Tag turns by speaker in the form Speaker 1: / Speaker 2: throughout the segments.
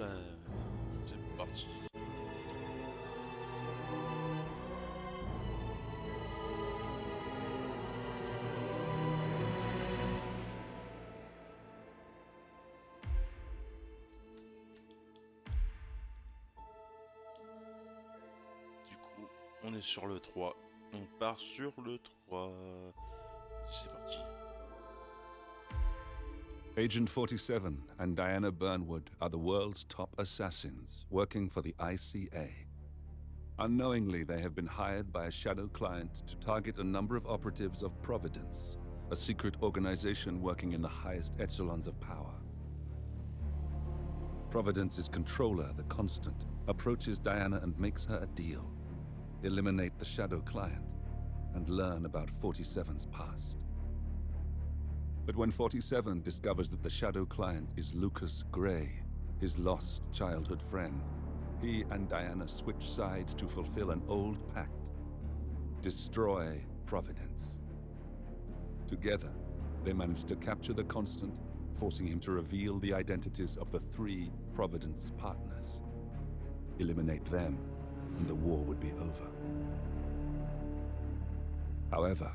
Speaker 1: Là, c'est parti. Du coup, on est sur le 3. On part sur le 3. C'est parti.
Speaker 2: Agent 47 and Diana Burnwood are the world's top assassins working for the ICA. Unknowingly, they have been hired by a shadow client to target a number of operatives of Providence, a secret organization working in the highest echelons of power. Providence's controller, the Constant, approaches Diana and makes her a deal. Eliminate the shadow client and learn about 47's past. But when 47 discovers that the shadow client is Lucas Gray, his lost childhood friend, he and Diana switch sides to fulfill an old pact. Destroy Providence. Together, they manage to capture the Constant, forcing him to reveal the identities of the 3 Providence partners. Eliminate them, and the war would be over. However,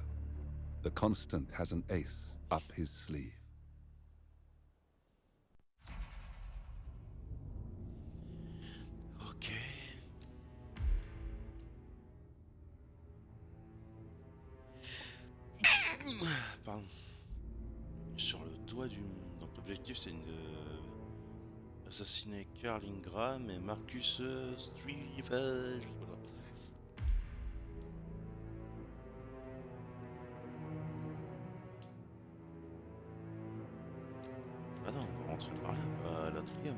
Speaker 2: the Constant has an ace up his sleeve.
Speaker 1: Ok. Pardon. Sur le toit du... Donc l'objectif c'est assassiner Carl Ingram et Marcus Strive. Je sais pas. Ah non, on va rentrer par là, pas à l'atrium.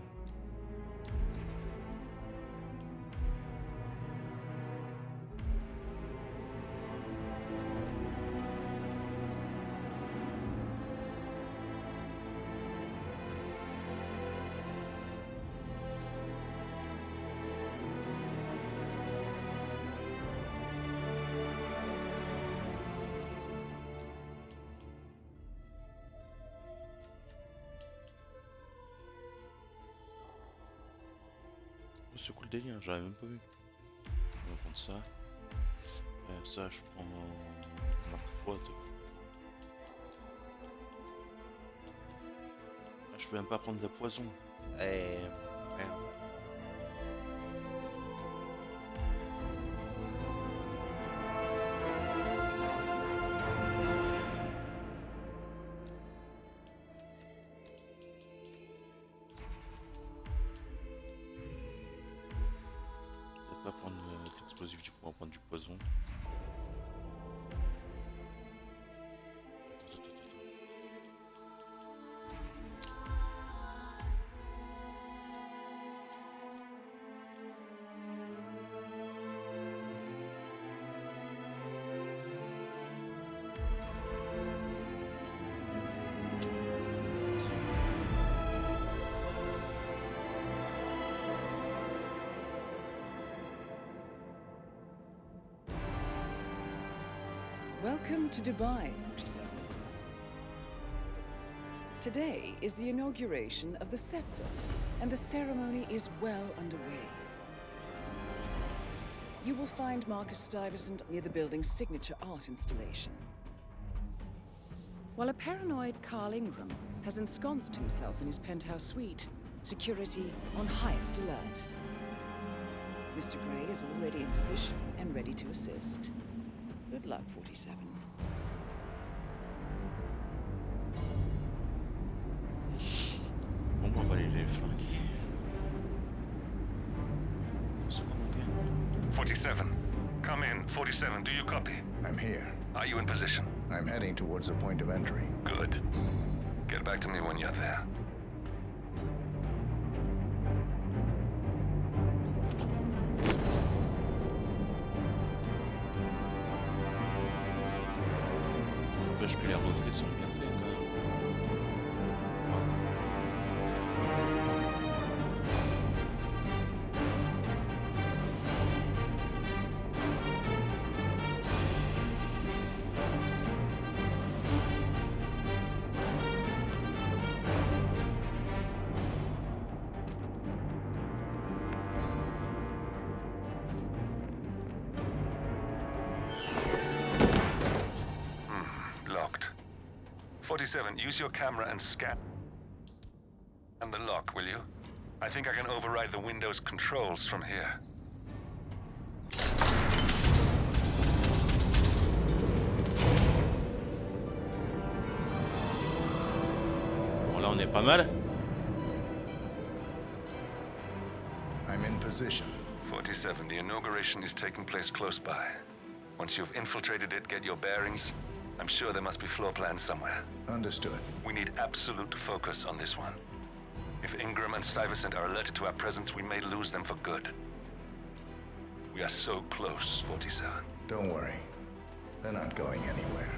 Speaker 1: C'est cool le délire, j'avais même pas vu. On va prendre ça. Ça, je prends marque froide. Ah, je peux même pas prendre de la poison. Merde. Pas prendre de l'explosif, du coup on va prendre du poison.
Speaker 3: Welcome to Dubai, 47. Today is the inauguration of the scepter, and the ceremony is well underway. You will find Marcus Stuyvesant near the building's signature art installation, while a paranoid Carl Ingram has ensconced himself in his penthouse suite, security on highest alert. Mr. Gray is already in position and ready to assist. Good luck, 47.
Speaker 1: Bon, on va aller les flinguer.
Speaker 4: 47. Come in. 47, do you copy?
Speaker 5: I'm here.
Speaker 4: Are you in position?
Speaker 5: I'm heading towards the point of entry.
Speaker 4: Good. Get back to me when you're there.
Speaker 1: N'empêche que les reflets sont bien faits quand même.
Speaker 4: 47, use your camera and scan. And the lock, will you? I think I can override the Windows controls from here.
Speaker 1: Bon, là, on est pas mal.
Speaker 5: I'm in position.
Speaker 4: 47, the inauguration is taking place close by. Once you've infiltrated it, get your bearings. I'm sure there must be floor plans somewhere.
Speaker 5: Understood.
Speaker 4: We need absolute focus on this one. If Ingram and Stuyvesant are alerted to our presence, we may lose them for good. We are so close, 47.
Speaker 5: Don't worry. They're not going anywhere.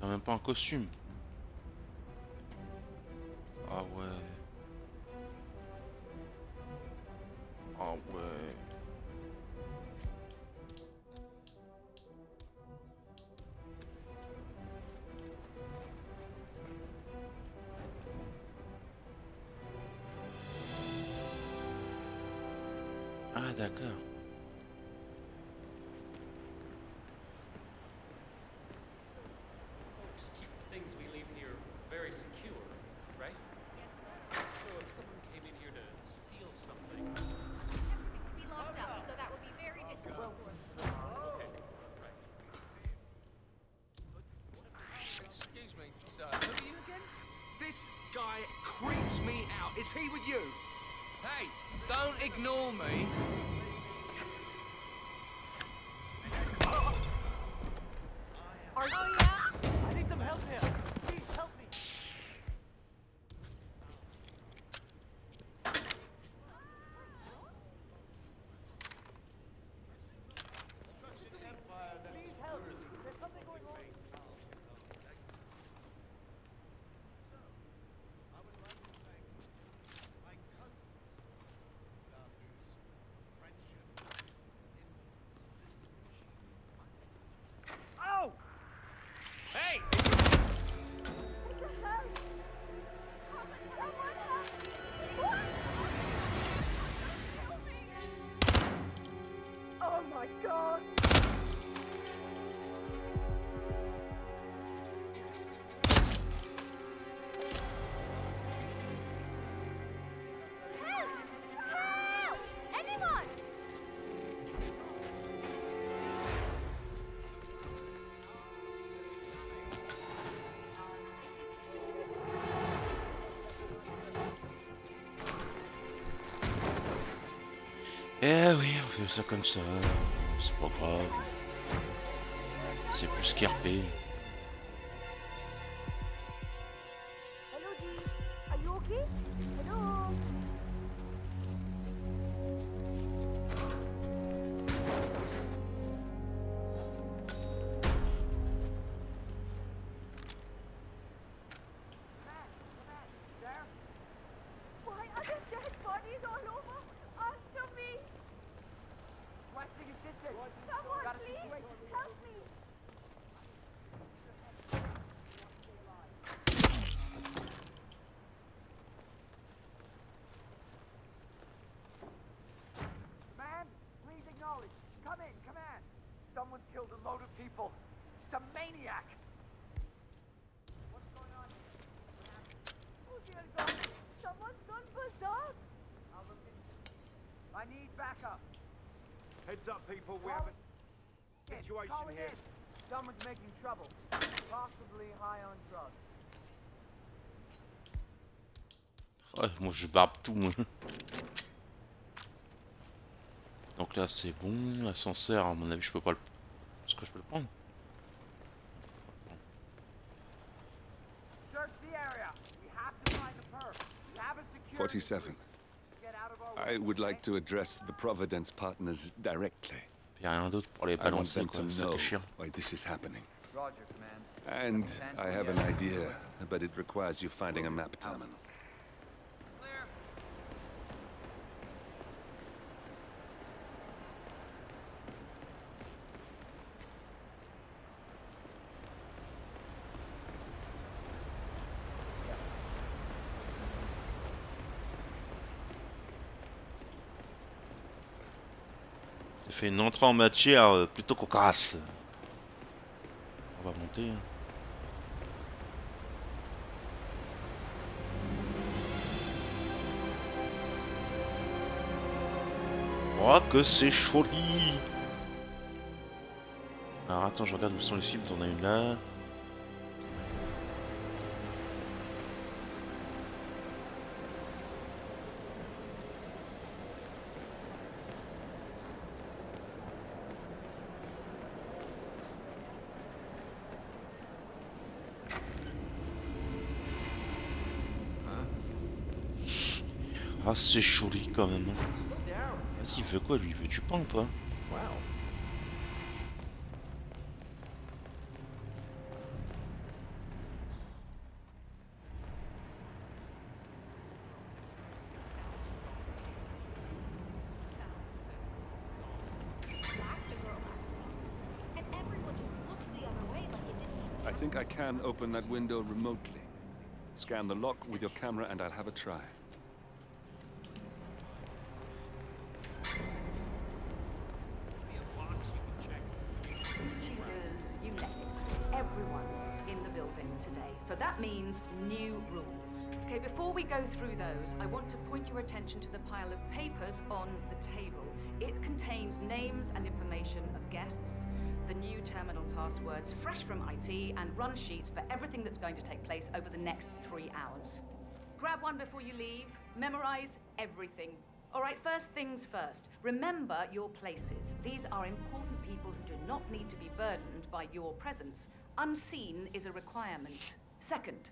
Speaker 1: T'as même pas un costume. Ah ouais. Ah ouais. Ah d'accord.
Speaker 6: Folks keep the things we leave here very secure, right?
Speaker 7: Yes, sir.
Speaker 6: So if someone came in here to steal something...
Speaker 7: Everything would be locked up, so that would be very difficult.
Speaker 6: Okay, right.
Speaker 8: Excuse me, sir. Who are you again? This guy creeps me out. Is he with you? Hey, don't ignore me.
Speaker 7: Oh, yeah?
Speaker 6: I need some help here. Please help me. Please help me. There's something going on. Oh! Hey!
Speaker 9: Oh my god!
Speaker 7: Help! Help! Anyone!
Speaker 1: Eh oui, on fait ça comme ça. C'est pas grave. C'est plus qu'RP.
Speaker 9: Hello, Dee. Are you okay? Hello? Why are there dead bodies all over? Answer me! Someone, please, help me!
Speaker 8: Man, please acknowledge. Come in, command. Someone killed a load of people. It's a maniac. What's going on here?
Speaker 9: Oh dear God! Someone's gone berserk!
Speaker 8: I'll look into it. I need backup.
Speaker 10: Heads up, people. We
Speaker 8: Call
Speaker 10: have a
Speaker 8: in.
Speaker 10: situation
Speaker 8: Call it
Speaker 10: here.
Speaker 8: in. Someone's making trouble. Possibly high on drugs.
Speaker 1: Ouais, moi je barbe tout. Moi. Donc là c'est bon. L'ascenseur, à mon avis, je peux pas le. Est-ce que je peux le prendre?
Speaker 8: Search the area. We have to find the perp. We have a security.
Speaker 2: 47.
Speaker 8: Get out of our way.
Speaker 2: I would like to address the Providence partners directly.
Speaker 1: Y'a rien d'autre pour les
Speaker 2: I want
Speaker 1: balancer
Speaker 2: them to
Speaker 1: quoi, ça
Speaker 2: know
Speaker 1: fait chiant.
Speaker 2: why this is happening.
Speaker 8: Roger, command.
Speaker 2: And I have an idea, but it requires you finding a map terminal.
Speaker 8: Clear.
Speaker 1: fait une entrée en matière plutôt cocasse. On va monter. Hein. Oh que c'est joli. Alors attends, je regarde où sont les cibles, t'en as une là. Ah c'est joli quand même. Vas-y, il veut quoi lui? Il veut du pain ou pas?
Speaker 2: I think I can open that window remotely. Scan the lock with your camera and I'll have a try.
Speaker 11: You let it. Everyone's in the building today, so that means new rules. Okay, before we go through those, I want to point your attention to the pile of papers on the table. It contains names and information of guests, the new terminal passwords, fresh from IT, and run sheets for everything that's going to take place over the next 3 hours. Grab one before you leave. Memorize everything. All right, first things first. Remember your places. These are important people who do not need to be burdened by your presence. Unseen is a requirement. Second,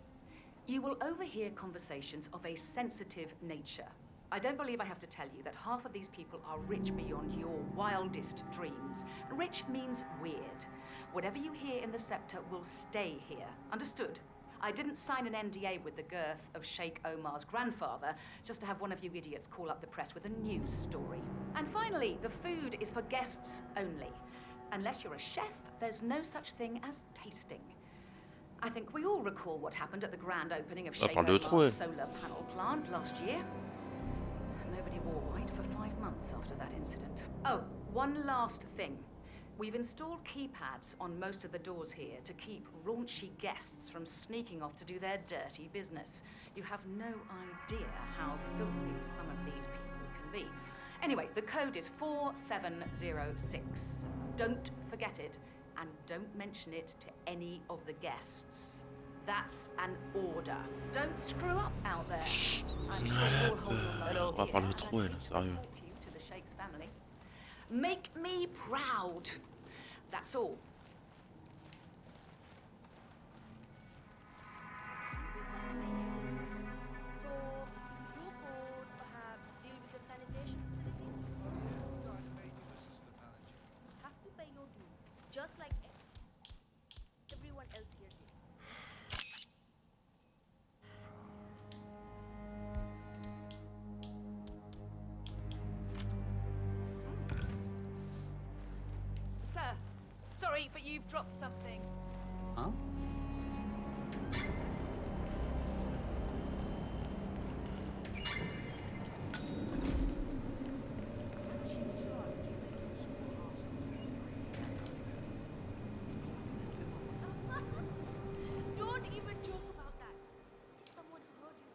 Speaker 11: you will overhear conversations of a sensitive nature. I don't believe I have to tell you that half of these people are rich beyond your wildest dreams. Rich means weird. Whatever you hear in the Scepter will stay here. Understood? I didn't sign an NDA with the girth of Sheikh Omar's grandfather just to have one of you idiots call up the press with a news story. And finally, the food is for guests only. Unless you're a chef, there's no such thing as tasting. I think we all recall what happened at the grand opening of Sheikh Omar's solar panel plant last year. Nobody wore white for 5 months after that incident. Oh, one last thing. We've installed keypads on most of the doors here to keep raunchy guests from sneaking off to do their dirty business. You have no idea how filthy some of these people can be. Anyway, the code is 4706. Don't forget it, and don't mention it to any of the guests. That's an order. Don't screw up out there. I'm sure you'll hold your
Speaker 1: On va parler trop, elle, sérieux.
Speaker 11: to the Sheikh's family. Make me proud. That's all.
Speaker 7: So, you could perhaps deal with your sanitation facilities. Have to pay your dues, just like everyone else here.
Speaker 11: Sir, sorry, but you've dropped something.
Speaker 12: Huh?
Speaker 7: Don't even joke about that. If someone heard you.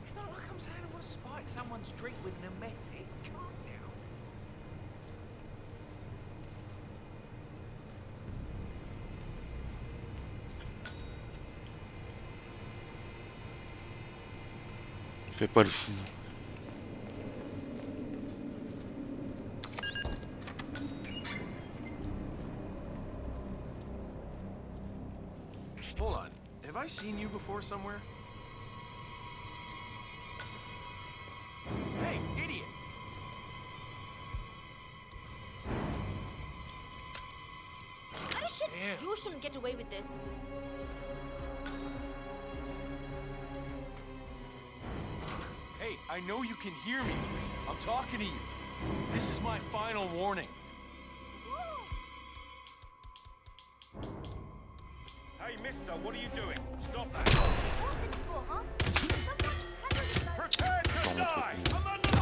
Speaker 8: It's not like I'm saying I want to spike someone's drink with an emetic. Calm down.
Speaker 1: Fais pas le fou.
Speaker 10: Hold on. Have I seen you before somewhere? Hey, idiot!
Speaker 7: What shit!
Speaker 10: Yeah.
Speaker 7: You shouldn't get away with this.
Speaker 10: Hey, I know you can hear me. I'm talking to you. This is my final warning. Hey, mister, what are you doing? Stop that.
Speaker 7: What's this for, huh? Someone handle this guy.
Speaker 10: Prepare to die! I'm under...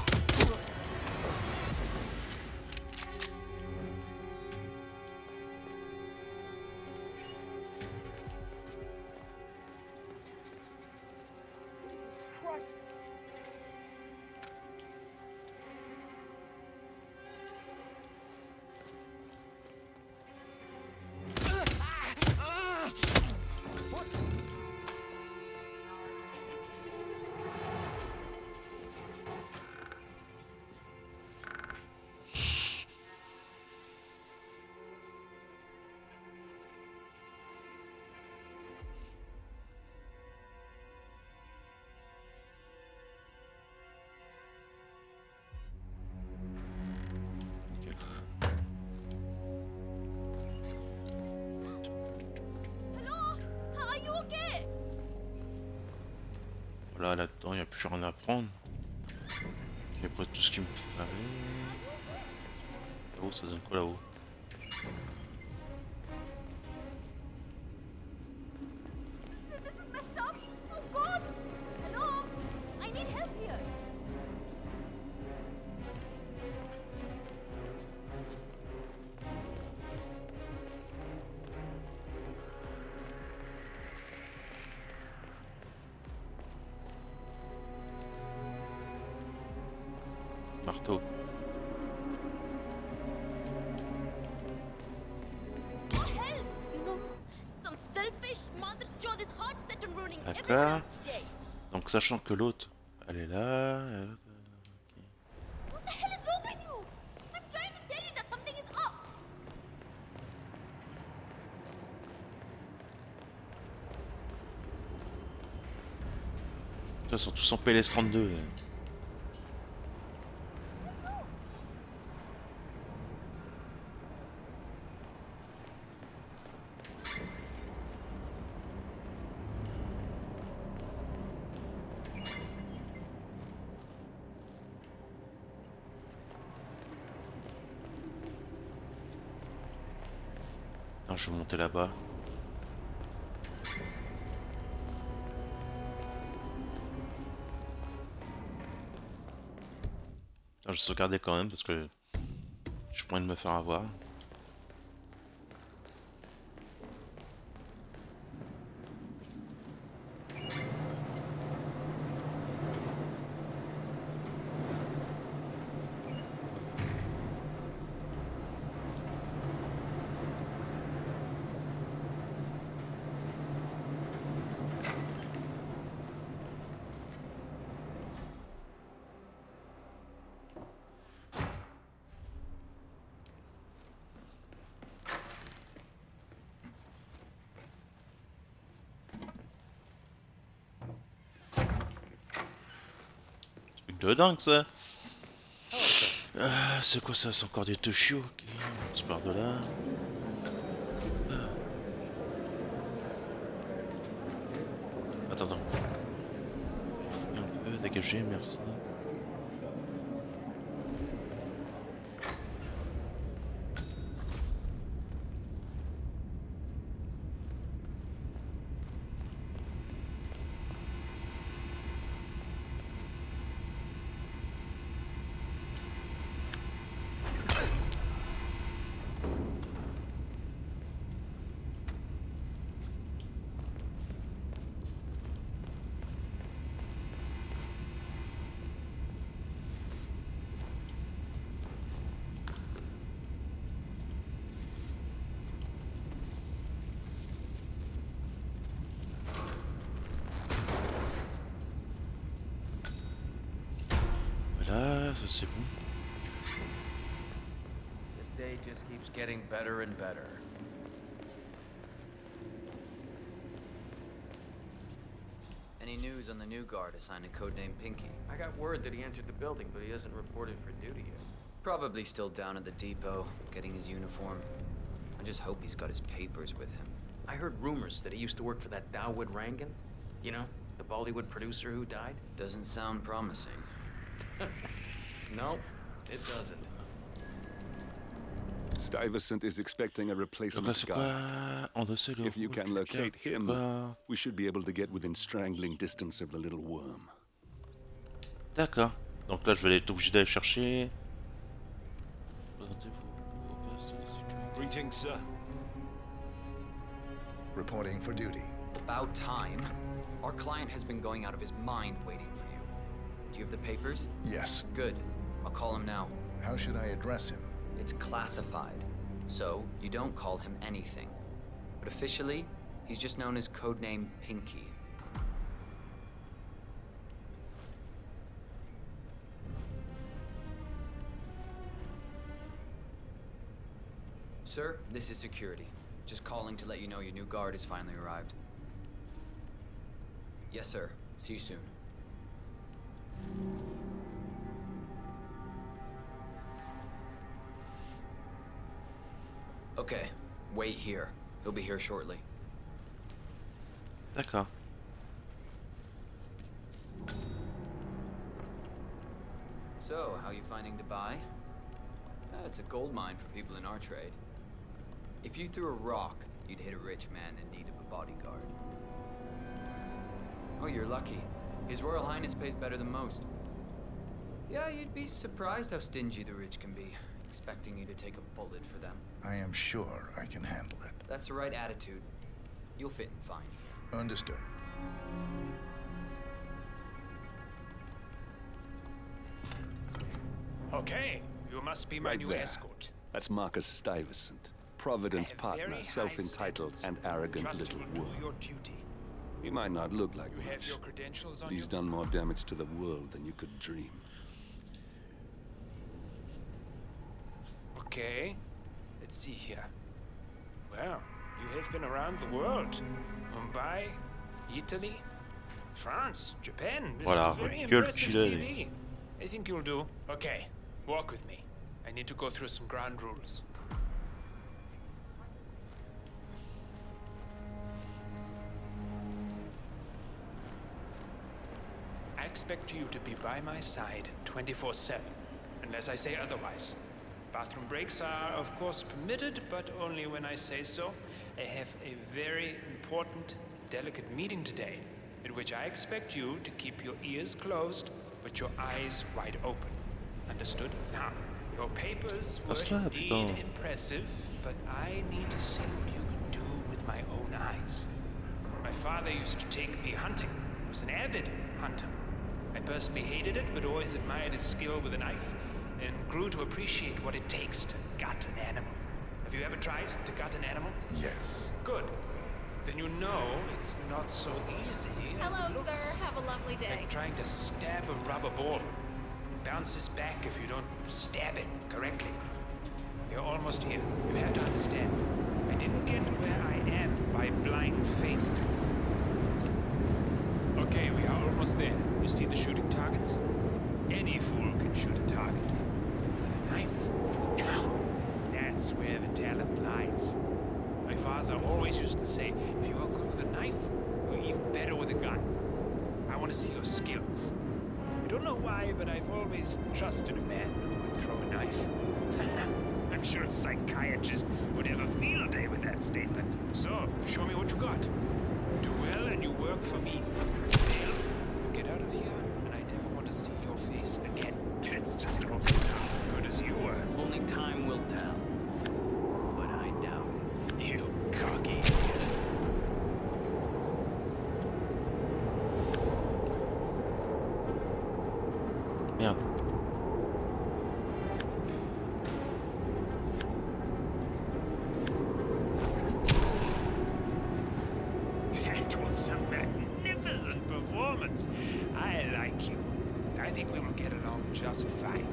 Speaker 1: Voilà, là-dedans, il n'y a plus rien à prendre. J'ai pris tout ce qui me fallait. Là-haut, ça donne quoi là-haut?
Speaker 9: This is messed up. Oh God! Hello? I need help here.
Speaker 1: Marteau.
Speaker 9: Need help. You know, some selfish mother chode is hard set on ruining everyone
Speaker 1: D'accord.
Speaker 9: else's day.
Speaker 1: Donc sachant que l'autre, elle est là. Ok.
Speaker 9: What the hell is wrong with you? I'm trying to tell you that something is up.
Speaker 1: Ils sont tous en PLS32. Là. Non, je vais monter là-bas. Je vais sauvegarder quand même parce que je pourrais de me faire avoir. De dingue ça. C'est quoi ça? C'est encore des Toshio. Ok, on se part de là. Attends. Un peu dégagé, merci. Voilà, ça c'est bon.
Speaker 12: The day just keeps getting better and better. Any news on the new guard assigned to codename Pinky?
Speaker 6: I got word that he entered the building, but he hasn't reported for duty yet.
Speaker 12: Probably still down at the depot, getting his uniform. I just hope he's got his papers with him.
Speaker 6: I heard rumors that he used to work for that Dawood Rangan. You know, the Bollywood producer who died?
Speaker 12: Doesn't sound promising.
Speaker 6: No, it doesn't.
Speaker 2: Stuyvesant is expecting a
Speaker 1: Donc là
Speaker 2: replacement
Speaker 1: c'est
Speaker 2: guard.
Speaker 1: quoi? Endosser le
Speaker 2: If you can locate him,
Speaker 1: Bah,
Speaker 2: we should be able to get within strangling distance of the little worm.
Speaker 1: d'accord. Donc là je vais être obligé d'aller chercher. Présentez-vous au poste de sécurité.
Speaker 10: Greetings, sir.
Speaker 5: Reporting for duty.
Speaker 12: About time. Our client has been going out of his mind waiting for you. Do you have the papers?
Speaker 5: Yes.
Speaker 12: Good. I'll call him now.
Speaker 5: How should I address him?
Speaker 12: It's classified, so you don't call him anything. But officially, he's just known as codename Pinky. Sir, this is security. Just calling to let you know your new guard has finally arrived. Yes, sir. See you soon. Okay, wait here. He'll be here shortly.
Speaker 1: D'accord.
Speaker 12: So, how you finding Dubai? It's a gold mine for people in our trade. If you threw a rock, you'd hit a rich man in need of a bodyguard. Oh, you're lucky. His Royal Highness pays better than most. Yeah, you'd be surprised how stingy the rich can be, expecting you to take a bullet for them.
Speaker 5: I am sure I can handle it.
Speaker 12: That's the right attitude. You'll fit in fine here.
Speaker 5: Understood.
Speaker 10: Okay, you must be my
Speaker 2: Right
Speaker 10: new
Speaker 2: there.
Speaker 10: escort.
Speaker 2: That's Marcus Stuyvesant, Providence
Speaker 10: I have
Speaker 2: partner,
Speaker 10: very high
Speaker 2: self-entitled and
Speaker 10: standards.
Speaker 2: arrogant
Speaker 10: Trust
Speaker 2: little
Speaker 10: you will do
Speaker 2: worm.
Speaker 10: your duty.
Speaker 2: He might not look like
Speaker 10: You have
Speaker 2: much,
Speaker 10: your credentials
Speaker 2: but
Speaker 10: on
Speaker 2: he's
Speaker 10: you?
Speaker 2: done more damage to the world than you could dream.
Speaker 10: Okay, let's see here. Well, you have been around the world. Mumbai, Italy, France, Japan. This
Speaker 1: Voilà,
Speaker 10: is a very
Speaker 1: gueule
Speaker 10: impressive
Speaker 1: qu'il a,
Speaker 10: CV. I think you'll do. Okay, walk with me. I need to go through some ground rules. I expect you to be by my side 24/7, unless I say otherwise. Bathroom breaks are, of course, permitted, but only when I say so. I have a very important, delicate meeting today, in which I expect you to keep your ears closed, but your eyes wide open. Understood? Now, your papers were
Speaker 1: Basta,
Speaker 10: indeed
Speaker 1: putain.
Speaker 10: impressive, but I need to see what you can do with my own eyes. My father used to take me hunting. He was an avid hunter. I personally hated it, but always admired his skill with a knife, and grew to appreciate what it takes to gut an animal. Have you ever tried to gut an animal?
Speaker 5: Yes.
Speaker 10: Good. Then you know it's not so easy as
Speaker 9: Hello,
Speaker 10: it looks.
Speaker 9: sir. Have a lovely day.
Speaker 10: Like trying to stab a rubber ball. It bounces back if you don't stab it correctly. You're almost here. You have to understand. I didn't get where I am by blind faith. Okay, we are almost there. You see the shooting targets? Any fool can shoot a target. With a knife? That's where the talent lies. My father always used to say, if you are good with a knife, you're even better with a gun. I want to see your skills. I don't know why, but I've always trusted a man who could throw a knife. I'm sure a psychiatrist would have a field day with that statement. So, show me what you got. Do well and you work for me. Fail, you get out of here, and I never want to see your face again. Let's just hope it's not as good as you were.
Speaker 6: Only time will tell. But I doubt it.
Speaker 10: You cocky idiot.
Speaker 1: Merde.
Speaker 10: That was a magnificent performance. I like you. I think we will get along just fine.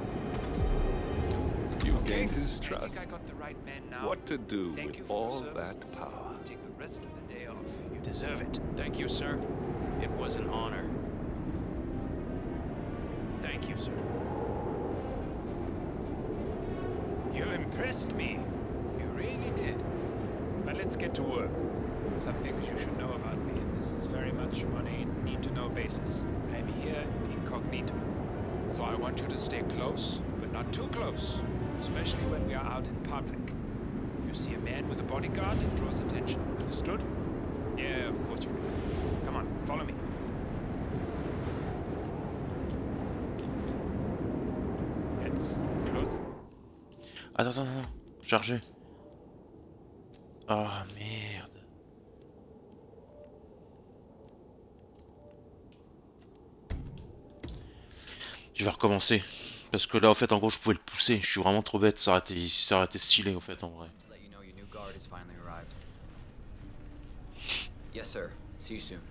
Speaker 2: You
Speaker 10: Okay,
Speaker 2: gained his
Speaker 10: I
Speaker 2: trust.
Speaker 10: think I got the right man now.
Speaker 2: What to do
Speaker 10: Thank you
Speaker 2: with
Speaker 10: for
Speaker 2: all
Speaker 10: your
Speaker 2: that
Speaker 10: services.
Speaker 2: power?
Speaker 10: Take the rest of the day off. You deserve it.
Speaker 6: Thank you, sir. It was an honor. Thank you, sir.
Speaker 10: You impressed me. You really did. But let's get to work. Some things you should know about me, and this is very much on a need-to-know basis. I'm here incognito. So I want you to stay close, but not too close. Especially when we are out in public. If you see a man with a bodyguard, it draws attention. Understood? Yeah, of course you do. Come on, follow me. Let's close.
Speaker 1: Attends. Charger. Ah, merde. Je vais recommencer. Parce que là, en fait, en gros, je pouvais le pousser. Je suis vraiment trop bête. Ça aurait été stylé, en fait, en vrai.
Speaker 12: To let you know your new guard has finally arrived. Yes, sir. See you soon.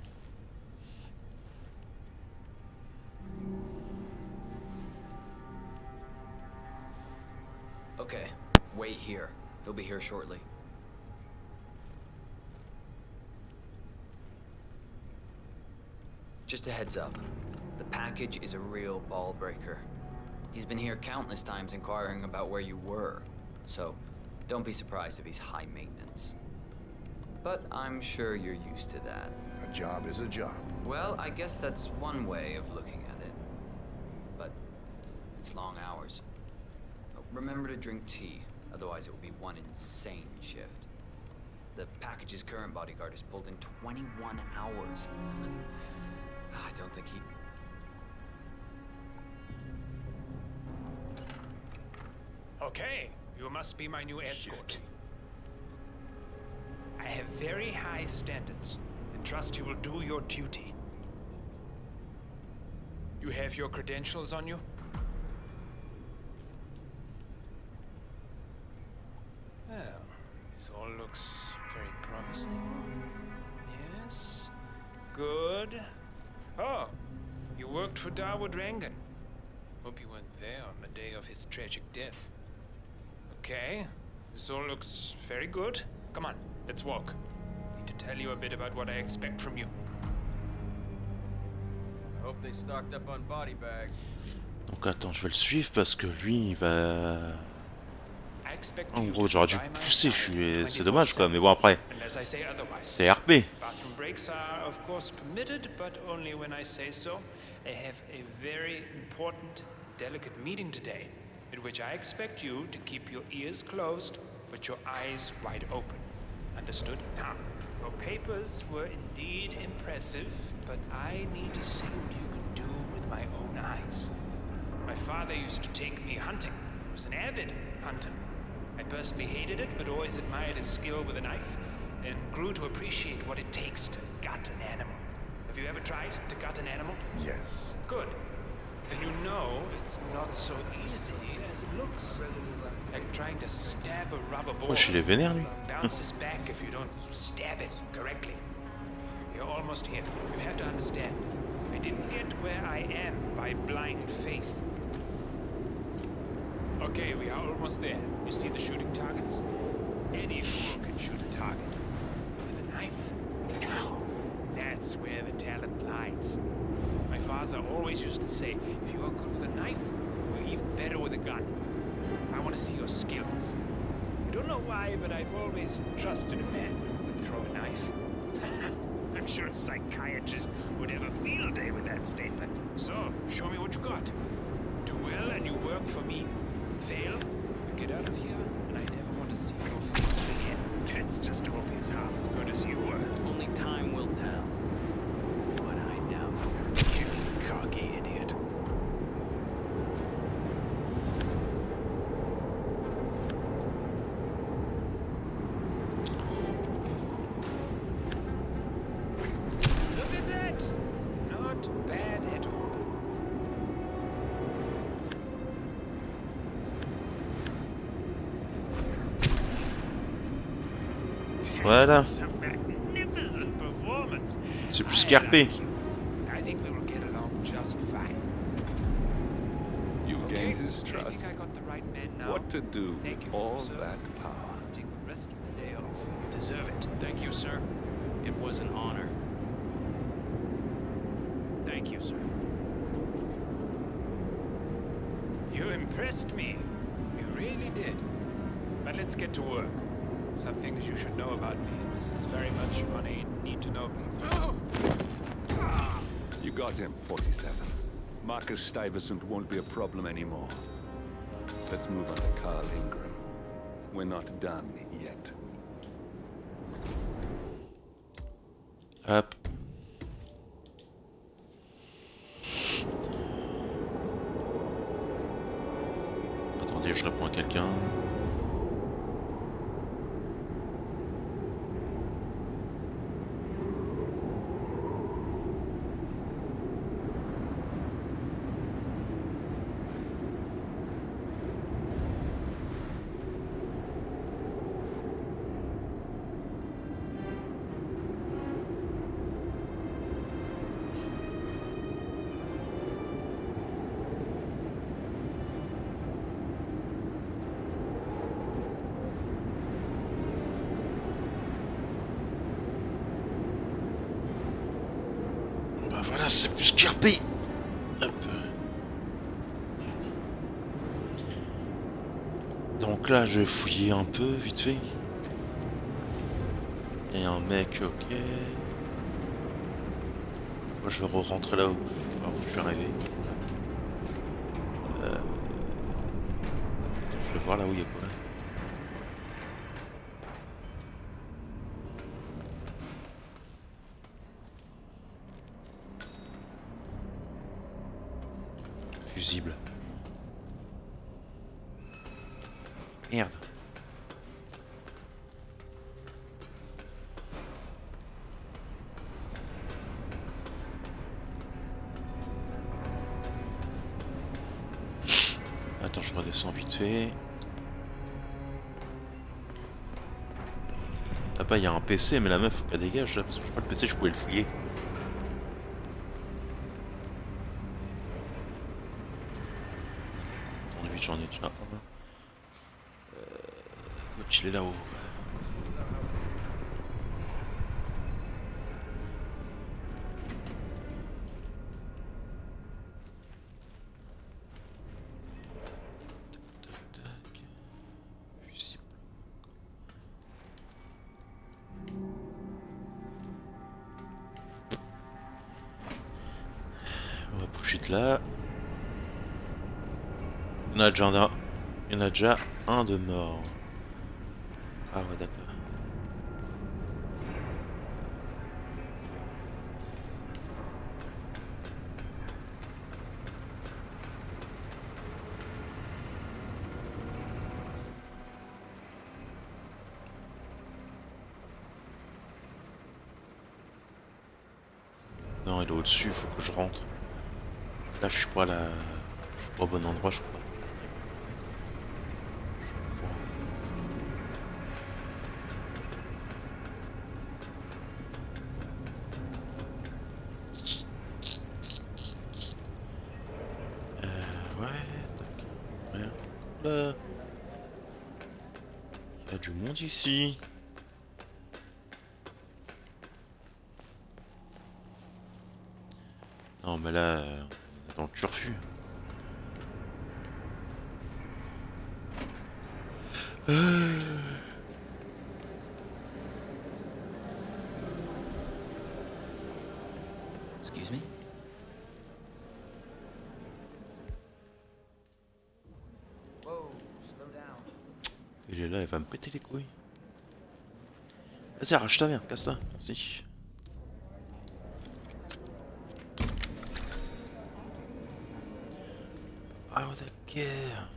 Speaker 12: Okay, wait here. He'll be here shortly. Just a heads up. The package is a real ball breaker. He's been here countless times inquiring about where you were, so don't be surprised if he's high maintenance. But I'm sure you're used to that.
Speaker 5: A job is a job.
Speaker 12: Well, I guess that's one way of looking at it. But It's long hours. But remember to drink tea, otherwise it will be one insane shift. The package's current bodyguard is pulled in 21 hours. I don't think he...
Speaker 10: Okay, you must be my new escort. I have very high standards, and trust you will do your duty. You have your credentials on you? Well, this all looks very promising. Yes. Good. Oh, you worked for Darwood Rangan. Hope you weren't there on the day of his tragic death. Okay, this all looks very good. Come on, let's walk. Need to tell you a bit about what I expect from you.
Speaker 13: I hope they stocked up on body bags.
Speaker 1: Donc attends, je vais le suivre parce que lui il va... En gros j'aurais dû pousser, c'est dommage quoi, mais bon après, c'est RP.
Speaker 10: Bathroom breaks are of course permitted, but only when I say so. I have a very important, delicate meeting today, in which I expect you to keep your ears closed, but your eyes wide open. Understood? Now, your papers were indeed impressive, but I need to see what you can do with my own eyes. My father used to take me hunting. He was an avid hunter. I personally hated it, but always admired his skill with a knife, and grew to appreciate what it takes to gut an animal. Have you ever tried to gut an animal?
Speaker 5: Yes.
Speaker 10: Good. Then you know it's not so easy as it looks. Like trying to stab a rubber ball.
Speaker 1: Oh, je l'ai vénère lui.
Speaker 10: Bounces back if you don't stab it correctly. You're almost here. You have to understand. I didn't get where I am by blind faith. Okay, we are almost there. You see the shooting targets? Any fool can shoot a target. But with a knife? No. That's where the talent lies. My father always used to say, if you are good with a knife, you're even better with a gun. I want to see your skills. I don't know why, but I've always trusted a man who could throw a knife. I'm sure a psychiatrist would have a field day with that statement. So, show me what you got. Do well and you work for me. Fail, you get out of here, and I never want to see your face again. Let's just hope he's half as good as you were.
Speaker 6: Only time will tell. But I doubt
Speaker 10: you cocky idiot. Look at that! Not bad at all.
Speaker 1: Voilà. C'est plus qu'RP.
Speaker 2: You've gained his trust. What to do with all that power?
Speaker 6: Take the rest of the day off. You deserve it. Thank you, sir. It was an honor. Thank you, sir.
Speaker 10: You impressed me. You really did. But let's get to work. Some things you should know about me, and this is very much on a need-to-know...
Speaker 2: You got him, 47. Marcus Stuyvesant won't be a problem anymore. Let's move on to Carl Ingram. We're not done yet.
Speaker 1: Hop. Attendez, je réponds à quelqu'un. Bah voilà, c'est plus qu'RP. Hop. Donc là, je vais fouiller un peu, vite fait. Il y a un mec, ok. Moi, je vais re-rentrer là où je suis arrivé. Je vais voir là où il y a quoi. Fusible. Merde. Attends, je redescends vite fait. Ah bah il y a un PC mais la meuf faut qu'elle dégage là, parce que je crois que le PC je pouvais le fouiller. Attends vite j'en ai déjà un. L'autre il est là-haut. On va push là. Il y en a déjà un, il y en a déjà un de mort. Ah ouais d'accord. Non il est au-dessus, faut que je rentre. Là je suis pas là. Je suis pas au bon endroit je crois. Ouais, tac. Rien. Là. Il y a du monde ici. Non mais là, on est dans le turfu.
Speaker 12: Excuse me?
Speaker 6: Whoa, slow down.
Speaker 1: Il est là, il va me péter les couilles. Vas-y, arrache ta merde, casse-toi. Merci. Ah ouais, d'accord.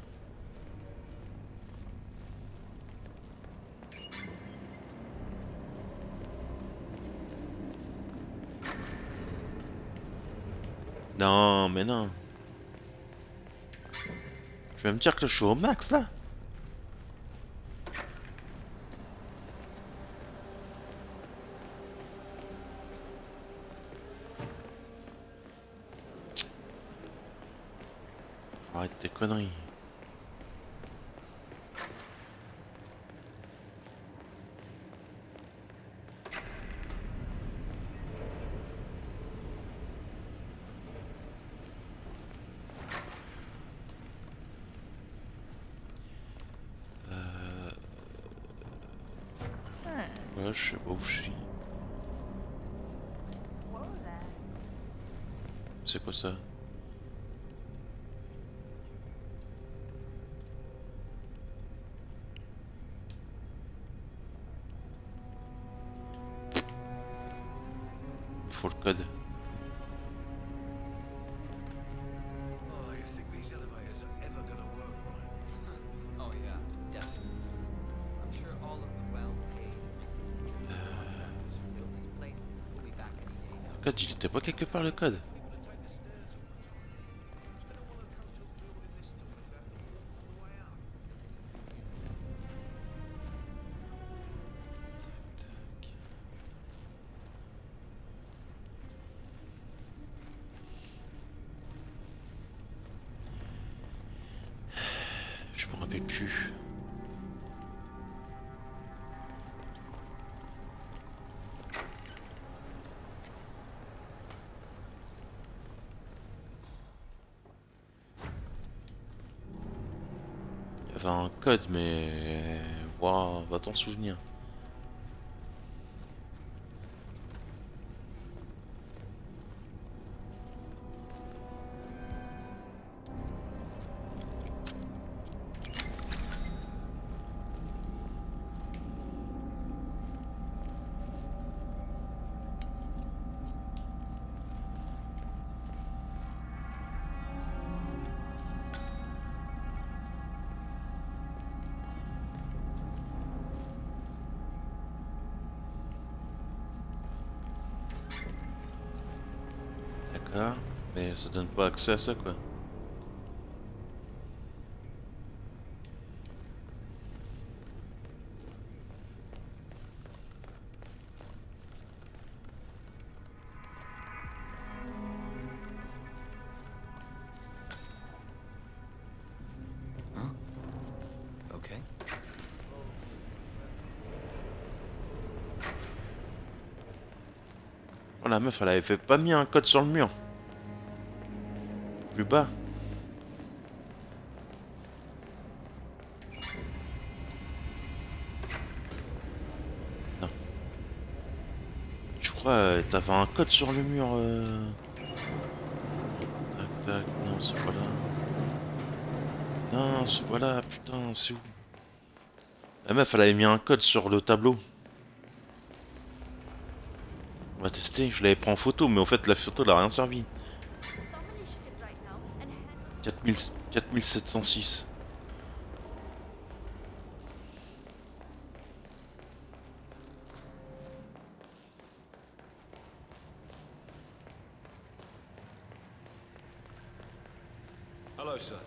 Speaker 1: Non, mais non. Tu vas me dire que je suis au max là? Arrête tes conneries. Ouais, je sais pas où je suis. C'est quoi ça? Faut le code.
Speaker 8: Oh, you think these elevators are ever gonna work right?
Speaker 12: Oh yeah, definitely. I'm sure all of the well-paid contractors who built this place will be back any day now.
Speaker 1: Le code, il était pas quelque part le code? Je me rappelle plus. Il y avait un code, mais... Waouh, va t'en souvenir. Voilà, mais ça donne pas accès à ça quoi.
Speaker 12: Ok.
Speaker 1: Oh la meuf elle avait fait pas mis un code sur le mur. Plus bas. Non. Je crois t'avais un code sur le mur. Tac tac, non c'est pas là. Non c'est pas là, putain c'est où? La meuf elle avait mis un code sur le tableau. On va tester, je l'avais pris en photo mais en fait la photo elle a rien servi. 4706.
Speaker 10: Hello, sir.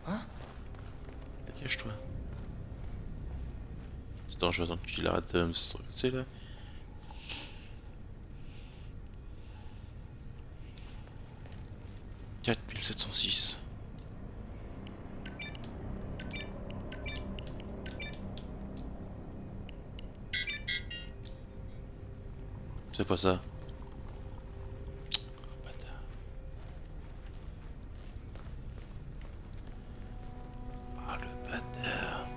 Speaker 12: Hein?
Speaker 1: Dégage-toi. Attends, je vais attendre qu'il arrête de me stresser là. « 4706. » C'est pas ça. Ah le bâtard.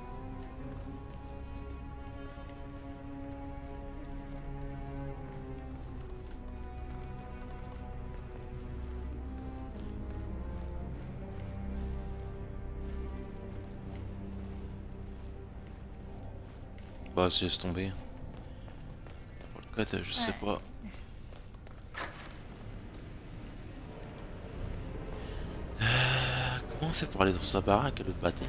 Speaker 1: Bah si laisse tomber. Pour le code je sais pas. Comment on fait pour aller dans sa baraque le bâtard?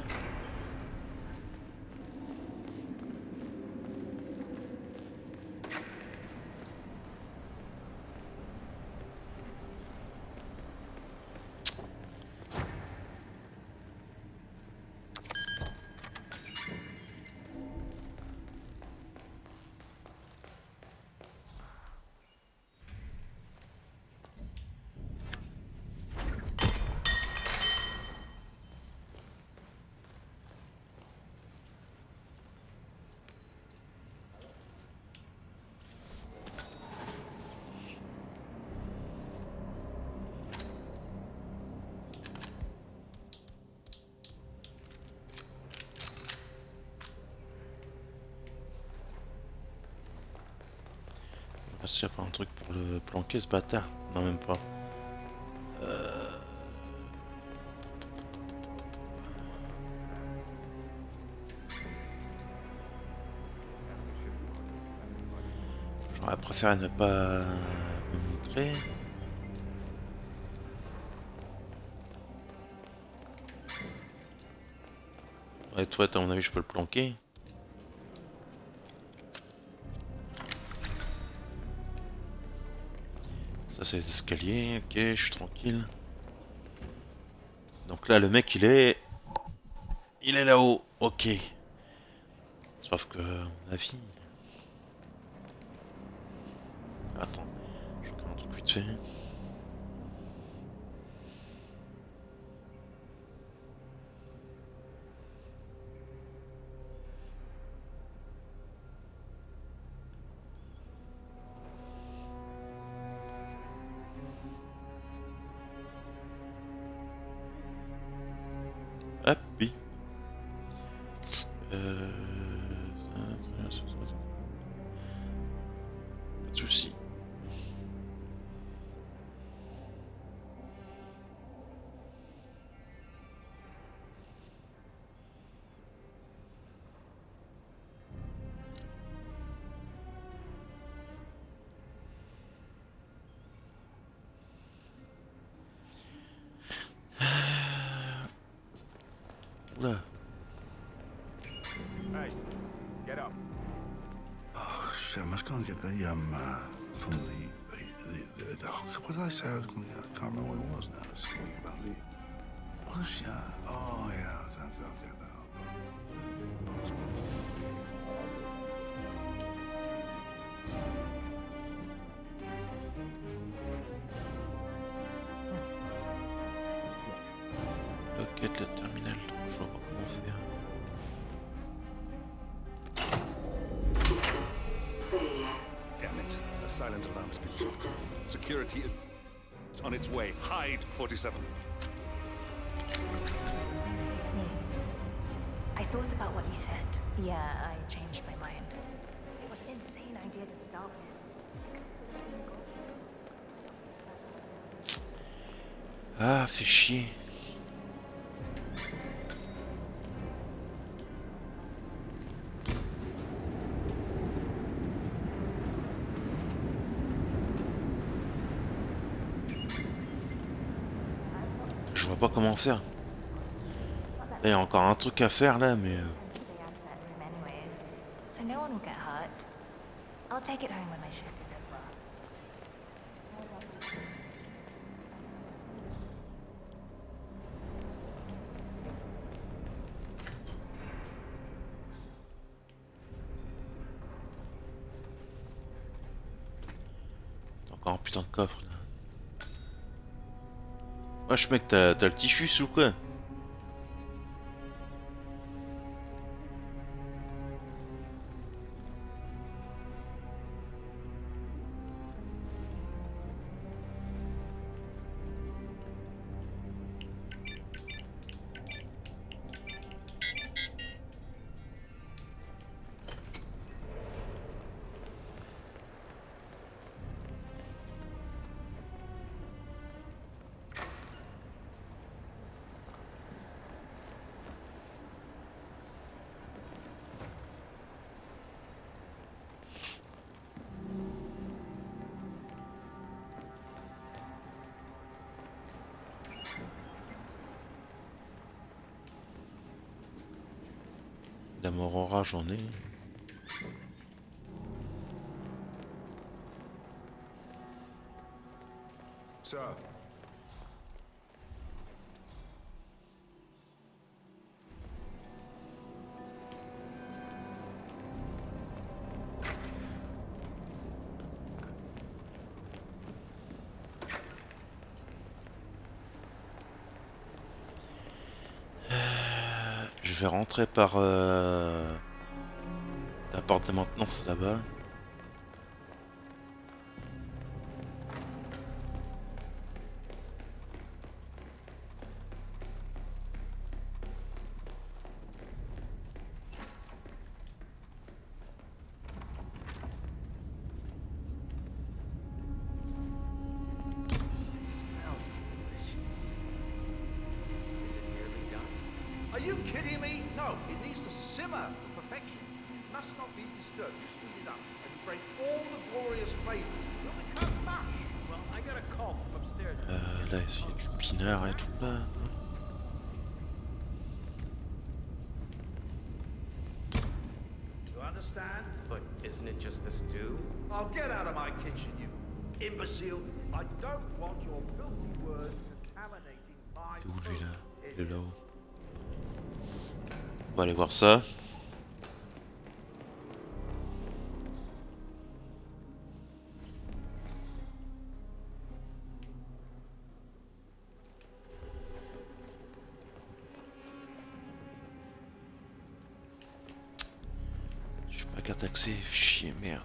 Speaker 1: S'il n'y a pas un truc pour le planquer ce bâtard. Non même pas. J'aurais préféré ne pas me montrer. Et toi, à mon avis, je peux le planquer. Ça, c'est les escaliers. Ok, je suis tranquille. Donc là, le mec, il est là-haut. Ok. Sauf que, à mon avis... Attends, je regarde un truc vite fait. Hop, oui. Pas de soucis. Oula.
Speaker 10: Hey, get up.
Speaker 5: Oh shit! I must go and get the from what did I say? I was going to get. I can't remember what it was now. It's something about the. What's that? Oh yeah, I'll get that up.
Speaker 1: Quête la terminale. Je vois pas comment faire.
Speaker 2: Damn it. A silent alarm has been tripped. Security is on its way. Hide, 47.
Speaker 14: I thought about what you said. Yeah, I changed my mind. It was an insane idea to start with.
Speaker 1: Ah, fait chier. Je vois pas comment faire. Là, il y a encore un truc à faire là, mais...
Speaker 14: So no one will get hurt. I'll take it home when my shift is over.
Speaker 1: Encore un putain de coffre là. Wesh mec, t'as le typhus ou quoi? La mort en rage, j'en ai.
Speaker 5: Sir.
Speaker 1: Je vais rentrer par la porte de maintenance là-bas.
Speaker 15: Are you kidding me? No, it needs to simmer for perfection. It must not be disturbed. You speed it up and you break all the glorious flavors. You'll become mush.
Speaker 8: Well, I got a call from upstairs.
Speaker 1: Là, il y a du pinard et tout là.
Speaker 15: You understand?
Speaker 6: But isn't it just a stew?
Speaker 15: I'll get out of my kitchen, you imbecile. I don't want your filthy words contaminating my
Speaker 1: C'est où lui là?
Speaker 15: food.
Speaker 1: Il est là-haut. On va aller voir ça. Je suis pas carte d'accès, chier, merde.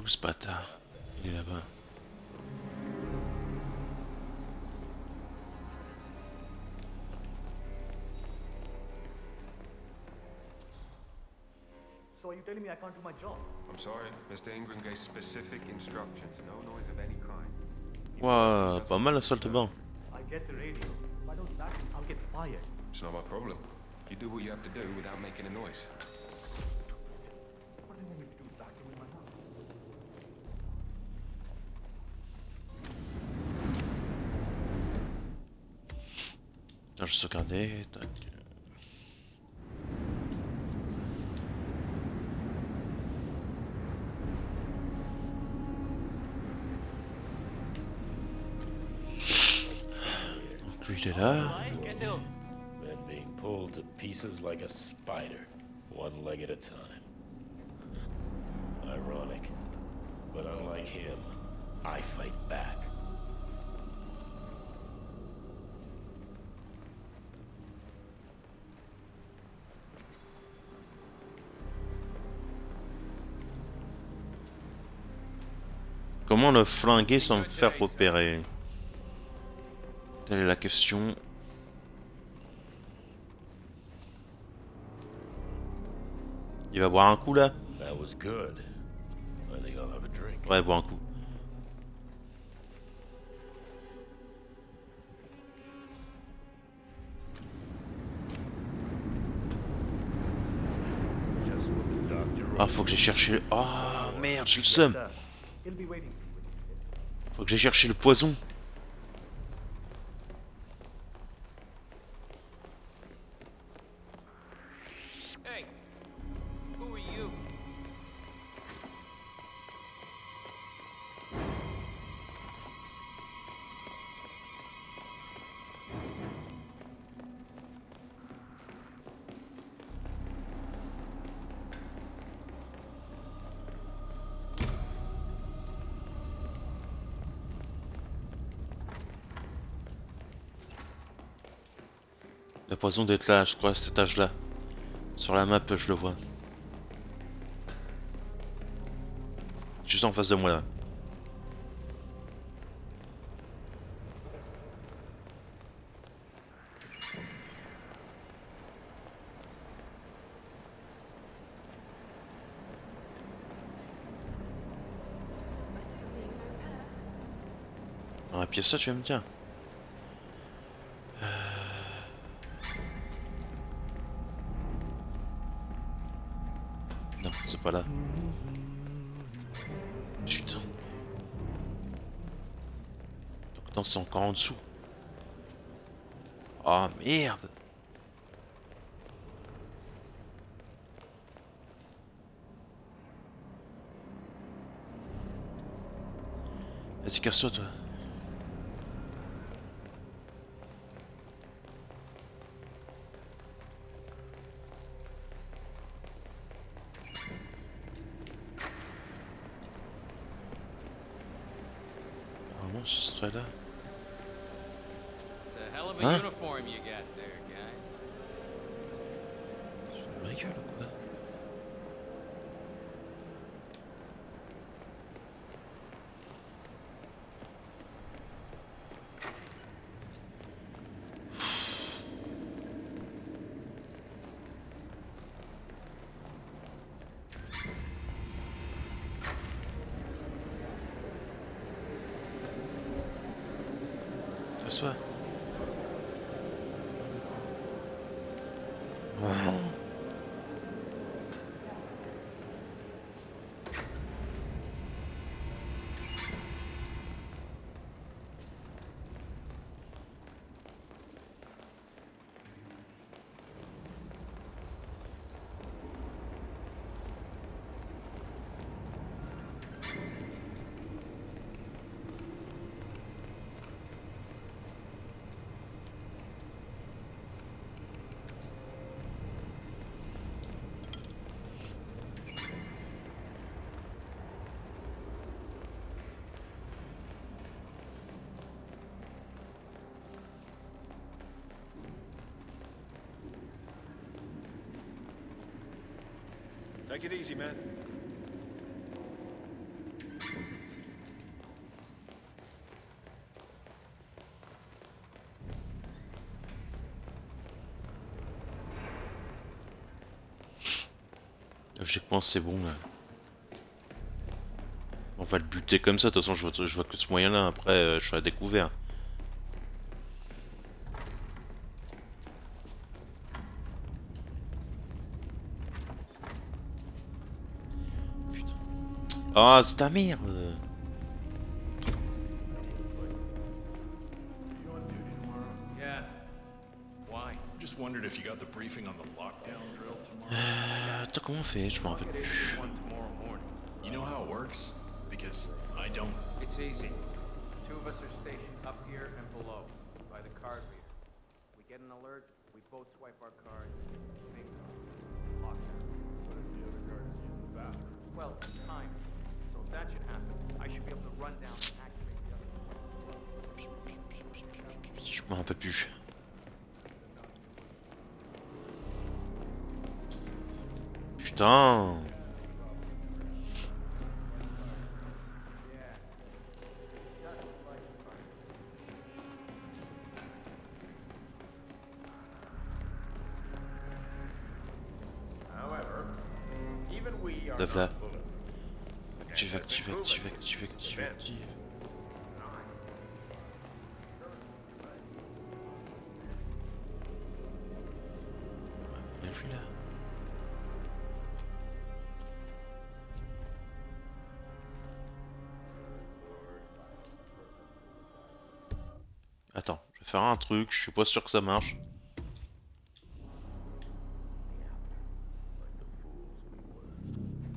Speaker 1: où ce bâtard? Il est là-bas.
Speaker 16: So are you telling me I can't do my job?
Speaker 4: I'm sorry. Mr. Ingram gave specific instructions. No noise of any kind.
Speaker 1: Ouah, pas mal la salle de bain.
Speaker 16: I get the radio. If I don't back it, I'll get fired.
Speaker 4: It's not my problem. You do what you have to do without making a noise.
Speaker 16: What do you want me to do? Back him in my house?
Speaker 1: Attends, je sauvegardais. Tac. Donc lui il est là.
Speaker 17: Men being pulled to pieces like a spider, one leg at a time. Ironic, but unlike him, I fight back.
Speaker 1: Comment le flinguer sans me faire repérer? Telle est la question. Il va boire un coup là?
Speaker 17: That was good. I think I'll have a drink.
Speaker 1: Ouais, boire un coup. Ah, faut que j'ai cherché. Ah, merde, j'ai le seum. Faut que j'ai cherché le poison.
Speaker 8: Hey, who are you?
Speaker 1: Le poison d'être là, je crois, à cet étage là. Sur la map, je le vois. Juste en face de moi là. Dans la pièce là, tu vas me dire. Non, c'est pas là. Putain. Donc non, c'est encore en dessous. Ah merde. Vas-y, casse-toi, toi. Normalement, ce serait là.
Speaker 13: It's a hell of a
Speaker 1: Huh?
Speaker 13: uniform you got there, guy.
Speaker 1: Ma gueule ou quoi? Casse-toi. Oh.
Speaker 18: Take it easy, man.
Speaker 1: Logiquement, c'est bon là. On va le buter comme ça, de toute façon je vois que ce moyen là, après je suis à découvert. Putain. Ah, c'est ta merde.
Speaker 18: Yeah. Why? Just wondered if you got the briefing on the lockdown drill tomorrow.
Speaker 1: Attends, comment on fait? Je me rappelle plus.
Speaker 18: You know how it works? Because I don't.
Speaker 6: It's easy. Two of us are stationed up here and below, by the card reader. We get an alert, we both swipe our cards. Bingo. Lockdown. What if the other guard is using the bathroom? Well, time. So if that should happen, I should be able to run down and activate the other one.
Speaker 1: Je me rappelle plus. Putain. Lève là. Active. Bien vu là. Attends, je vais faire un truc, je suis pas sûr que ça marche.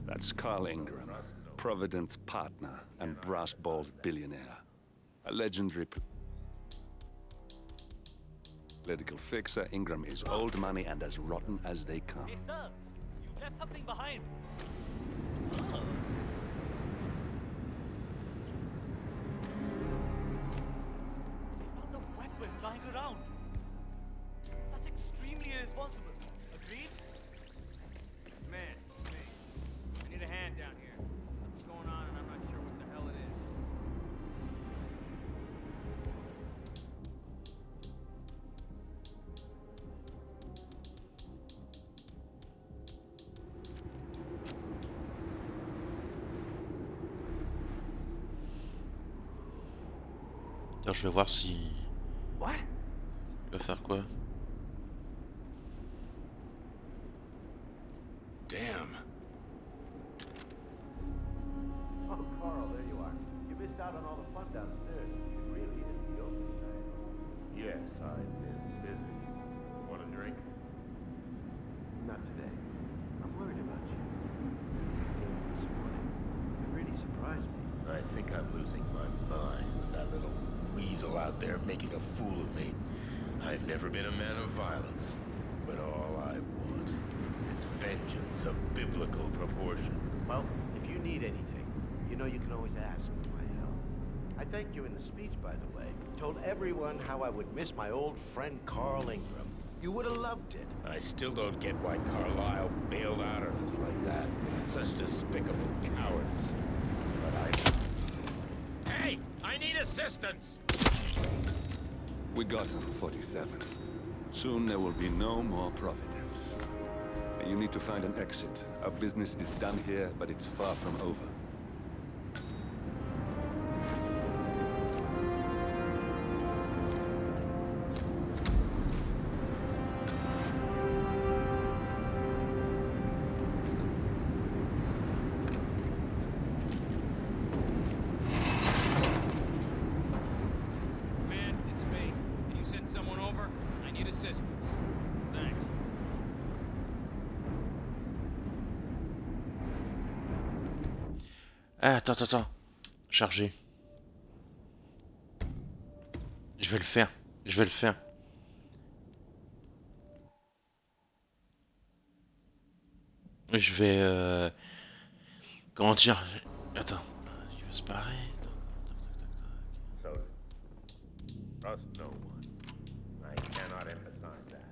Speaker 2: That's Carl Ingram, Provident's partner and brass-balled billionaire. A legendary political fixer, Ingram is old money and as rotten as they come.
Speaker 19: Hey, sir, you've left something behind. Found a weapon lying around. That's extremely irresponsible. Agreed?
Speaker 6: Man, it's me. I need a hand down here. Something's going on and I'm not sure what the hell it is.
Speaker 1: Alors, je vais voir si...
Speaker 6: What?
Speaker 1: Il va faire quoi?
Speaker 18: Damn.
Speaker 15: Oh, Carl, there you are. You missed out on all the fun downstairs. It really is the open sale.
Speaker 20: Yes, I've been busy. Want a drink?
Speaker 15: Not today. I'm worried about you. This morning, it really surprised me.
Speaker 17: I think I'm losing my mind with that little weasel out there making a fool of me. I've never been a man of violence, but all I want is vengeance of biblical proportion.
Speaker 15: Well, if you need anything, you know you can always ask for my help. I thanked you in the speech, by the way. Told everyone how I would miss my old friend Carl Ingram. You would have loved it.
Speaker 17: I still don't get why Carlisle bailed out on us like that. Such despicable cowardice. But Hey! I need assistance!
Speaker 2: We got him, 47. Soon there will be no more Providence. You need to find an exit. Our business is done here, but it's far from over.
Speaker 6: Man, it's me. Can you send someone over? I need assistance. Thanks.
Speaker 1: Ah, attends. Charger. Je vais le faire. Je vais... Comment dire? Attends. Il va se barrer.
Speaker 20: So, trust no one. I cannot emphasize that.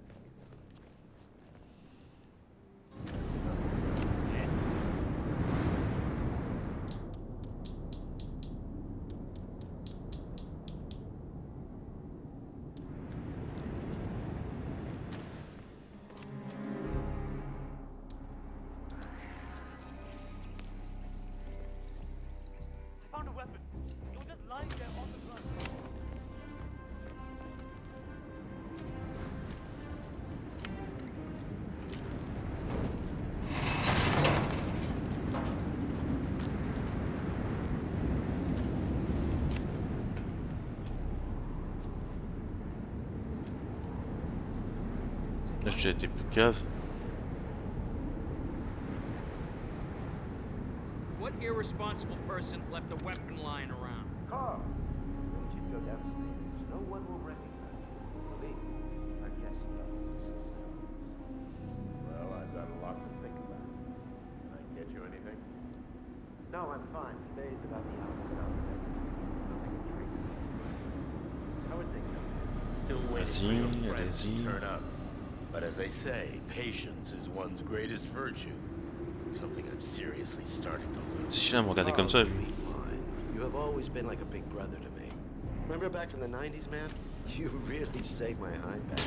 Speaker 19: lying there on the ground.
Speaker 1: Là, j'ai été plus cave.
Speaker 6: What irresponsible person left a weapon lying around?
Speaker 15: Carl, I want you to go downstairs. No one will recognize you. Believe me, I guess not.
Speaker 20: Well, I've got a lot to think about. Can I get you anything?
Speaker 15: No, I'm fine. Today's about the hour. Nothing to drink. How are things up there?
Speaker 17: Still waiting for your
Speaker 1: Allez-y,
Speaker 17: friends to
Speaker 1: allez-y.
Speaker 17: turn up. But as they say, patience is one's greatest virtue. Something I'm seriously starting to lose.
Speaker 1: Si je me regarder comme ça.
Speaker 15: Fine. You have always been like a big brother to me. Remember back in the 90s, man? You really saved my hide back.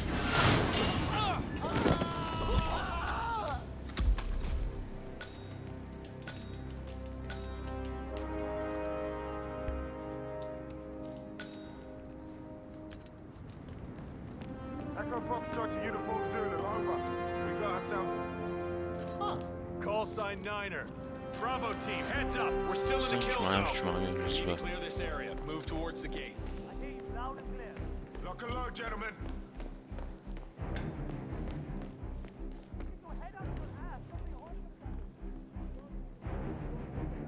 Speaker 20: Echo Foxtrot to Uniform Zulu, over. We got ourselves...
Speaker 18: Call sign Niner. Bravo team, heads up. We're still in the
Speaker 1: Je
Speaker 18: kill
Speaker 1: m'en
Speaker 18: zone.
Speaker 1: je m'en
Speaker 18: We need to
Speaker 1: pas.
Speaker 18: clear this area. Move towards the gate.
Speaker 19: I hear you loud and clear.
Speaker 20: Lock and load, gentlemen.
Speaker 19: Keep your head up your ass. Somebody hold the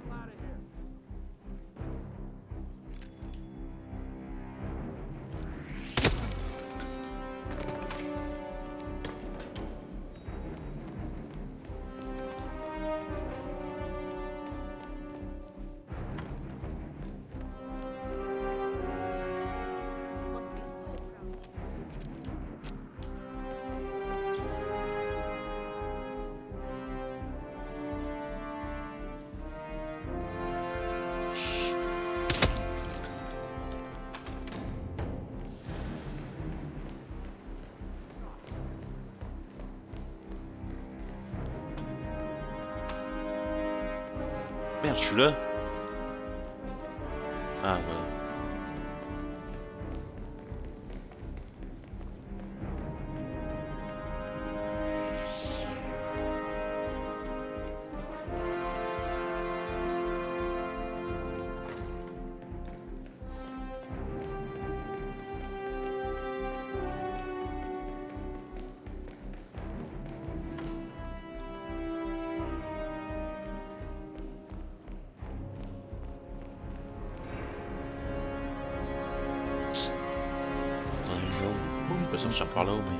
Speaker 19: Come out of here.
Speaker 9: Must be so proud.
Speaker 1: Merde, je suis là. Ah, voilà. J'ai l'impression que je suis par là-haut, mais...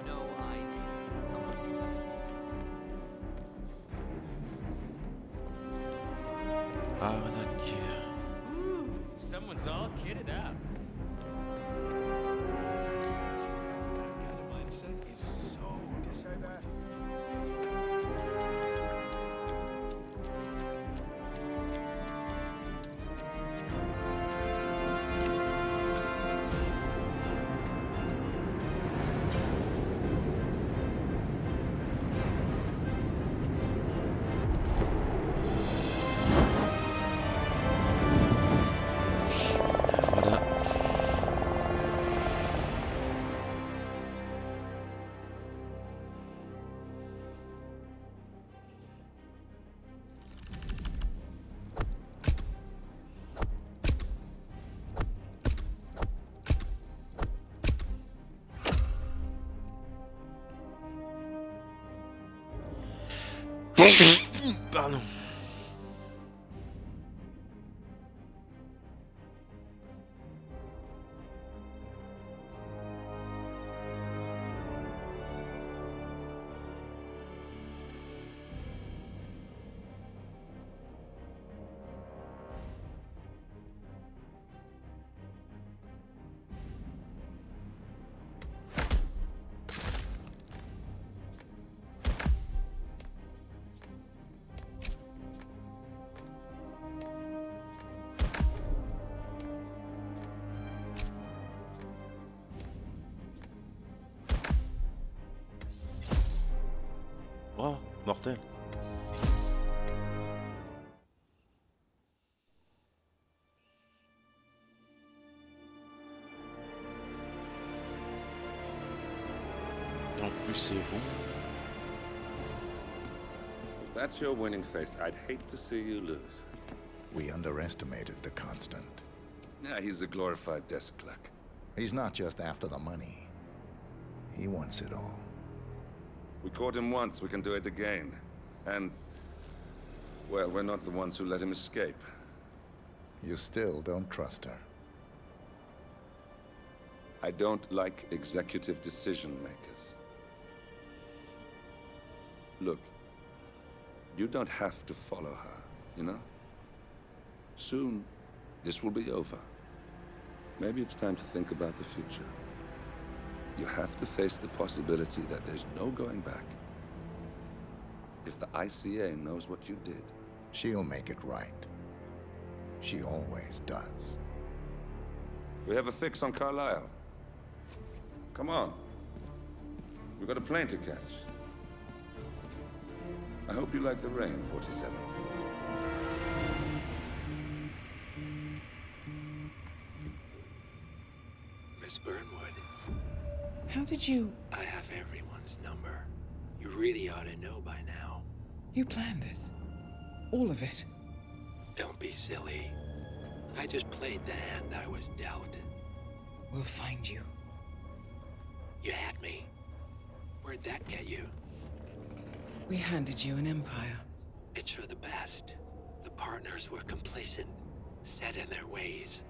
Speaker 12: No idea how much.
Speaker 1: Ah, d'accord.
Speaker 6: Someone's all kitted up.
Speaker 18: The mindset is so disappointing.
Speaker 1: Voilà. Pardon. Lui c'est bon.
Speaker 2: If that's your winning face, I'd hate to see you lose.
Speaker 21: We underestimated the Constant.
Speaker 2: Yeah, he's a glorified desk clerk.
Speaker 21: He's not just after the money. He wants it all.
Speaker 2: We caught him once, we can do it again. And, well, we're not the ones who let him escape.
Speaker 21: You still don't trust her.
Speaker 2: I don't like executive decision makers. Look, you don't have to follow her, you know? Soon, this will be over. Maybe it's time to think about the future. You have to face the possibility that there's no going back. If the ICA knows what you did...
Speaker 21: She'll make it right. She always does.
Speaker 2: We have a fix on Carlisle. Come on. We've got a plane to catch. I hope you like the rain, 47.
Speaker 22: Miss Burnwood.
Speaker 3: How did you...
Speaker 22: I have everyone's number. You really ought to know by now.
Speaker 3: You planned this? All of it?
Speaker 22: Don't be silly. I just played the hand I was dealt.
Speaker 3: We'll find you.
Speaker 22: You had me. Where'd that get you?
Speaker 3: We handed you an empire.
Speaker 22: It's for the best. The partners were complacent, set in their ways.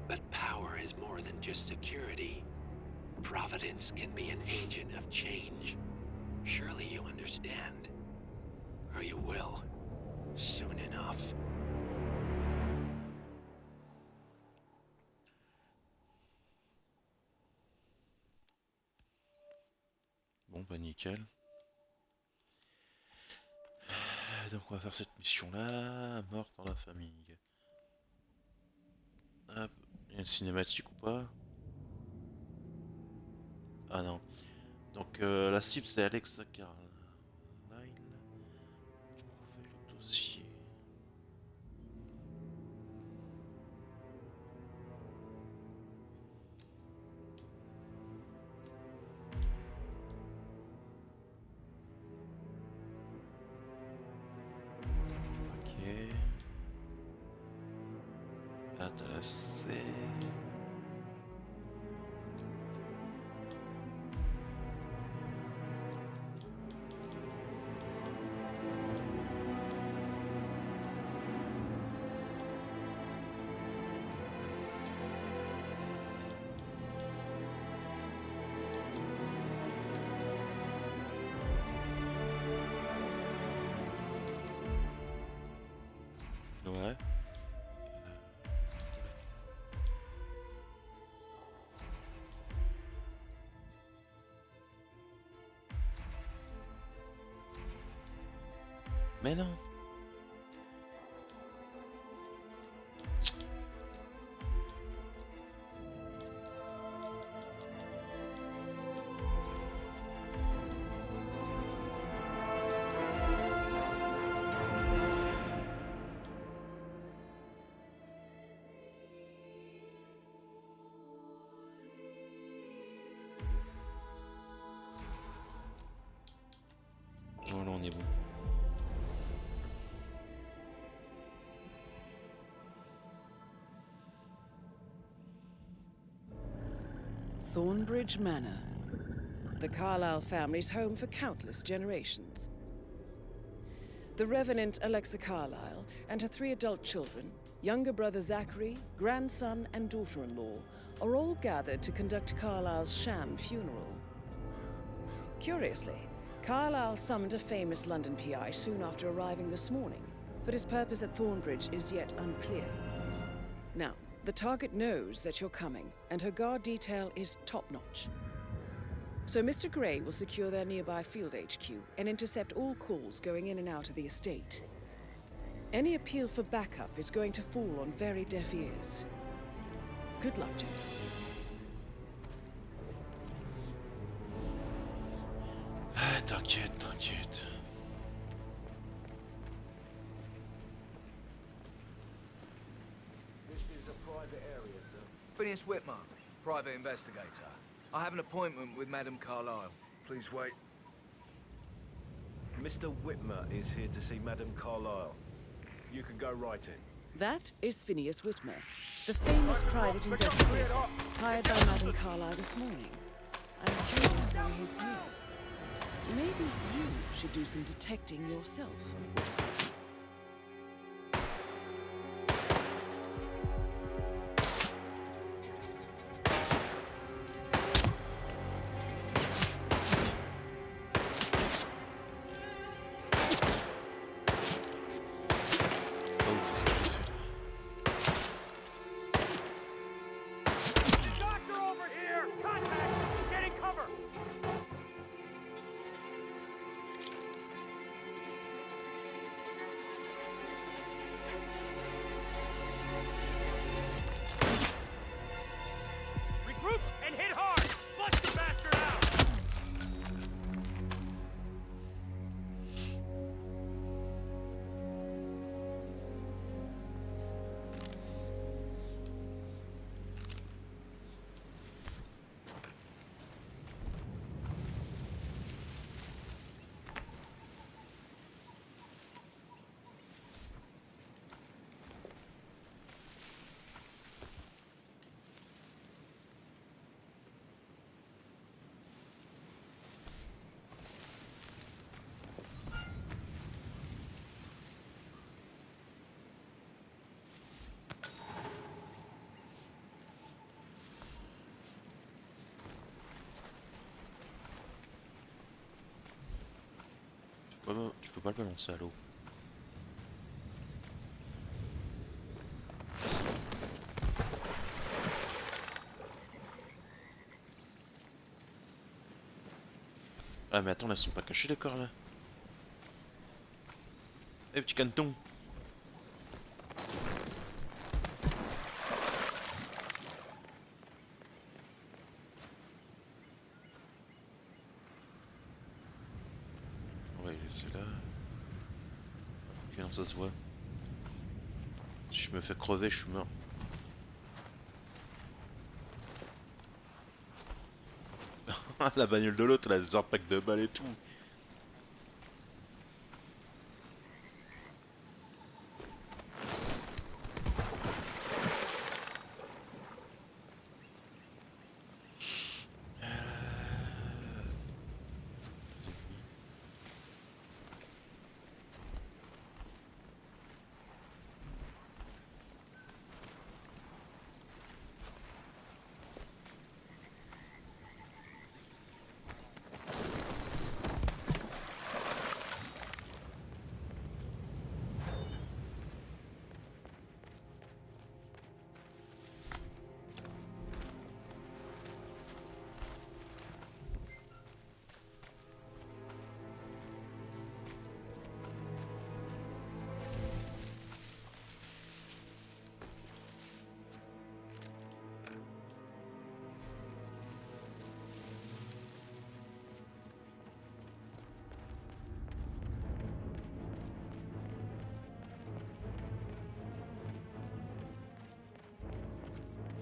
Speaker 22: But power is more than just security. Providence can be an agent of change. Surely you understand. Or you will. Soon enough.
Speaker 1: Bon bah nickel. Donc on va faire cette mission là, mort dans la famille. Hop, il y a une cinématique ou pas? Ah non. Donc la cible c'est Alexa Carlyle. Je fais le dossier. Intéressé. Ouais. Mais non. Voilà, on est bon.
Speaker 3: Thornbridge Manor, the Carlisle family's home for countless generations. The Revenant Alexa Carlisle and her 3 adult children, younger brother Zachary, grandson and daughter-in-law, are all gathered to conduct Carlisle's sham funeral. Curiously, Carlisle summoned a famous London PI soon after arriving this morning, but his purpose at Thornbridge is yet unclear. Now, the target knows that you're coming, and her guard detail is top-notch. So Mr. Gray will secure their nearby field HQ and intercept all calls going in and out of the estate. Any appeal for backup is going to fall on very deaf ears. Good luck, gentlemen.
Speaker 1: Ah, t'inquiète, t'inquiète.
Speaker 15: This is a private area, sir.
Speaker 8: Phineas Whitmer, private investigator. I have an appointment with Madame Carlisle.
Speaker 15: Please wait.
Speaker 6: Mr. Whitmer is here to see Madame Carlyle. You can go right in.
Speaker 3: That is Phineas Whitmer, the famous private investigator hired by Madame Carlyle this morning. I'm curious why he's here. Maybe you should do some detecting yourself on 47.
Speaker 19: Doctor over here! Contact! Getting cover! Regroup and hit hard! Flush the bastard out!
Speaker 1: Tu peux pas le balancer à l'eau. Ah mais attends, là ils sont pas cachés les corps là. Eh petit caneton. Ouais, c'est là. Ok, non, ça se voit. Si je me fais crever, je suis mort. La bagnole de l'autre, elle a des impacts de balles et tout.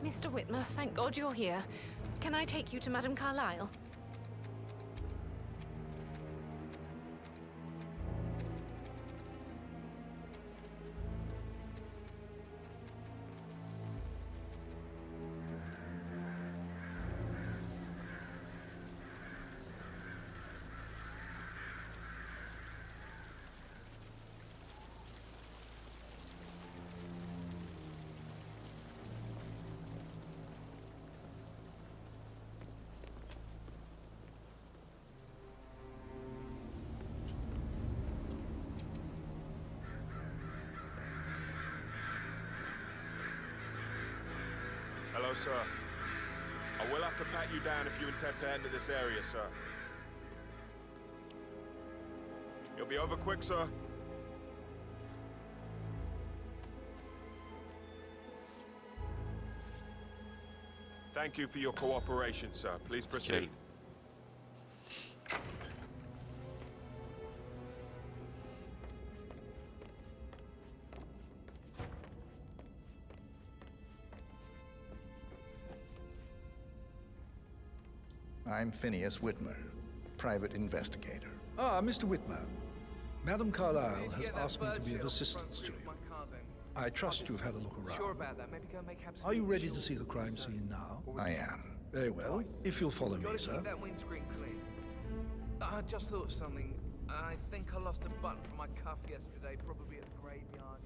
Speaker 14: Mr. Whitmer, thank God you're here. Can I take you to Madame Carlyle?
Speaker 20: Hello, sir. I will have to pat you down if you intend to enter this area, sir. You'll be over quick, sir. Thank you for your cooperation, sir. Please proceed.
Speaker 21: I'm Phineas Whitmer, private investigator.
Speaker 5: Ah, Mr. Whitmer. Madame Carlyle has asked me to be of assistance to you. I trust you've had a look around.
Speaker 8: Sure about that. Maybe go make
Speaker 5: Are you ready to see the crime scene now?
Speaker 21: I am.
Speaker 5: Very well. If you'll follow me,
Speaker 8: Gotta
Speaker 5: sir.
Speaker 8: keep that windscreen clean. I just thought of something. I think I lost a button from my cuff yesterday, probably at the graveyard.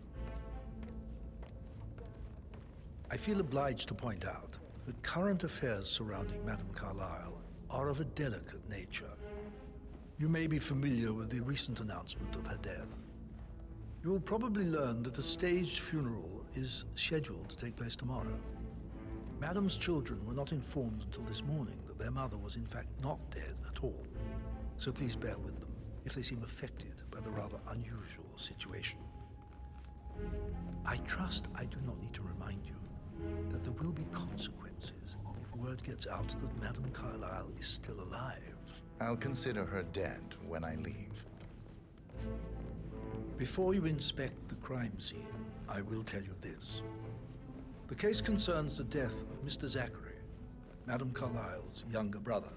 Speaker 5: I feel obliged to point out that current affairs surrounding Madame Carlyle are of a delicate nature. You may be familiar with the recent announcement of her death. You will probably learn that a staged funeral is scheduled to take place tomorrow. Madame's children were not informed until this morning that their mother was in fact not dead at all. So please bear with them if they seem affected by the rather unusual situation. I trust I do not need to remind you that there will be consequences if word gets out that Madame Carlyle is still alive.
Speaker 21: I'll consider her dead when I leave.
Speaker 5: Before you inspect the crime scene, I will tell you this. The case concerns the death of Mr. Zachary, Madame Carlyle's younger brother.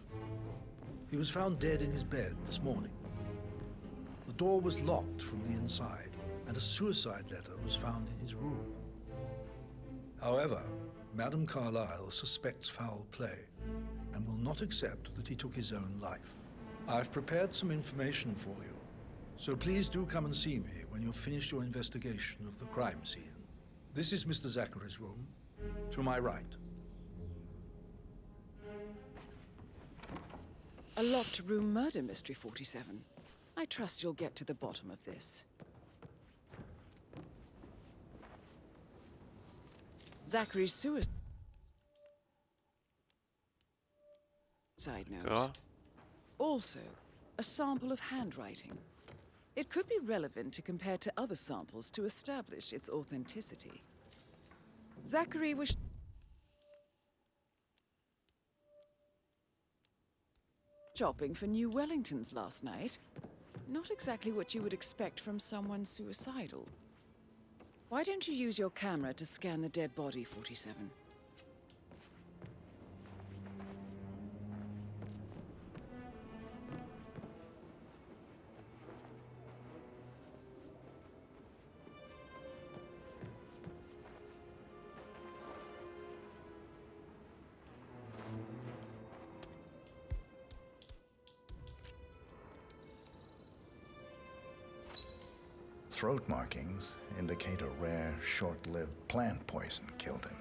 Speaker 5: He was found dead in his bed this morning. The door was locked from the inside, and a suicide letter was found in his room. However, Madame Carlyle suspects foul play and will not accept that he took his own life. I've prepared some information for you, so please do come and see me when you've finished your investigation of the crime scene. This is Mr. Zachary's room, to my right.
Speaker 3: A locked room murder mystery, 47. I trust you'll get to the bottom of this. Zachary's suicide note. Also, a sample of handwriting. It could be relevant to compare to other samples to establish its authenticity. Zachary was shopping for New Wellingtons last night. Not exactly what you would expect from someone suicidal. Why don't you use your camera to scan the dead body, 47?
Speaker 21: Throat markings indicate a rare, short-lived plant poison killed him.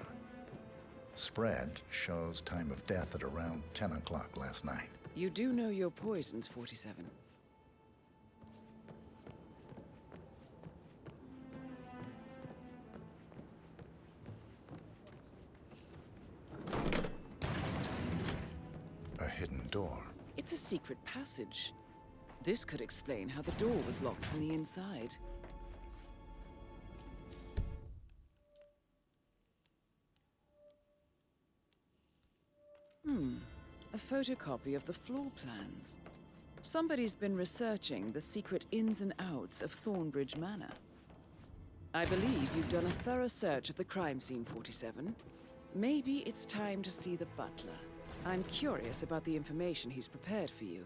Speaker 21: Spread shows time of death at around 10 o'clock last night.
Speaker 3: You do know your poisons, 47.
Speaker 21: A hidden door.
Speaker 3: It's a secret passage. This could explain how the door was locked from the inside. A photocopy of the floor plans. Somebody's been researching the secret ins and outs of Thornbridge Manor. I believe you've done a thorough search of the crime scene, 47. Maybe it's time to see the butler. I'm curious about the information he's prepared for you.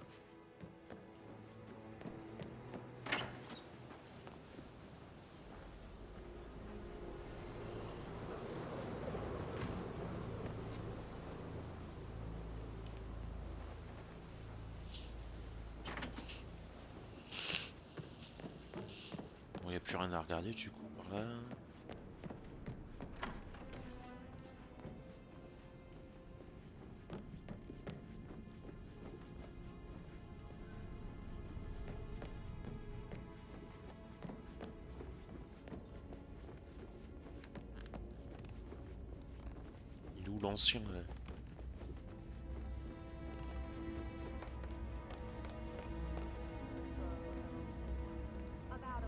Speaker 1: Il n'y a plus rien à regarder du coup par là. Il est où l'ancien là?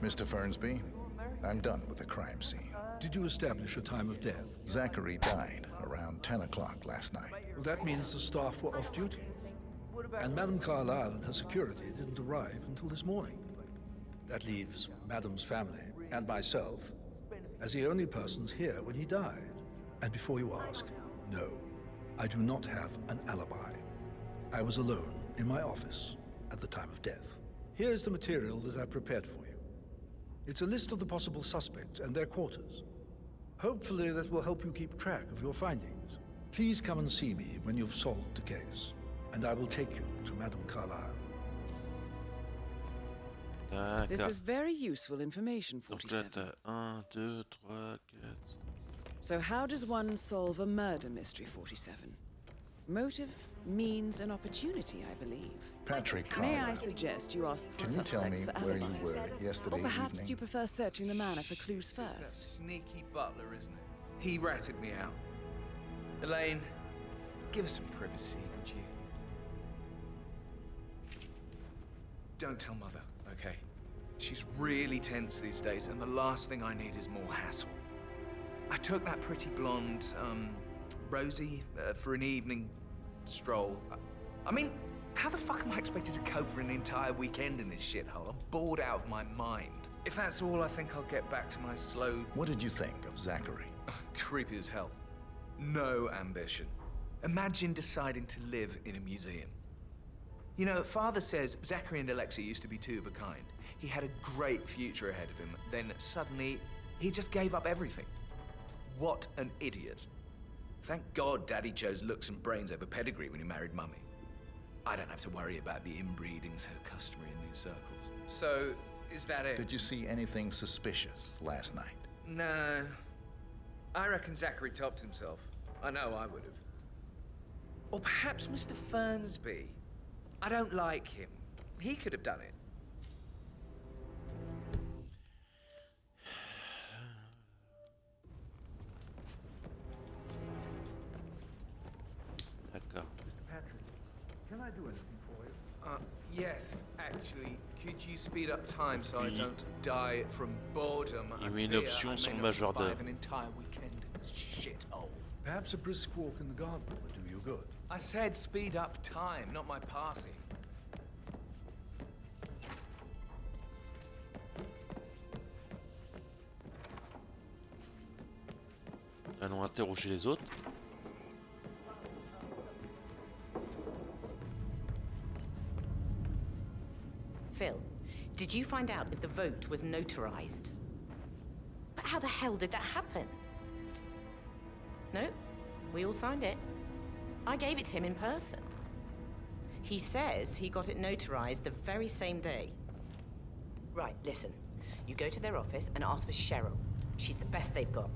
Speaker 21: Mr. Fernsby, I'm done with the crime scene.
Speaker 5: Did you establish a time of death?
Speaker 21: Zachary died around 10 o'clock last night.
Speaker 5: Well, that means the staff were off duty. And Madame Carlyle and her security didn't arrive until this morning. That leaves Madame's family and myself as the only persons here when he died. And before you ask, no, I do not have an alibi. I was alone in my office at the time of death. Here's the material that I've prepared for you. It's a list of the possible suspects and their quarters. Hopefully that will help you keep track of your findings. Please come and see me when you've solved the case, and I will take you to Madame Carlyle.
Speaker 3: This is very useful information, 47.
Speaker 1: Donc là, t'as 1, 2, 3, 4...
Speaker 3: So how does one solve a murder mystery, 47? Motive, means, and opportunity, I believe.
Speaker 21: Patrick Carlyle.
Speaker 3: May I suggest you ask the
Speaker 21: Can you tell me
Speaker 3: suspects for
Speaker 21: where you
Speaker 3: alibis?
Speaker 21: were yesterday
Speaker 3: Or perhaps
Speaker 21: evening?
Speaker 3: you prefer searching the manor for clues
Speaker 8: It's that
Speaker 3: first?
Speaker 8: sneaky butler, isn't it? He ratted me out. Elaine, give us some privacy, would you? Don't tell Mother, okay? She's really tense these days, and the last thing I need is more hassle. I took that pretty blonde, Rosie, for an evening stroll. I mean, how the fuck am I expected to cope for an entire weekend in this shithole? I'm bored out of my mind. If that's all, I think I'll get back to my slow...
Speaker 21: What did you think of Zachary?
Speaker 8: Creepy as hell. No ambition. Imagine deciding to live in a museum. You know, Father says Zachary and Alexei used to be two of a kind. He had a great future ahead of him, then suddenly he just gave up everything. What an idiot. Thank God Daddy chose looks and brains over pedigree when he married Mummy. I don't have to worry about the inbreeding so customary in these circles. So, is that it?
Speaker 21: Did you see anything suspicious last night?
Speaker 8: No. I reckon Zachary topped himself. I know I would have. Or perhaps Mr. Fernsby. I don't like him. He could have done it.
Speaker 1: D'accord.
Speaker 16: Mr. Patrick, can I do anything for you?
Speaker 8: Yes, actually. Could you speed up time so I don't die from boredom? I
Speaker 1: met une
Speaker 8: fear
Speaker 1: option
Speaker 8: I
Speaker 1: sur
Speaker 8: may
Speaker 1: le
Speaker 8: not
Speaker 1: majordome.
Speaker 8: survive an entire weekend in this shithole.
Speaker 5: Perhaps a brisk walk in the garden would do you good.
Speaker 8: I said speed up time, not my passing.
Speaker 1: Allons interroger les autres.
Speaker 7: Phil, did you find out if the vote was notarized? But how the hell did that happen? No, we all signed it. I gave it to him in person. He says he got it notarized the very same day. Right, listen. You go to their office and ask for Cheryl. She's the best they've got.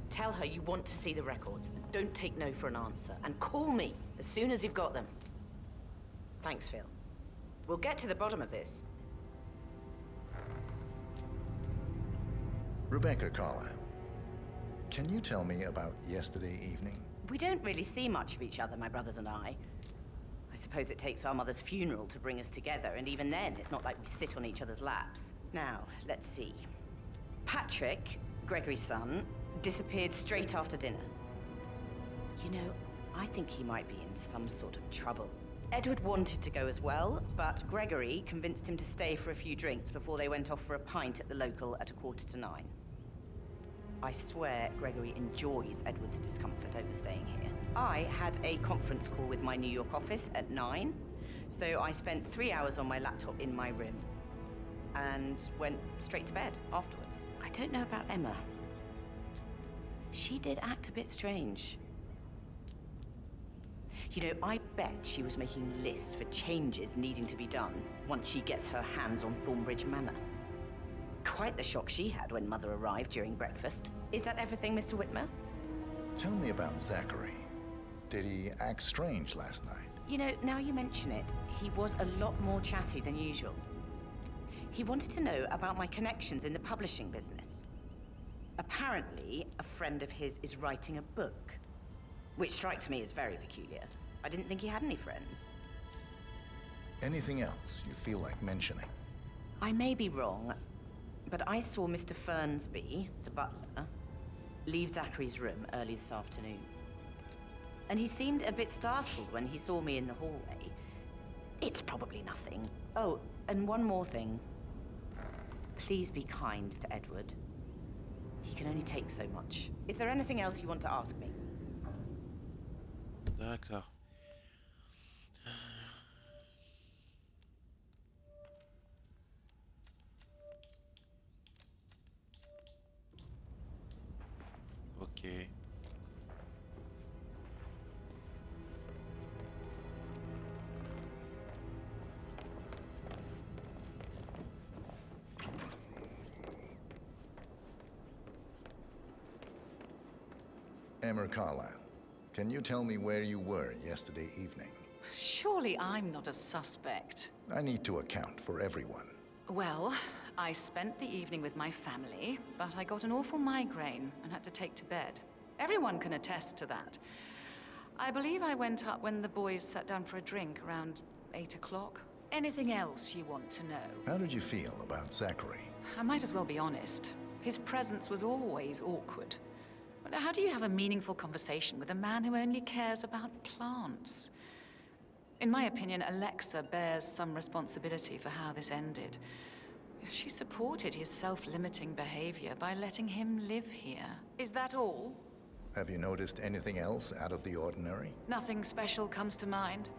Speaker 7: Tell her you want to see the records. Don't take no for an answer. And call me as soon as you've got them. Thanks, Phil. We'll get to the bottom of this.
Speaker 21: Rebecca Carlyle, can you tell me about yesterday evening?
Speaker 7: We don't really see much of each other, my brothers and I. I suppose it takes our mother's funeral to bring us together, and even then, it's not like we sit on each other's laps. Now, let's see. Patrick, Gregory's son, disappeared straight after dinner. You know, I think he might be in some sort of trouble. Edward wanted to go as well, but Gregory convinced him to stay for a few drinks before they went off for a pint at the local at 9:15. I swear Gregory enjoys Edward's discomfort over staying here. I had a conference call with my New York office at 9, so I spent 3 hours on my laptop in my room and went straight to bed afterwards. I don't know about Emma. She did act a bit strange. You know, I bet she was making lists for changes needing to be done once she gets her hands on Thornbridge Manor. Quite the shock she had when Mother arrived during breakfast. Is that everything, Mr. Whitmer?
Speaker 21: Tell me about Zachary. Did he act strange last night?
Speaker 7: You know, now you mention it, he was a lot more chatty than usual. He wanted to know about my connections in the publishing business. Apparently, a friend of his is writing a book, which strikes me as very peculiar. I didn't think he had any friends.
Speaker 21: Anything else you feel like mentioning?
Speaker 7: I may be wrong, but I saw Mr. Fernsby, the butler, leave Zachary's room early this afternoon. And he seemed a bit startled when he saw me in the hallway. It's probably nothing. Oh, and one more thing. Please be kind to Edward. He can only take so much. Is there anything else you want to ask me?
Speaker 1: D'accord. Ok.
Speaker 21: Emmer Carlyle, can you tell me where you were yesterday evening?
Speaker 10: Surely I'm not a suspect.
Speaker 21: I need to account for everyone.
Speaker 10: Well, I spent the evening with my family, but I got an awful migraine and had to take to bed. Everyone can attest to that. I believe I went up when the boys sat down for a drink around 8 o'clock. Anything else you want to know?
Speaker 21: How did you feel about Zachary?
Speaker 10: I might as well be honest. His presence was always awkward. But how do you have a meaningful conversation with a man who only cares about plants? In my opinion, Alexa bears some responsibility for how this ended. She supported his self-limiting behavior by letting him live here. Is that all?
Speaker 21: Have you noticed anything else out of the ordinary?
Speaker 10: Nothing special comes to mind.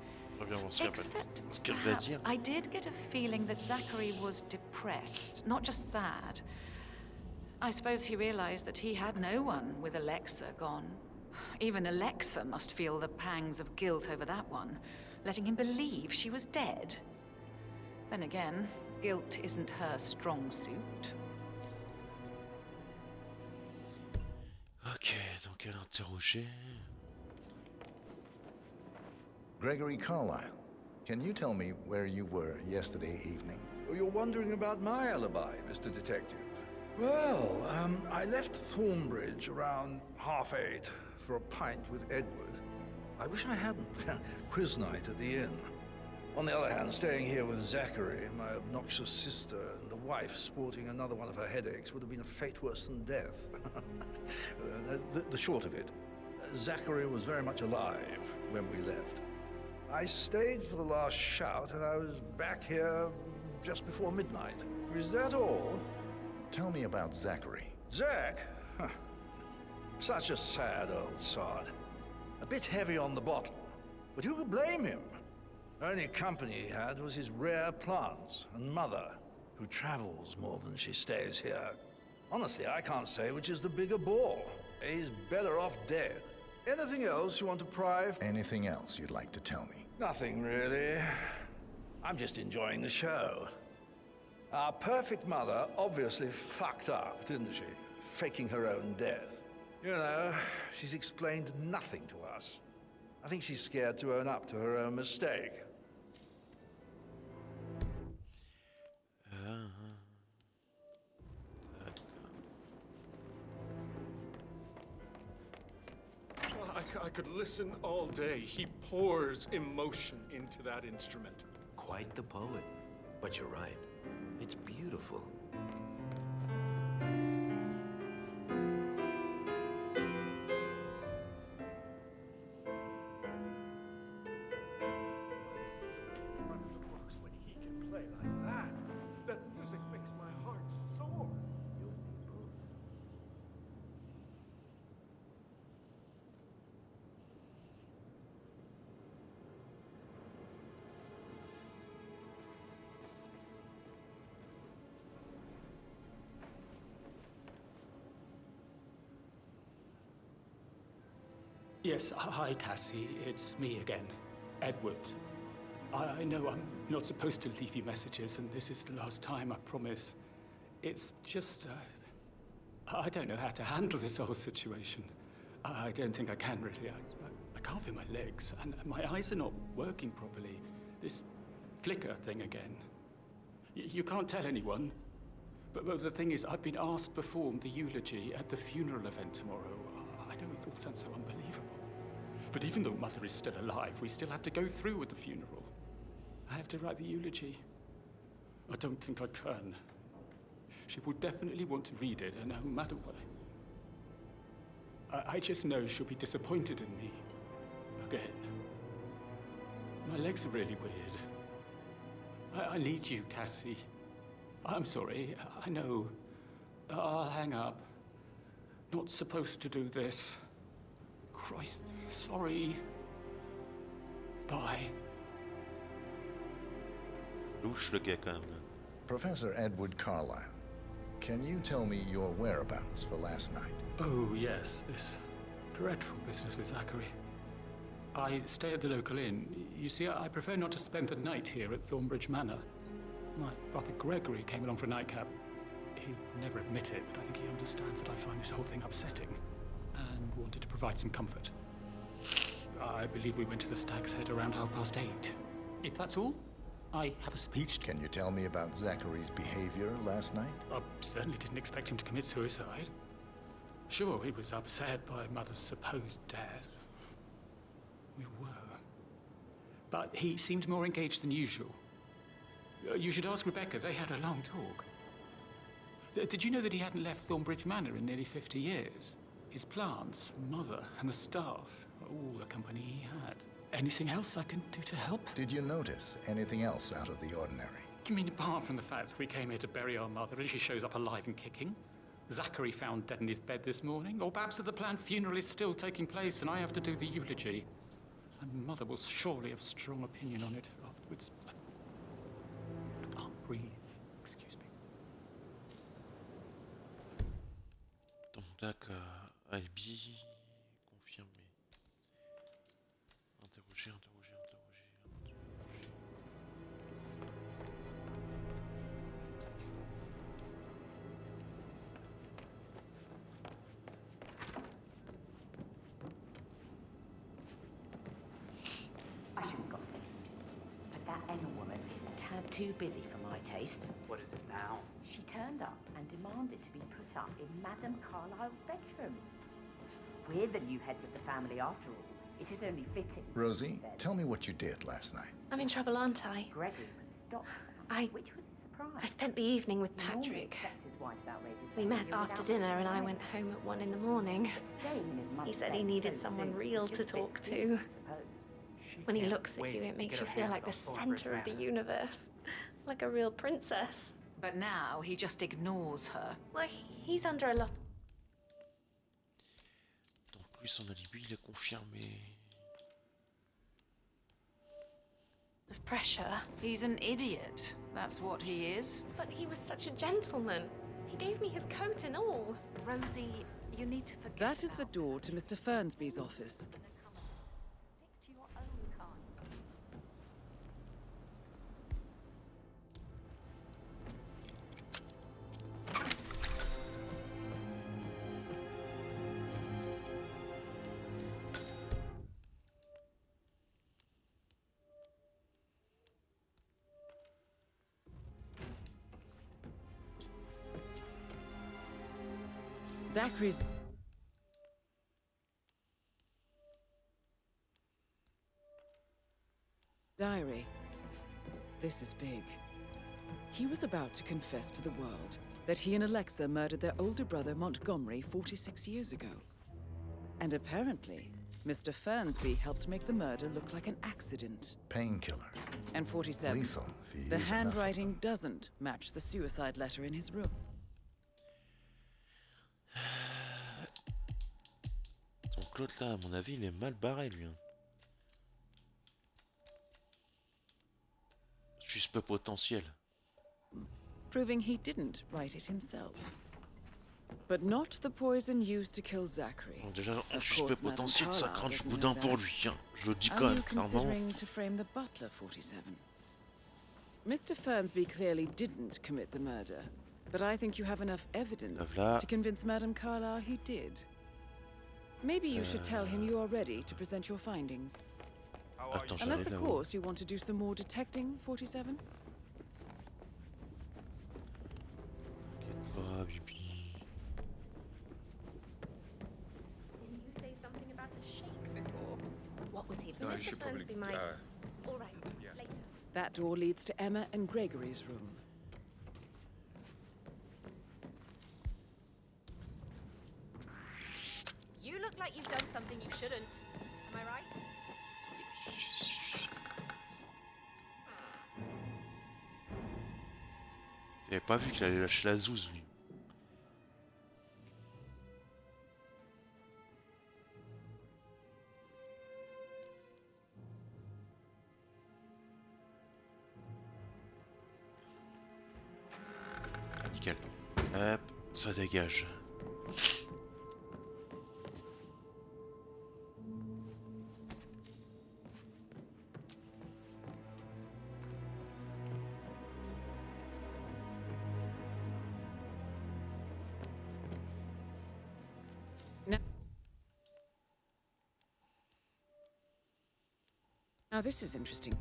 Speaker 10: Except, perhaps, I did get a feeling that Zachary was depressed, not just sad. I suppose he realized that he had no one with Alexa gone. Even Alexa must feel the pangs of guilt over that one, letting him believe she was dead. Then again, guilt isn't her strong suit.
Speaker 1: Ok, donc elle a interrogé.
Speaker 21: Gregory Carlyle, can you tell me where you were yesterday evening?
Speaker 5: You're wondering about my alibi, Mr. Detective. Well, I left Thornbridge around 8:30 for a pint with Edward. I wish I hadn't. Quiz night at the inn. On the other hand, staying here with Zachary, my obnoxious sister, and the wife sporting another one of her headaches would have been a fate worse than death. The short of it, Zachary was very much alive when we left. I stayed for the last shout, and I was back here just before midnight. Is that all?
Speaker 21: Tell me about Zachary.
Speaker 5: Zach? Huh. Such a sad old sod. A bit heavy on the bottle, but who could blame him? Only company he had was his rare plants and mother, who travels more than she stays here. Honestly, I can't say which is the bigger ball. He's better off dead. Anything else you want to pry?
Speaker 21: Anything else you'd like to tell me?
Speaker 5: Nothing really. I'm just enjoying the show. Our perfect mother obviously fucked up, didn't she? Faking her own death. You know, she's explained nothing to us. I think she's scared to own up to her own mistake.
Speaker 18: I could listen all day. He pours emotion into that instrument.
Speaker 15: Quite the poet. But you're right. It's beautiful.
Speaker 16: When he can play like that, that music makes my heart soar.
Speaker 11: Yes, hi, Cassie. It's me again, Edward. I know I'm not supposed to leave you messages, and this is the last time, I promise. It's just, I don't know how to handle this whole situation. I don't think I can, really. I can't feel my legs, and my eyes are not working properly. This flicker thing again. You can't tell anyone, but the thing is, I've been asked to perform the eulogy at the funeral event tomorrow. I know it all sounds so unbelievable. But even though Mother is still alive, we still have to go through with the funeral. I have to write the eulogy. I don't think I can. She will definitely want to read it, no matter what. I just know she'll be disappointed in me. Again. My legs are really weird. I need you, Cassie. I'm sorry. I know. I'll hang up. Not supposed to do this. Christ, sorry. Bye.
Speaker 1: Louche le gars quand même.
Speaker 21: Professor Edward Carlyle, can you tell me your whereabouts for last night?
Speaker 11: Oh, yes, this dreadful business with Zachary. I stay at the local inn. You see, I prefer not to spend the night here at Thornbridge Manor. My brother Gregory came along for a nightcap. He'd never admit it, but I think he understands that I find this whole thing upsetting and wanted to provide some comfort. I believe we went to the Stag's Head around 8:30. If that's all, I have a speech.
Speaker 21: Can you tell me about Zachary's behavior last night?
Speaker 11: I certainly didn't expect him to commit suicide. Sure, he was upset by Mother's supposed death. We were. But he seemed more engaged than usual. You should ask Rebecca. They had a long talk. Did you know that he hadn't left Thornbridge Manor in nearly 50 years? His plants, Mother, and the staff, all the company he had. Anything else I can do to help?
Speaker 21: Did you notice anything else out of the ordinary?
Speaker 11: You mean apart from the fact that we came here to bury our mother and she shows up alive and kicking? Zachary found dead in his bed this morning? Or perhaps that the planned funeral is still taking place and I have to do the eulogy? And Mother will surely have a strong opinion on it afterwards. I can't breathe. Excuse me.
Speaker 1: Donc, alibi confirmé. Interroger.
Speaker 7: I shouldn't gossip, but that Emma woman is a tad too busy for my taste.
Speaker 11: What is it now?
Speaker 7: She turned up and demanded to be put up in Madame Carlyle's bedroom. We're the new heads of the family after all. It is only fitting.
Speaker 21: Rosie, tell me what you did last night.
Speaker 14: I'm in trouble, aren't I?
Speaker 7: Gregory was stopped. Which was a surprise.
Speaker 14: I spent the evening with Patrick. We met after dinner and I went home at 1 in the morning. He said he needed someone real to talk to. When he looks at you, it makes you feel like the center of the universe. Like a real princess.
Speaker 10: But now he just ignores her.
Speaker 14: Well, he's under a lot.
Speaker 1: Donc lui, son alibi, il est confirmé.
Speaker 14: Of pressure.
Speaker 10: He's an idiot. That's what he is.
Speaker 14: But he was such a gentleman. He gave me his coat and all.
Speaker 10: Rosie, you need to forget.
Speaker 3: That is the door to Mr. Fernsby's office. Zachary's diary. This is big. He was about to confess to the world that he and Alexa murdered their older brother Montgomery 46 years ago. And apparently, Mr. Fernsby helped make the murder look like an accident.
Speaker 21: Painkillers.
Speaker 3: And 47.
Speaker 21: Lethal if you
Speaker 3: The
Speaker 21: use
Speaker 3: handwriting doesn't match the suicide letter in his room.
Speaker 1: Donc l'autre là, à mon avis, il est mal barré lui. Hein. Suspect potentiel.
Speaker 3: Proving he didn't write it himself. But not the poison used to kill Zachary.
Speaker 1: Donc déjà, un suspect potentiel, ça craint du boudin pour lui. Hein. Je le dis quand même, clairement.
Speaker 3: Considering to frame the butler 47? Mr. Fernsby clearly didn't commit the murder, but I think you have enough evidence to convince Madame Carlyle he did. Maybe you should tell him you are ready to present your findings.
Speaker 1: Attends,
Speaker 3: Unless, of course, you want to do some more detecting, 47?
Speaker 1: T'inquiète pas, Bibi.
Speaker 14: Didn't you say something about a shake before? What was he?
Speaker 4: No, you
Speaker 14: Mr.
Speaker 4: should probably,
Speaker 14: Fernsby might... All right, later.
Speaker 3: That door leads to Emma and Gregory's room.
Speaker 14: You look like you've done something you shouldn't. Am I right?
Speaker 1: J'avais pas vu qu'il allait lâcher la zouze lui. Nickel. Hop, ça dégage.
Speaker 3: Now this is interesting.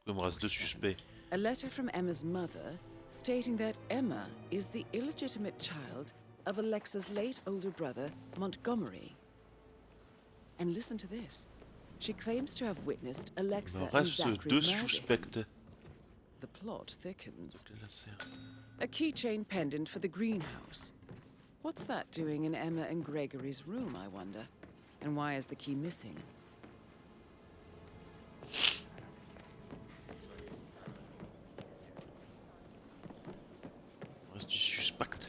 Speaker 1: Il me reste 2 suspects.
Speaker 3: A letter from Emma's mother stating that Emma is the illegitimate child of Alexa's late older brother, Montgomery. And listen to this. She claims to have witnessed Alexa and Zachary marrying. The plot thickens. A keychain pendant for the greenhouse. What's that doing in Emma and Gregory's room, I wonder? And why is the key missing?
Speaker 1: Reste du suspect.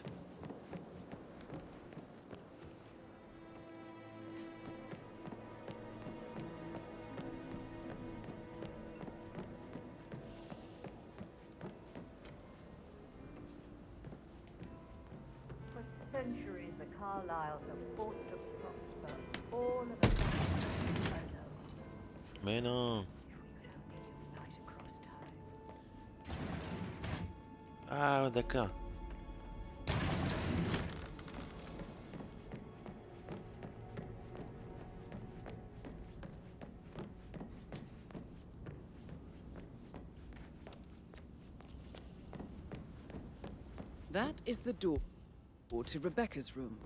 Speaker 4: For centuries, the Carlyles have fought to prosper. All of us.
Speaker 1: Mais non. Ah, d'accord.
Speaker 3: That is the door to Rebecca's room.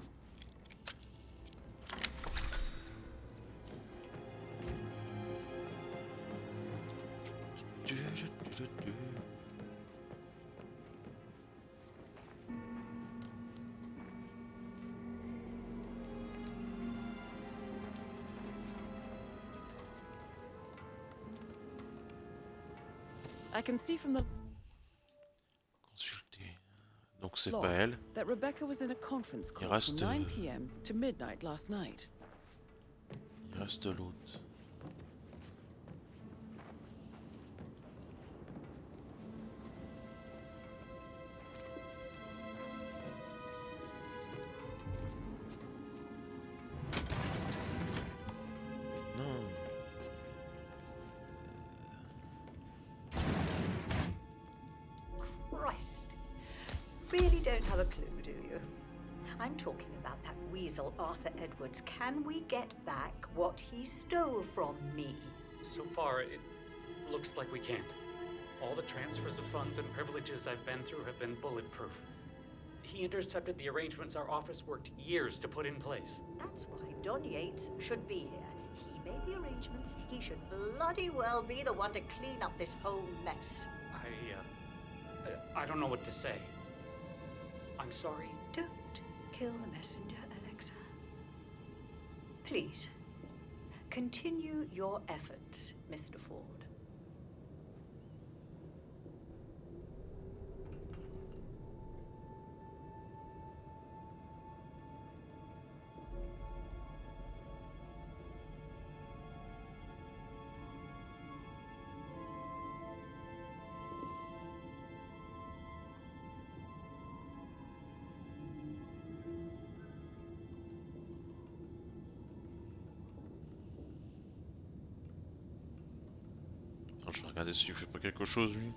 Speaker 3: I can see from the
Speaker 1: Donc c'est pas elle.
Speaker 3: that Rebecca was in a conference call from 9 p.m. to midnight last night.
Speaker 1: Il reste l'autre.
Speaker 13: Christ. Really don't have a clue, do you? I'm talking about that weasel Arthur Edwards. Can we get back what he stole from me?
Speaker 11: So far, it looks like we can't. All the transfers of funds and privileges I've been through have been bulletproof. He intercepted the arrangements our office worked years to put in place.
Speaker 13: That's why Don Yates should be here. He made the arrangements. He should bloody well be the one to clean up this whole mess.
Speaker 11: I don't know what to say. I'm sorry.
Speaker 13: Don't kill the messenger, Alexa. Please, continue your efforts, Mr. Ford.
Speaker 1: Je vais regarder s'il fait pas quelque chose lui.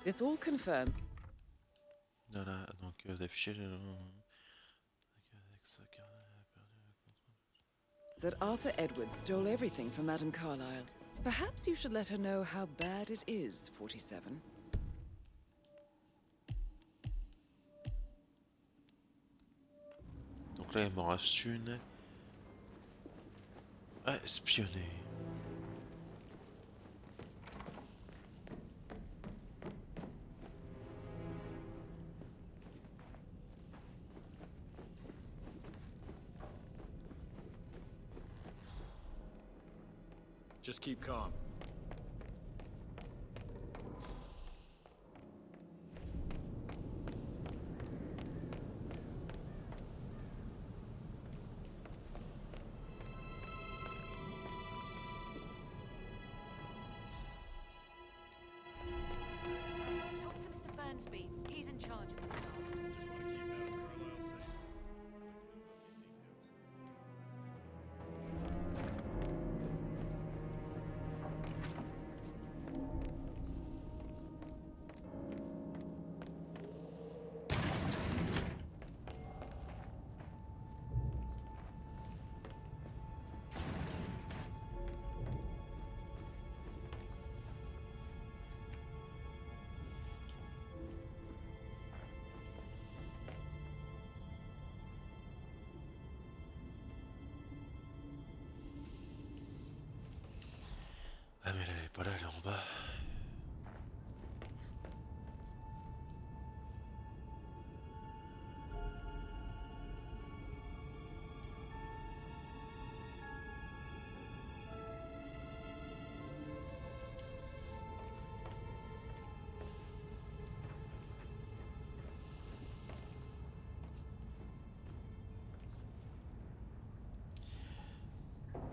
Speaker 3: This all confirmed
Speaker 1: Voilà, donc d'afficher
Speaker 3: that Arthur Edwards stole everything from Madame Carlyle. Perhaps you should let her know how bad it is, 47.
Speaker 1: Donc là, il m'en reste une. Ah, espionner.
Speaker 18: Just keep calm.
Speaker 10: Talk to Mr. Fernsby. He's in charge of this stuff.
Speaker 18: Just want to keep Madame Carlyle safe.
Speaker 1: Ah mais elle est pas là, elle est en bas.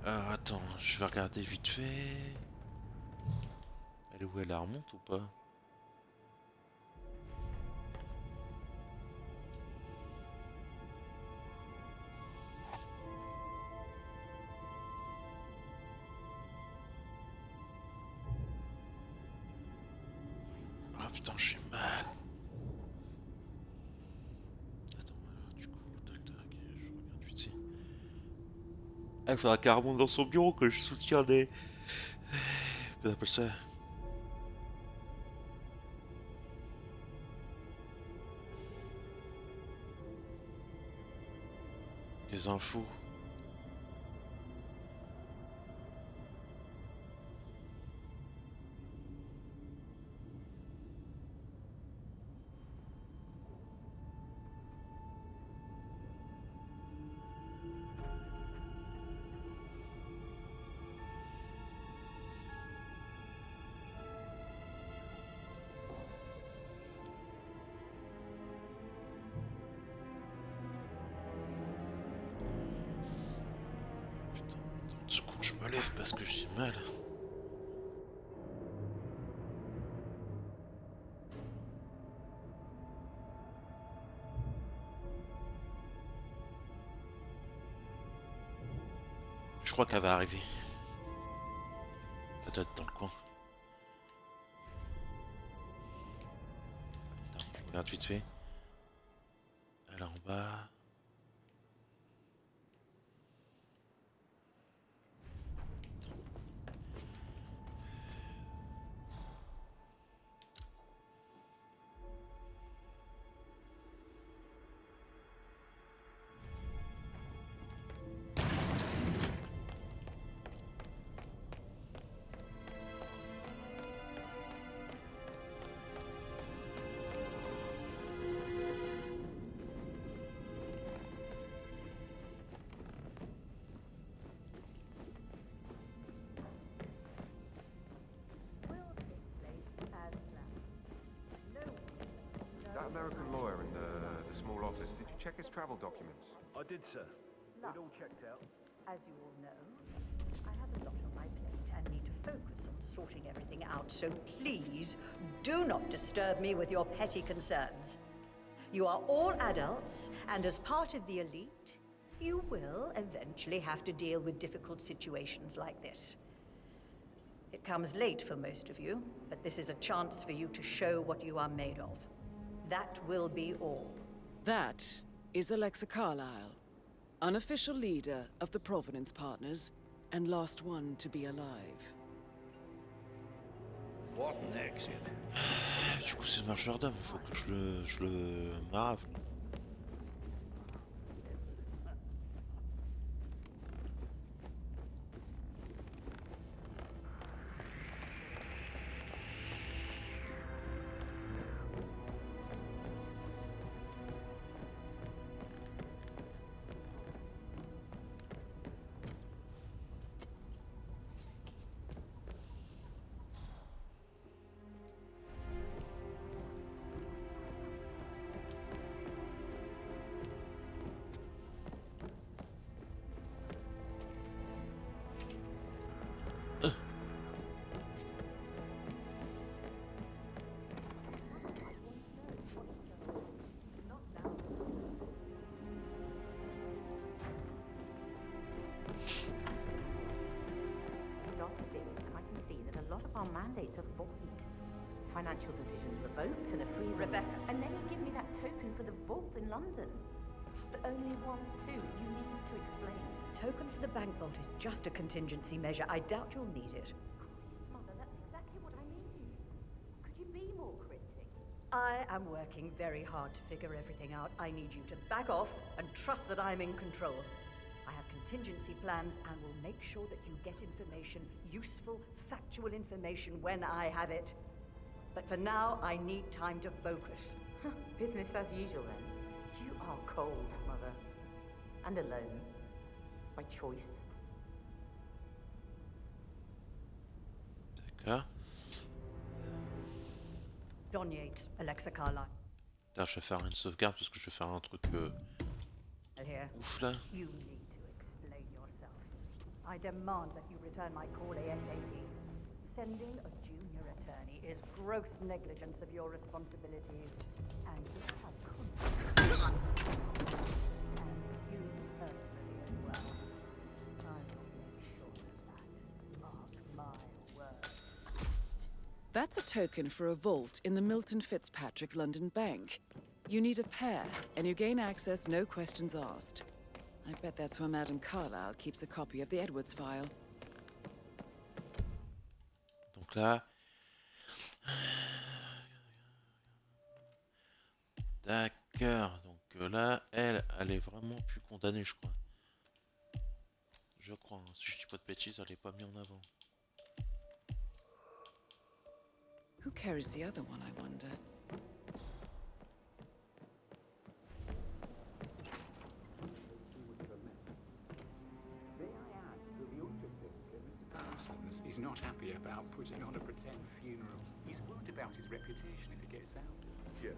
Speaker 1: Alors attends, je vais regarder vite fait. Elle est où, elle la remonte ou pas? Ah putain, j'ai mal. Attends, du coup, tac tac, je regarde vite ici. Ah, il faudra qu'elle remonte dans son bureau que je soutiens des... Qu'on appelle ça? Des infos. Je me lève parce que j'ai mal. Je crois qu'elle va arriver. Elle doit être dans le coin. Attends, je regarde vite fait. Elle est en bas.
Speaker 20: That American lawyer in the small office, did you check his travel documents?
Speaker 16: I did, sir.
Speaker 4: Now,
Speaker 16: It all checked out.
Speaker 4: as you all know, I have a lot on my plate and need to focus on sorting everything out, so please do not disturb me with your petty concerns. You are all adults, and as part of the elite, you will eventually have to deal with difficult situations like this. It comes late for most of you, but this is a chance for you to show what you are made of. That will be all.
Speaker 3: That is Alexa Carlyle, unofficial leader of the Providence Partners, and last one to be alive.
Speaker 15: What next?
Speaker 1: Du coup, c'est le marcheur d'âme, faut que je le marave.
Speaker 9: Our mandates are void. Financial decisions revoked and a freeze.
Speaker 4: Rebecca.
Speaker 9: And then you give me that token for the vault in London. But only 1, 2. You need to explain.
Speaker 4: Token for the bank vault is just a contingency measure. I doubt you'll need it.
Speaker 9: Mother, that's exactly what I mean. Could you be more cryptic?
Speaker 4: I am working very hard to figure everything out. I need you to back off and trust that I'm in control. I have contingency plans and will make sure that you get information, useful, factual information when I have it. But for now, I need time to focus.
Speaker 9: Business as usual then. You are cold, Mother. And alone. By choice.
Speaker 1: D'accord.
Speaker 4: Don Yates, Alexa Carlyle.
Speaker 1: Putain, je vais faire une sauvegarde parce que je vais faire un truc
Speaker 4: Here.
Speaker 1: ouf là.
Speaker 4: You need to explain yourself. I demand that you return my call ASAP. Sending a junior attorney is gross negligence of your responsibilities, and you have consequences. And you personally as well. I will make sure of that. Mark my words.
Speaker 3: That's a token for a vault in the Milton Fitzpatrick London Bank. You need a pair, and you gain access no questions asked. I bet that's where Madame Carlyle keeps a copy of the Edwards file.
Speaker 1: Donc là... D'accord, donc là, elle est vraiment plus condamnée, je crois. Je crois, hein. Si je dis pas de bêtises, elle est pas mise en avant.
Speaker 3: Who carries the other one, I wonder?
Speaker 11: Is not happy about putting on a pretend funeral. He's worried about his reputation if it gets out.
Speaker 20: Yeah.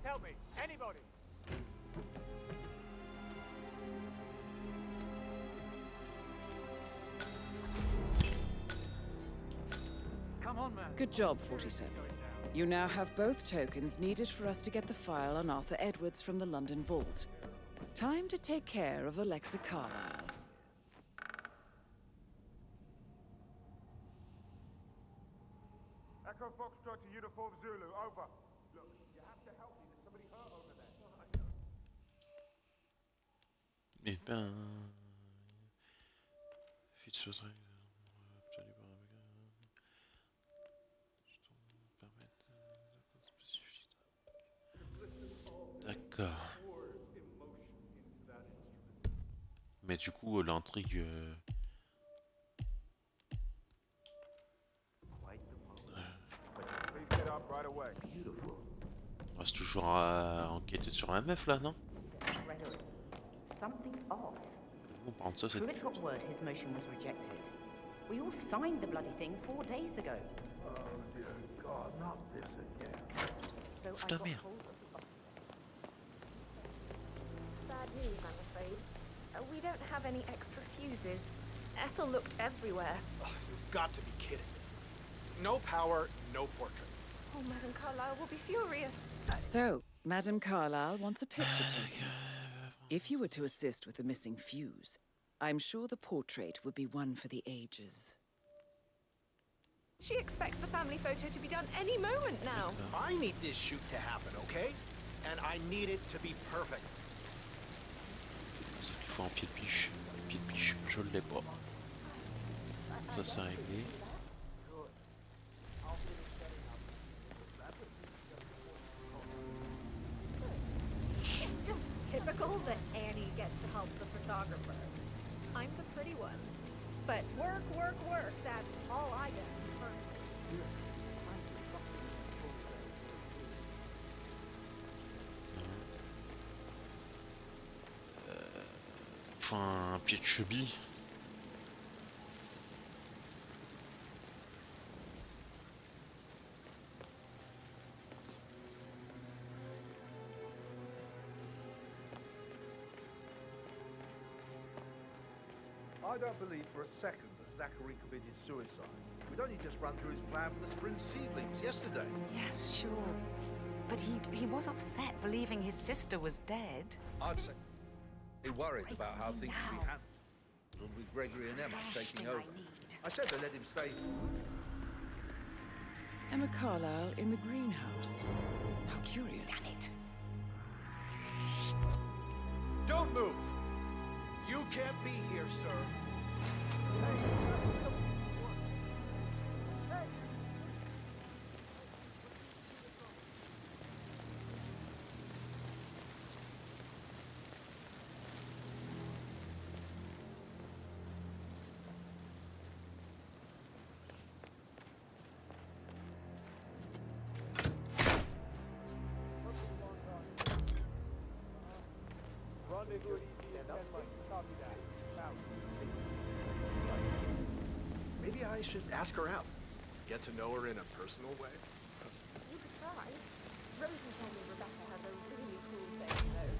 Speaker 6: Help me! Anybody! Come on, man.
Speaker 3: Good job, 47. You now have both tokens needed for us to get the file on Arthur Edwards from the London Vault. Time to take care of Alexa Carlyle.
Speaker 20: Echo Foxtrot to Uniform Zulu, over. Look, you have to help me. There's somebody hurt over there.
Speaker 1: Eh ben... Fitzpatrick... D'accord. Mais du coup, l'intrigue... On reste toujours à enquêter sur la meuf là, non?
Speaker 9: Something's off.
Speaker 1: par contre, ça, c'est...
Speaker 7: Pruitt got word his motion was rejected. We all signed the bloody thing 4 days ago.
Speaker 20: Oh, dear God, not this again.
Speaker 7: So I
Speaker 1: Putain,
Speaker 7: got
Speaker 1: merde.
Speaker 7: hold of the...
Speaker 14: Bad news, I'm afraid. We don't have any extra fuses. Ethel looked everywhere.
Speaker 12: Oh, you've got to be kidding. No power, no portrait.
Speaker 14: Oh, Madame Carlyle will be furious.
Speaker 3: So, Madame Carlyle wants a picture taken. If you were to assist with the missing fuse, I'm sure the portrait would be one for the ages.
Speaker 14: She expects the family photo to be done any moment now.
Speaker 12: I need this shoot to happen, okay? And I need it to be perfect.
Speaker 1: Il faut un pied de biche. Pied de biche, je l'ai pas. Ça, c'est réglé.
Speaker 14: Just typical that Annie gets to help the photographer. I'm the pretty one. But work, work, work. That's all I get.
Speaker 1: Faut un pied de cheville.
Speaker 20: I don't believe for a second that Zachary committed suicide. We'd only just run through his plan for the spring seedlings yesterday.
Speaker 10: Yes, sure. But he was upset believing his sister was dead.
Speaker 20: I'd say he worried about how things would be handled with Gregory and Emma taking over. I said to let him stay.
Speaker 3: Emma Carlyle in the greenhouse. How curious.
Speaker 10: Damn it.
Speaker 12: Don't move! You can't be here, sir. Maybe I should ask her out. Get to know her in a personal way.
Speaker 14: You could try. Rosie told me Rebecca has a really cool thing, though.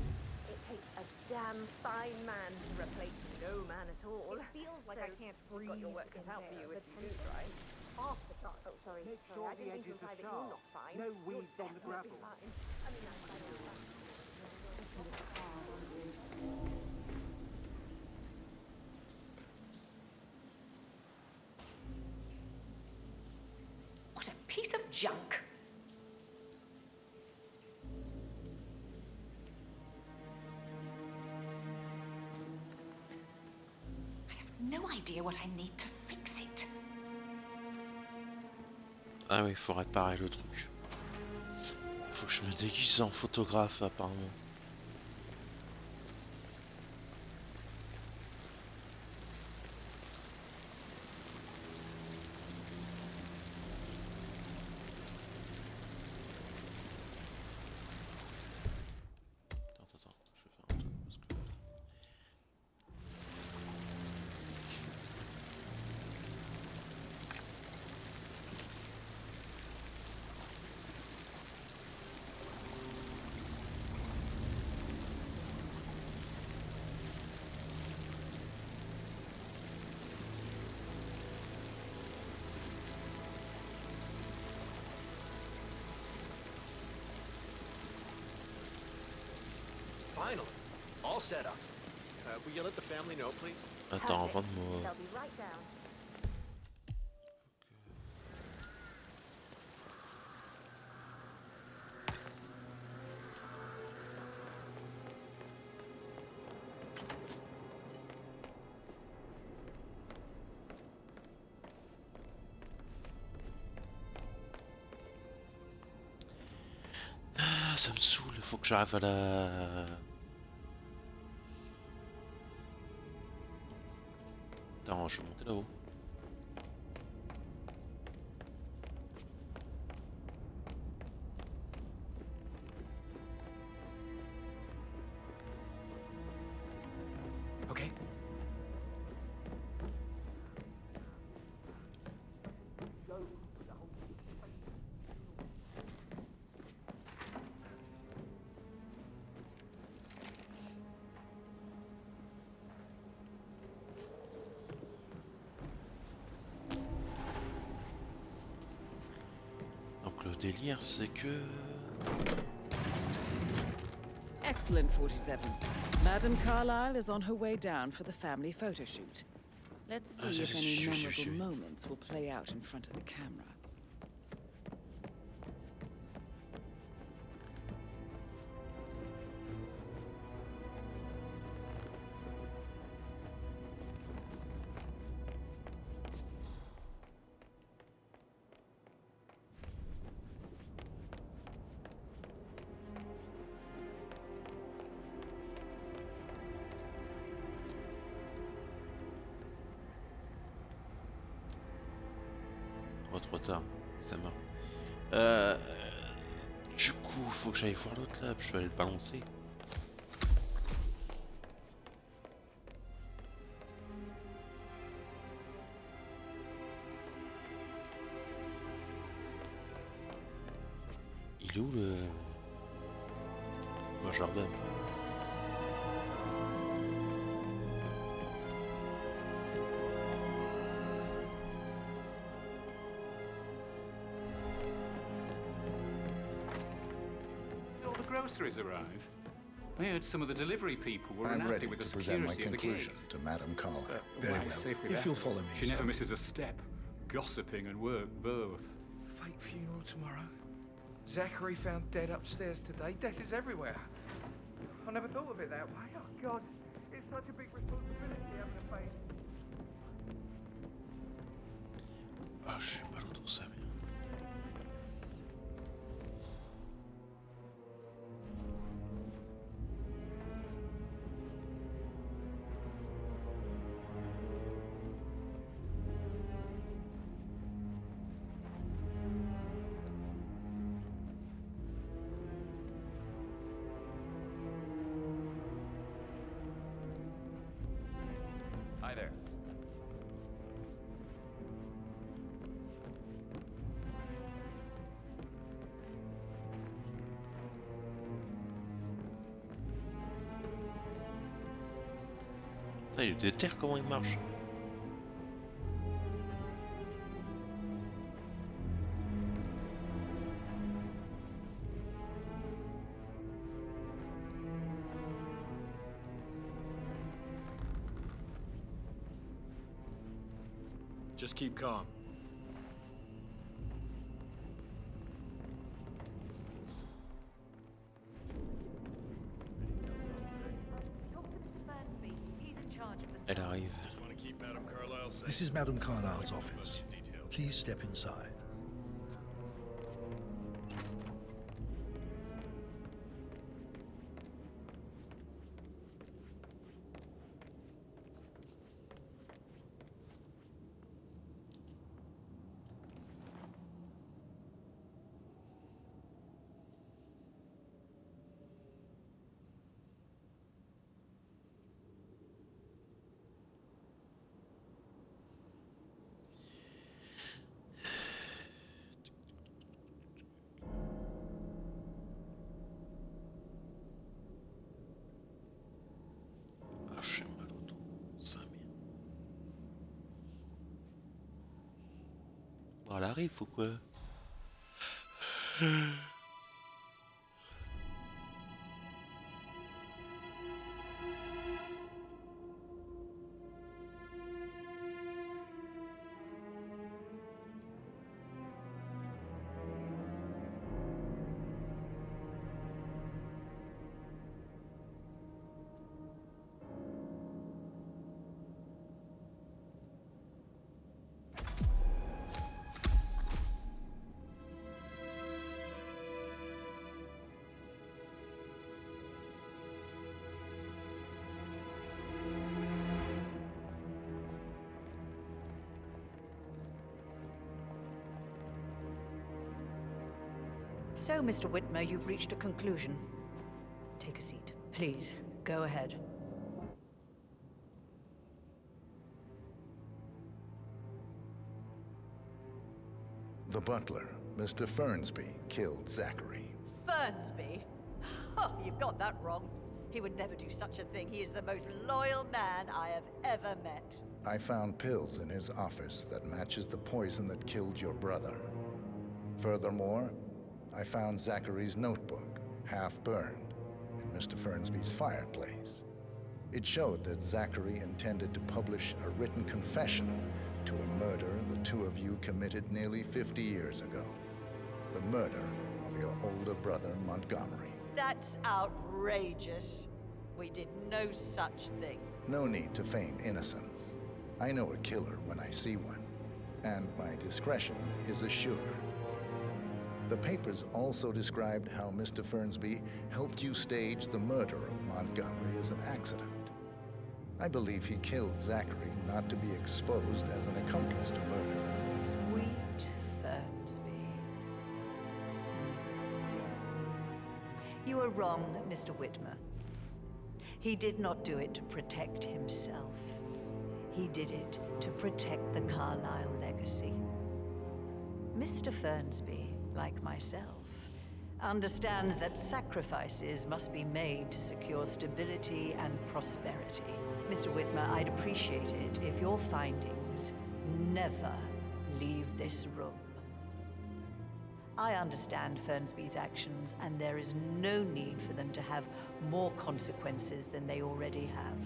Speaker 14: It takes a damn fine man to replace no man at all. It feels like I can't breathe. Got your work cut out for you if you do try. Off the chart. Oh, sorry.
Speaker 16: Make
Speaker 14: sorry,
Speaker 16: sure
Speaker 14: I
Speaker 16: the
Speaker 14: didn't
Speaker 16: edges
Speaker 14: imply
Speaker 16: are
Speaker 14: that
Speaker 16: sharp.
Speaker 14: you're not fine.
Speaker 16: No
Speaker 14: You're
Speaker 16: weeds on the
Speaker 14: definitely
Speaker 16: gravel.
Speaker 14: fine. I mean,
Speaker 10: What a piece of junk. I have no idea what I need to fix it.
Speaker 1: Ah oui, il faut réparer le truc. Faut que je me déguise en photographe apparemment.
Speaker 12: Finally, all set up. Will you let the family know, please?
Speaker 1: Attends, avant de me...
Speaker 14: they'll be right down.
Speaker 1: Ah, ça me saoule, faut que j'arrive à la... Attends, je vais monter là-haut.
Speaker 8: Okay,
Speaker 1: Donc le délire c'est que...
Speaker 3: Excellent, 47. Madame Carlyle is on her way down for the family photo shoot. Let's see if any memorable moments will play out in front of the camera.
Speaker 1: Oh, trop tard, ça meurt. Du coup, faut que j'aille voir l'autre là, je vais aller le balancer. Il est où le jardin?
Speaker 11: Groceries arrive. I heard some of the delivery people were
Speaker 21: I'm
Speaker 11: unhappy
Speaker 21: ready
Speaker 11: with the
Speaker 21: to present my
Speaker 11: security of the
Speaker 21: conclusion
Speaker 11: gate.
Speaker 21: to Madame Carlyle.
Speaker 11: Very well. If you'll follow me, she never misses a step. Gossiping and work both.
Speaker 8: Fake funeral tomorrow. Zachary found dead upstairs today. Death is everywhere.
Speaker 6: I never thought of it that way. Oh, God. It's such a big responsibility having a face.
Speaker 1: Ah, je sais pas l'autre ça, mais...
Speaker 6: Hi there.
Speaker 1: Putain, il est déter comment il marche.
Speaker 18: Just keep calm.
Speaker 1: Elle arrive.
Speaker 18: Just want to keep Madame Carlyle safe.
Speaker 5: This is Madame Carlyle's office. Please step inside.
Speaker 1: Elle arrive ou quoi?
Speaker 4: So, Mr. Whitmer, you've reached a conclusion. Take a seat. Please, go ahead.
Speaker 21: The butler, Mr. Fernsby, killed Zachary.
Speaker 4: Fernsby? Oh, you've got that wrong. He would never do such a thing. He is the most loyal man I have ever met.
Speaker 21: I found pills in his office that matches the poison that killed your brother. Furthermore, I found Zachary's notebook, half burned, in Mr. Fernsby's fireplace. It showed that Zachary intended to publish a written confession to a murder the two of you committed nearly 50 years ago. The murder of your older brother, Montgomery.
Speaker 4: That's outrageous. We did no such thing.
Speaker 21: No need to feign innocence. I know a killer when I see one, and my discretion is assured. The papers also described how Mr. Fernsby helped you stage the murder of Montgomery as an accident. I believe he killed Zachary not to be exposed as an accomplice to murder.
Speaker 4: Sweet Fernsby. You are wrong, Mr. Whitmer. He did not do it to protect himself. He did it to protect the Carlyle legacy. Mr. Fernsby, like myself, understands that sacrifices must be made to secure stability and prosperity. Mr. Whitmer, I'd appreciate it if your findings never leave this room. I understand Fernsby's actions, and there is no need for them to have more consequences than they already have.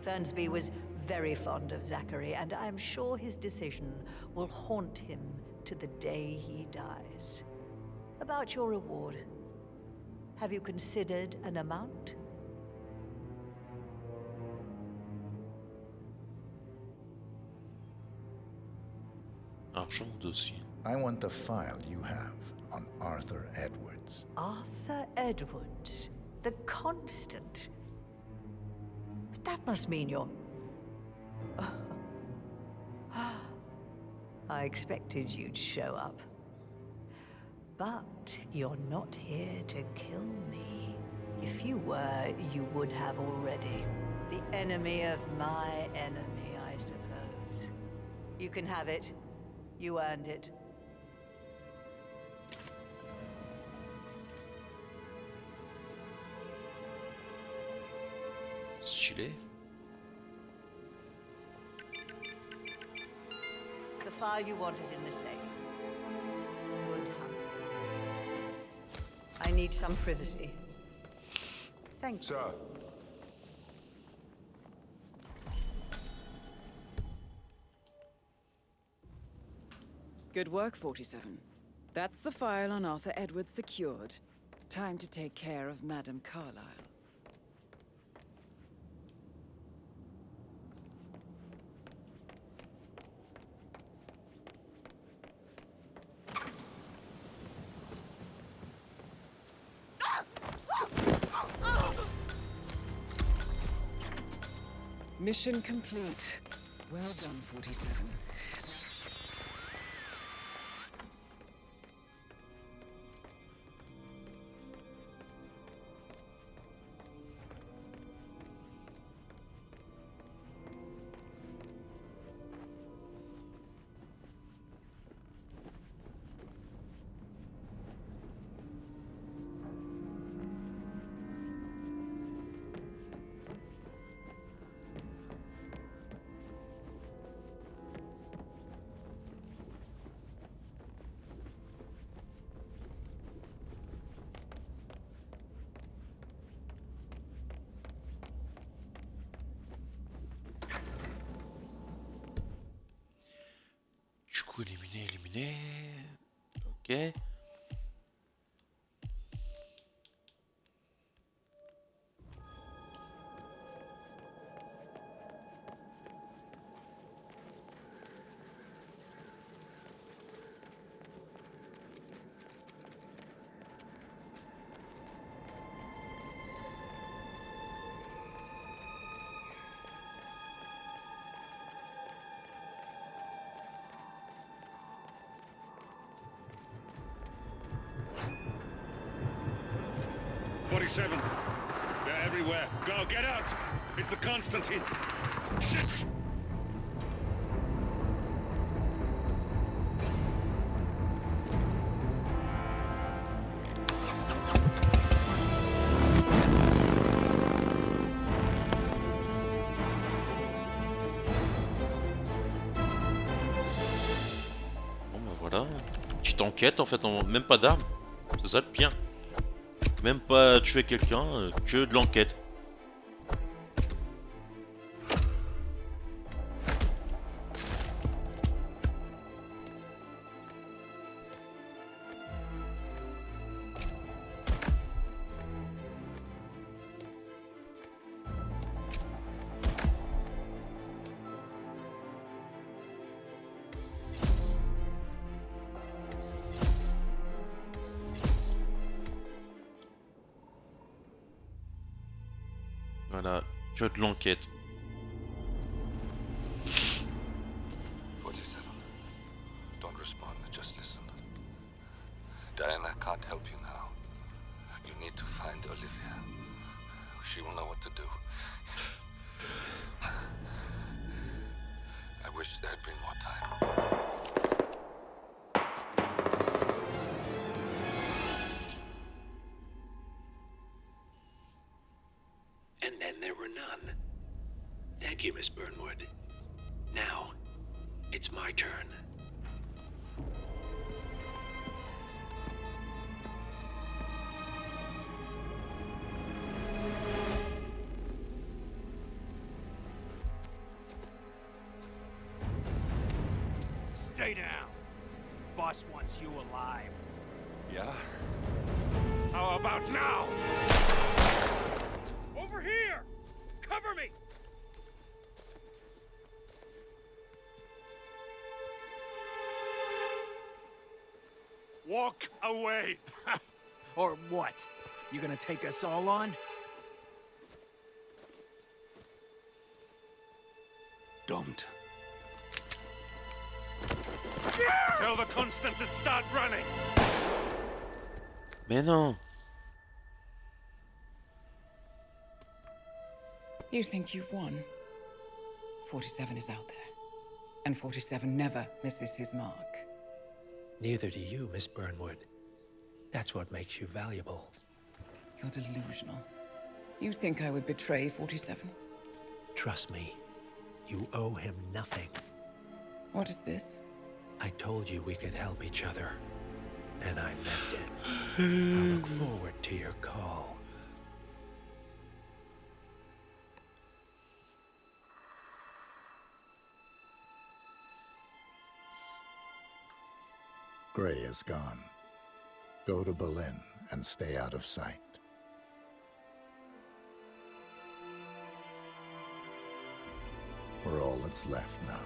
Speaker 4: Fernsby was very fond of Zachary, and I'm sure his decision will haunt him to the day he dies. About your reward, have you considered an amount?
Speaker 1: Argent dossier.
Speaker 21: I want the file you have on Arthur Edwards.
Speaker 4: Arthur Edwards, the Constant. But that must mean you're... I expected you'd show up. But you're not here to kill me. If you were, you would have already. The enemy of my enemy, I suppose. You can have it. You earned it.
Speaker 1: Stylé.
Speaker 4: The file you want is in the safe. Good hunting. I need some privacy. Thank you.
Speaker 5: Sir.
Speaker 3: Good work, 47. That's the file on Arthur Edwards secured. Time to take care of Madame Carlyle. Mission complete. Well done, 47.
Speaker 1: Éliminé. Ok.
Speaker 2: They're everywhere. Go, get out! It's the Constantine. Shit!
Speaker 1: Bon bah voilà, petite enquête en fait, même pas d'armes. C'est ça le pire. Même pas tuer quelqu'un, que de l'enquête. Voilà, que de l'enquête.
Speaker 21: 47. Don't respond, just listen. Diana can't help you now. You need to find Olivia. She will know what to do. I wish there had been more time.
Speaker 17: And then there were none. Thank you, Miss Burnwood. Now, it's my turn.
Speaker 12: Stay down. Boss wants you alive.
Speaker 2: Yeah? How about now?
Speaker 12: Over here! Cover me!
Speaker 2: Walk away!
Speaker 12: Or what? You gonna take us all on?
Speaker 21: Don't.
Speaker 2: Tell the Constant to start running!
Speaker 1: Mais non.
Speaker 3: You think you've won? 47 is out there. And 47 never misses his mark.
Speaker 17: Neither do you, Miss Burnwood. That's what makes you valuable.
Speaker 3: You're delusional. You think I would betray 47?
Speaker 17: Trust me, you owe him nothing.
Speaker 3: What is this?
Speaker 17: I told you we could help each other, and I meant it. I look forward to your call.
Speaker 21: Gray is gone. Go to Berlin and stay out of sight. We're all that's left now.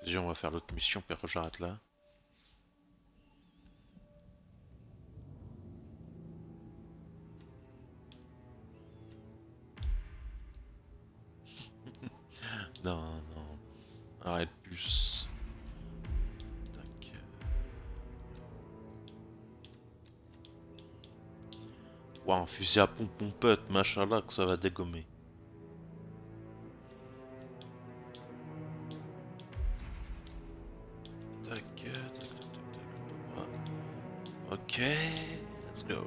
Speaker 1: Vas-y, on va faire l'autre mission, puis après j'arrête là. Non, non. Arrête plus. Tac. Ouah, un fusil à pompe pompette, machin là, que ça va dégommer. Okay, let's go.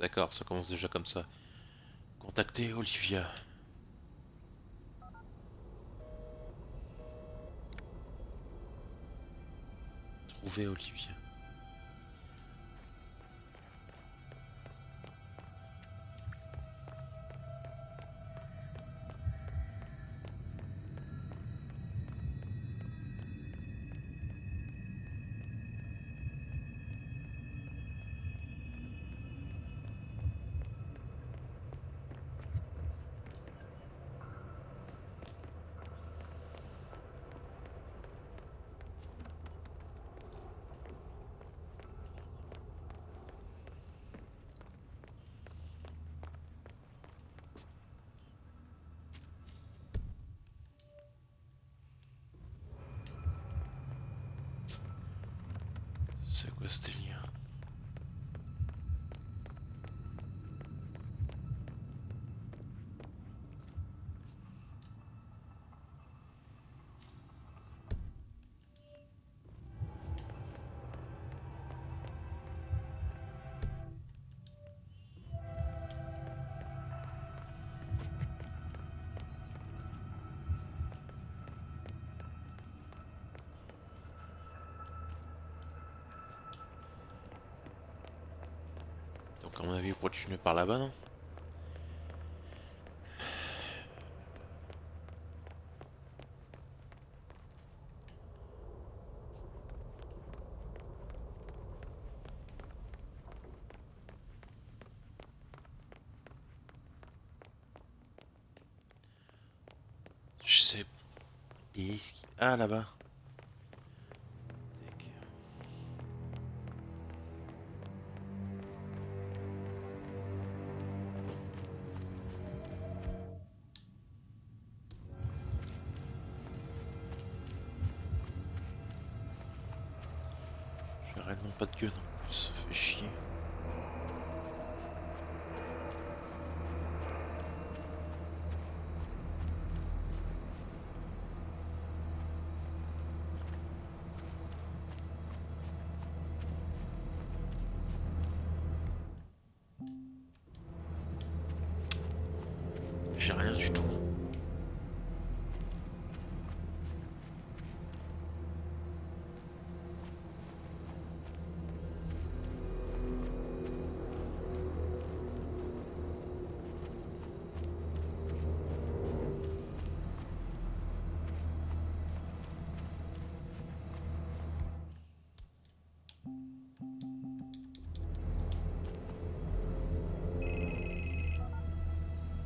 Speaker 1: D'accord, ça commence déjà comme ça. Contacter Olivia. Trouver Olivia. C'est quoi ce délire? Donc à mon avis, pour continuer par là-bas, non? Je sais. Ah, là-bas. J'ai réellement pas de queue non plus, ça fait chier. J'ai rien du tout.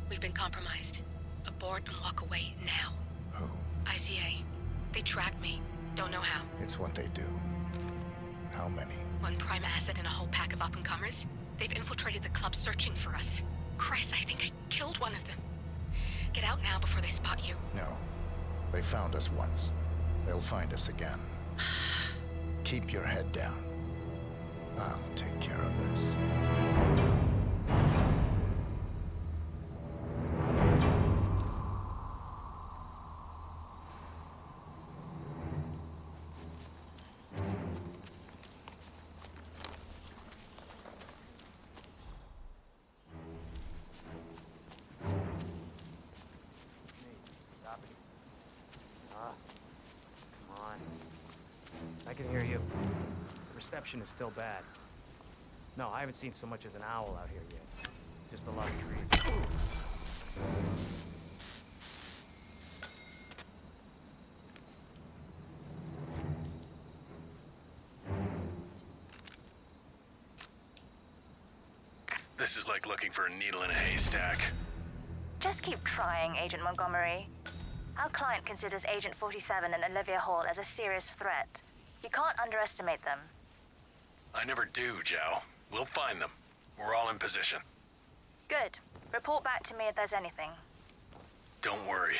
Speaker 19: We've been compromised. Abort and walk away now.
Speaker 21: Who?
Speaker 19: ICA. They tracked me. Don't know how.
Speaker 21: It's what they do. How many?
Speaker 19: One prime asset and a whole pack of up-and-comers. They've infiltrated the club searching for us. Christ, I think I killed one of them. Get out now before they spot you.
Speaker 21: No. They found us once. They'll find us again. Keep your head down. I'll take care of this.
Speaker 6: Come on. I can hear you. The reception is still bad. No, I haven't seen so much as an owl out here yet. Just a lot of trees.
Speaker 18: This is like looking for a needle in a haystack.
Speaker 22: Just keep trying, Agent Montgomery. Our client considers Agent 47 and Olivia Hall as a serious threat. You can't underestimate them.
Speaker 18: I never do, Joe. We'll find them. We're all in position.
Speaker 22: Good. Report back to me if there's anything.
Speaker 18: Don't worry.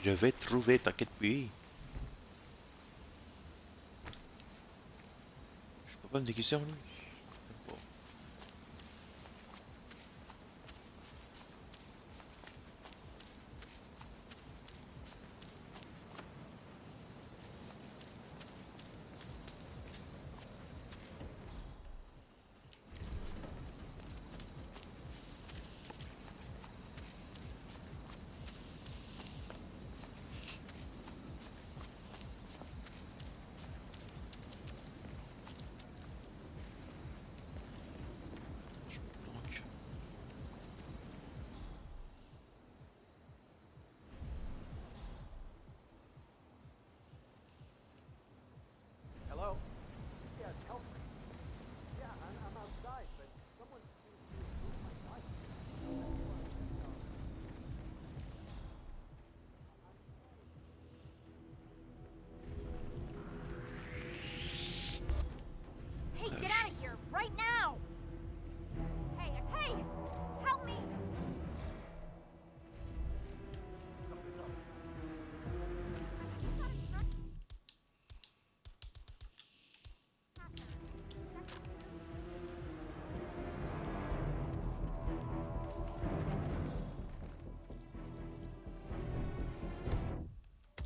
Speaker 1: Je vais trouver, t'inquiète plus. Je peux pas me déguiser en lui.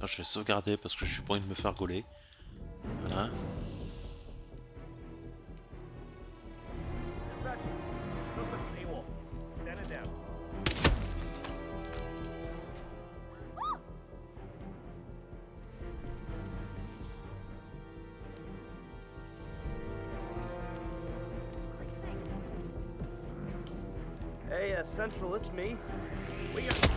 Speaker 1: Alors, je vais sauvegarder parce que je suis pas envie de me faire gauler. Voilà.
Speaker 13: Hey, Central, it's me. We got...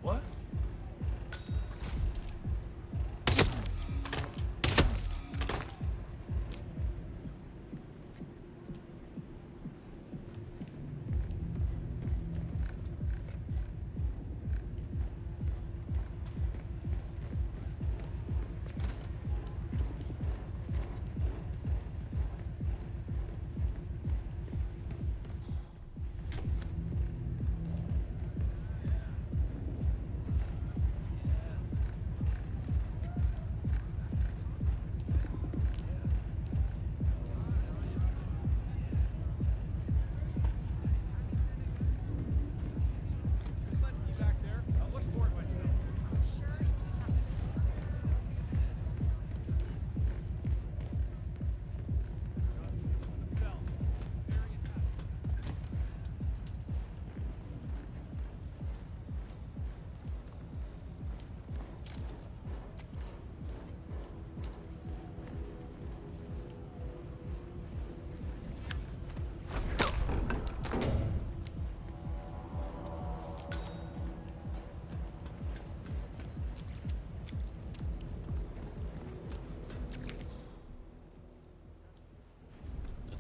Speaker 13: What?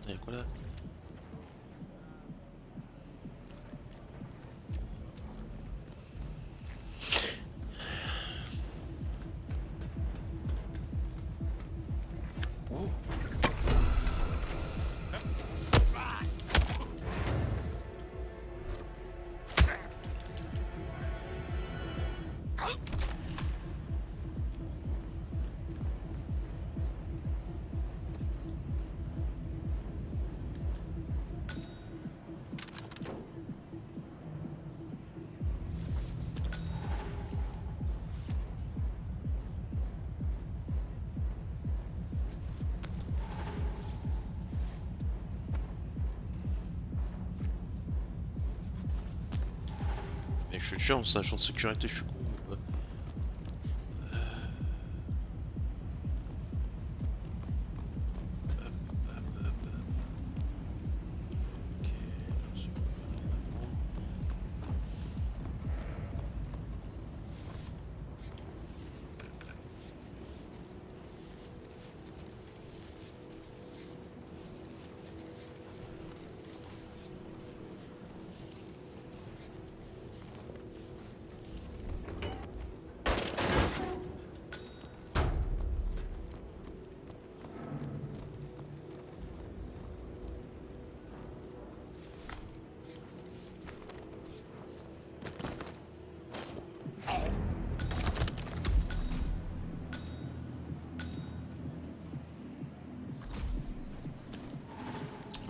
Speaker 1: Attends, y'a quoi là? Mais je suis déjà en agent de sécurité, je suis con ou quoi?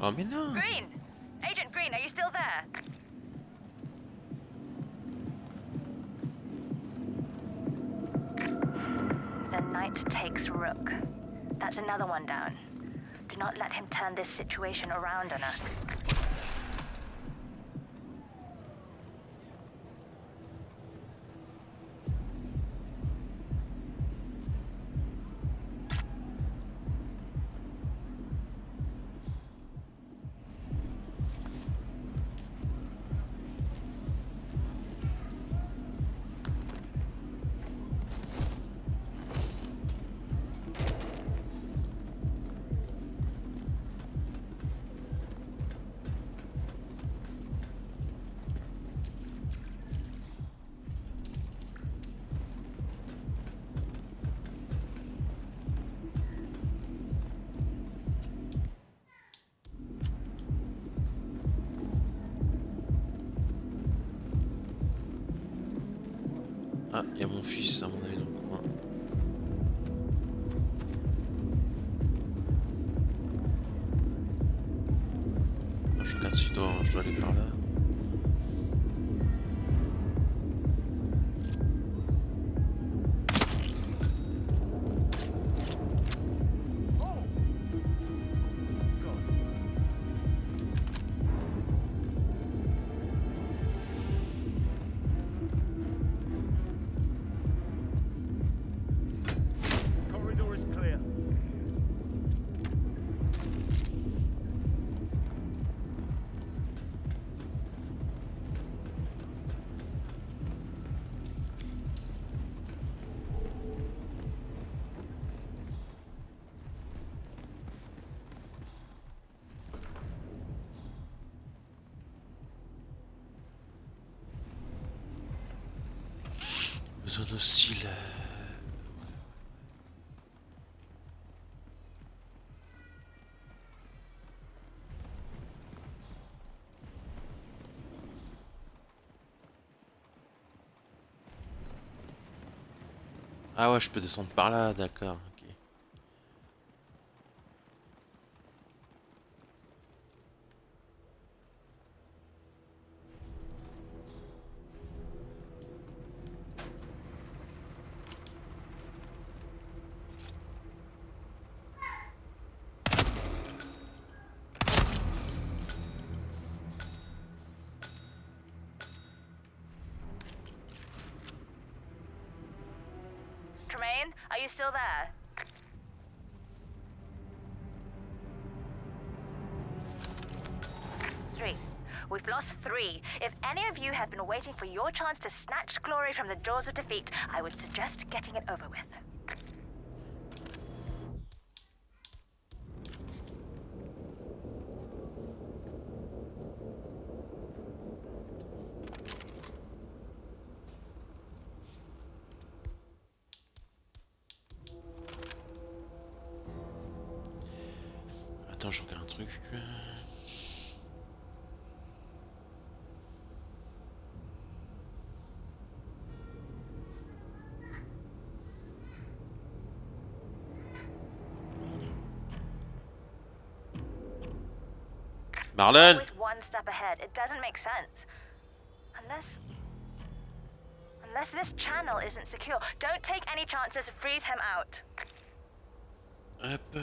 Speaker 1: Oh mais non.
Speaker 22: Green! Agent Green, are you still there? The knight takes rook. That's another one down. Do not let him turn this situation around on us.
Speaker 1: Ah, il y a mon fils à mon avis dans le coin. Je regarde si je dois aller par là.
Speaker 13: Corridor is clear.
Speaker 1: Zone hostile. Ah ouais, je peux descendre par là, d'accord. Ok.
Speaker 22: Tremaine, are you still there? Three. We've lost 3. If any of you have been waiting for your chance to snatch glory from the jaws of defeat, I would suggest getting it over with.
Speaker 1: Attends, je regarde un truc. Marlène!
Speaker 22: Always one step ahead. It doesn't make sense. Unless this channel isn't secure. Don't take any chances. Freeze him out.
Speaker 1: Hop.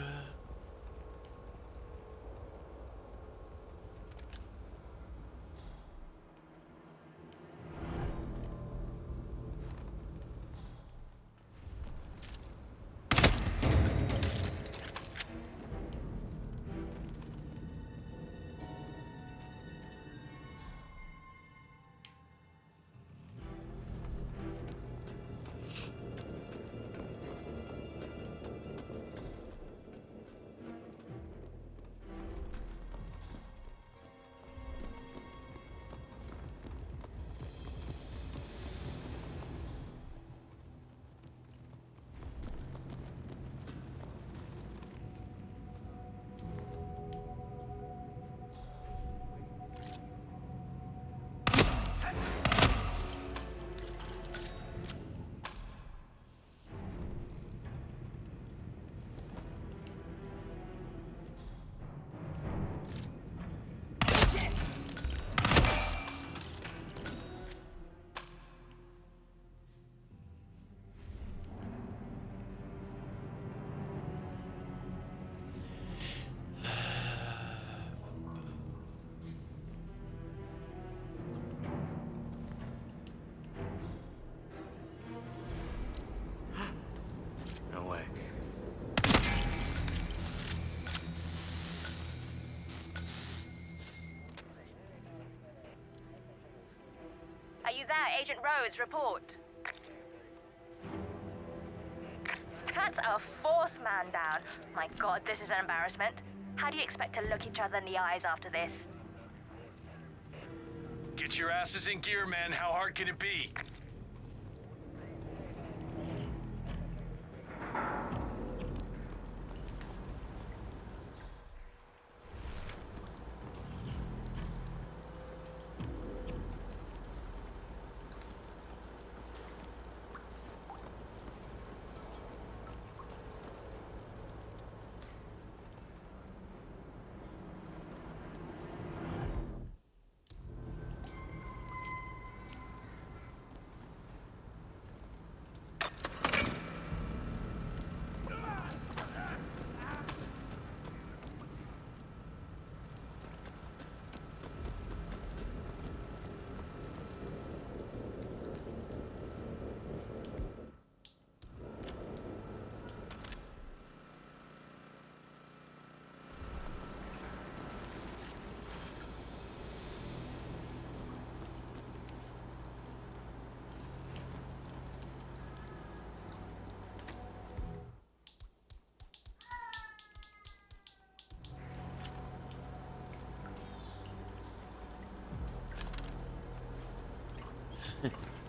Speaker 22: you there? Agent Rhodes, report. That's our fourth man down. My God, this is an embarrassment. How do you expect to look each other in the eyes after this?
Speaker 18: Get your asses in gear, men. How hard can it be?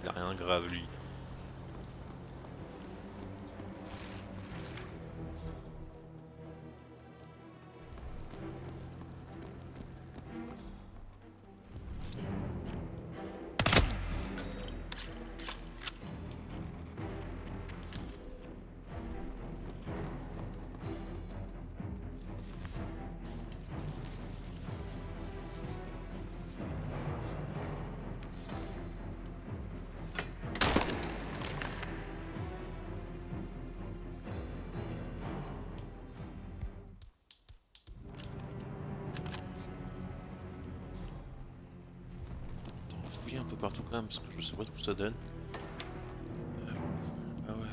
Speaker 1: Il a rien de grave lui. Un peu partout quand même parce que je sais pas ce que ça donne. Ah ouais.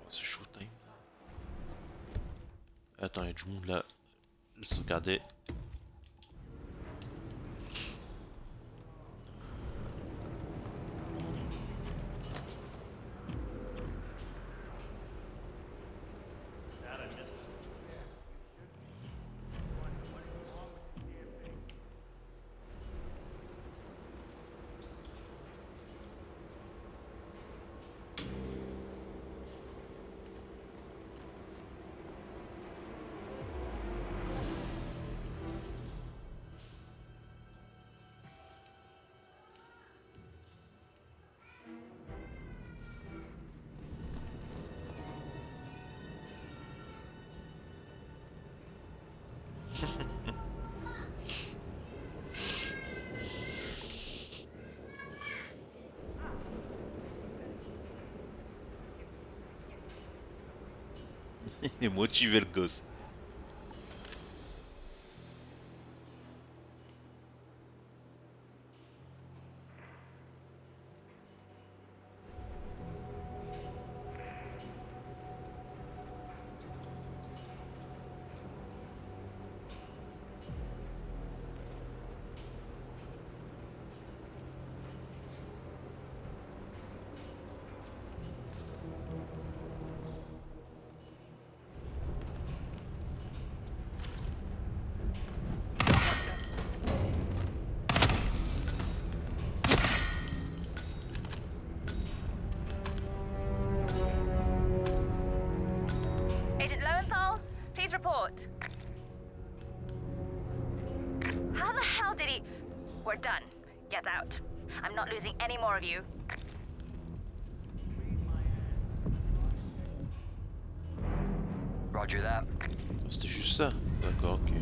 Speaker 1: C'est showtime. Attends, il y a du monde là. Je vais sauvegarder. Il est motivé le gosse.
Speaker 22: Report. How the hell did he... We're done. Get out. I'm not losing any more of you.
Speaker 9: Roger that.
Speaker 1: C'était juste ça. D'accord, ok.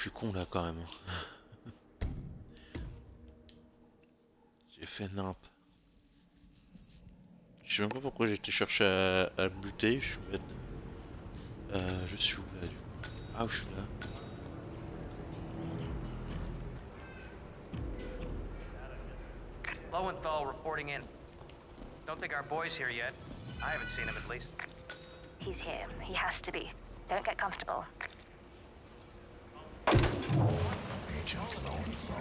Speaker 1: je suis con là quand même. J'ai fait nimp. Je sais même pas pourquoi j'ai été chercher à le buter, je suis bête. Je suis où là du coup? Ah, je suis là.
Speaker 6: Lowenthal reporting in. Don't think our boy's here yet. I haven't seen him at least.
Speaker 22: He's here. He has to be. Don't get comfortable.
Speaker 21: Agent Lowenthal.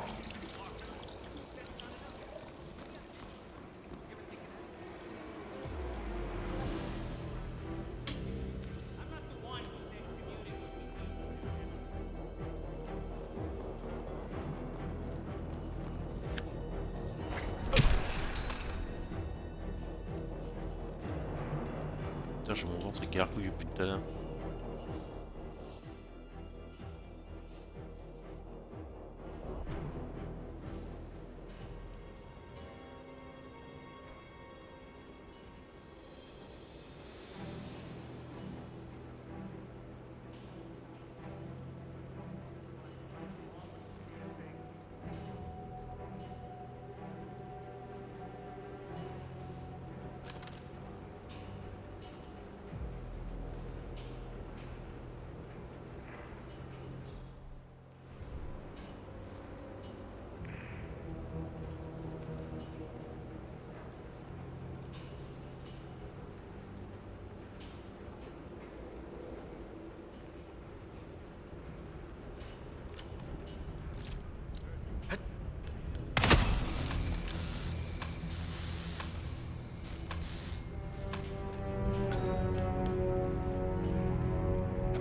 Speaker 1: Putain, j'ai mon ventre qui gargouille depuis tout à l'heure.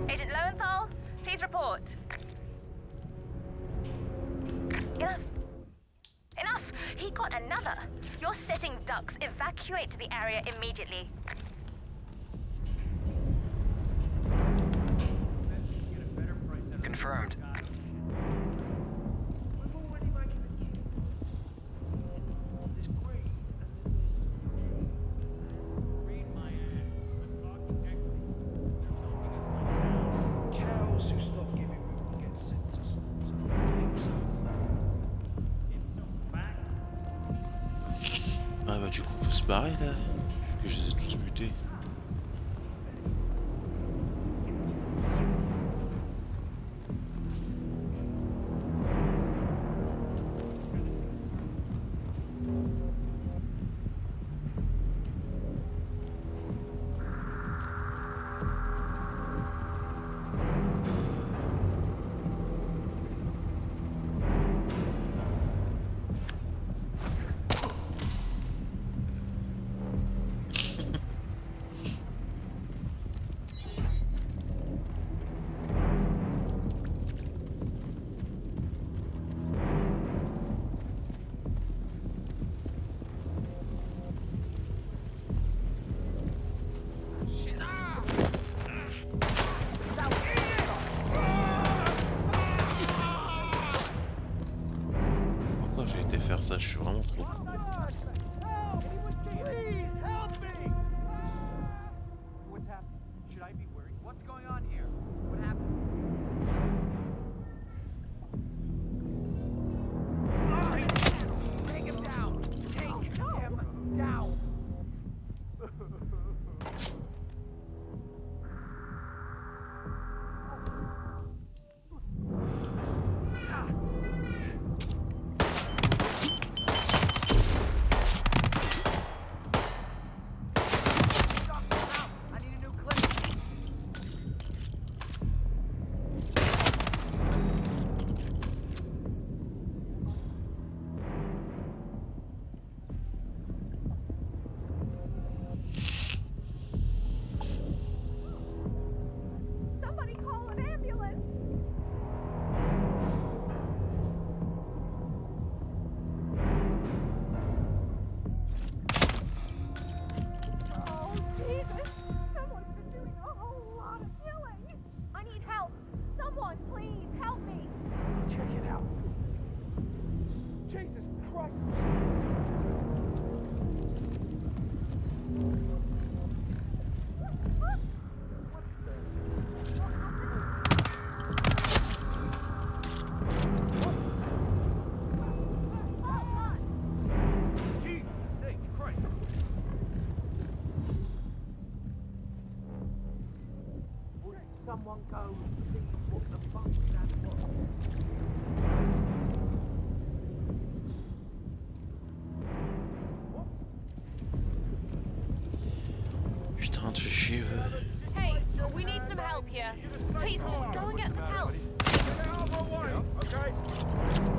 Speaker 22: Agent Lowenthal, please report. Enough. Enough! He got another. You're sitting ducks. Evacuate to the area immediately.
Speaker 6: Confirmed.
Speaker 5: Cows who stop giving milk get sent to slaughter.
Speaker 1: Ah bah du coup faut se barrer là, vu que je les ai tous butés. Pourquoi j'ai été faire ça? Je suis vraiment trop con.
Speaker 6: Please help me! What's happening? Should I be worried? What's going on here? What happened? Take him down! Take him down!
Speaker 22: Somebody call an ambulance! Oh, Jesus! Someone's been doing a whole lot of killing! I need help! Someone, please, help me!
Speaker 16: Check it out. Jesus Christ! nosebleed. What the fuck was that for?
Speaker 1: Putain, tu fais chier, ouais.
Speaker 9: Hey, we need some help here. Please, just go and get some help.
Speaker 16: Get out of my way, okay?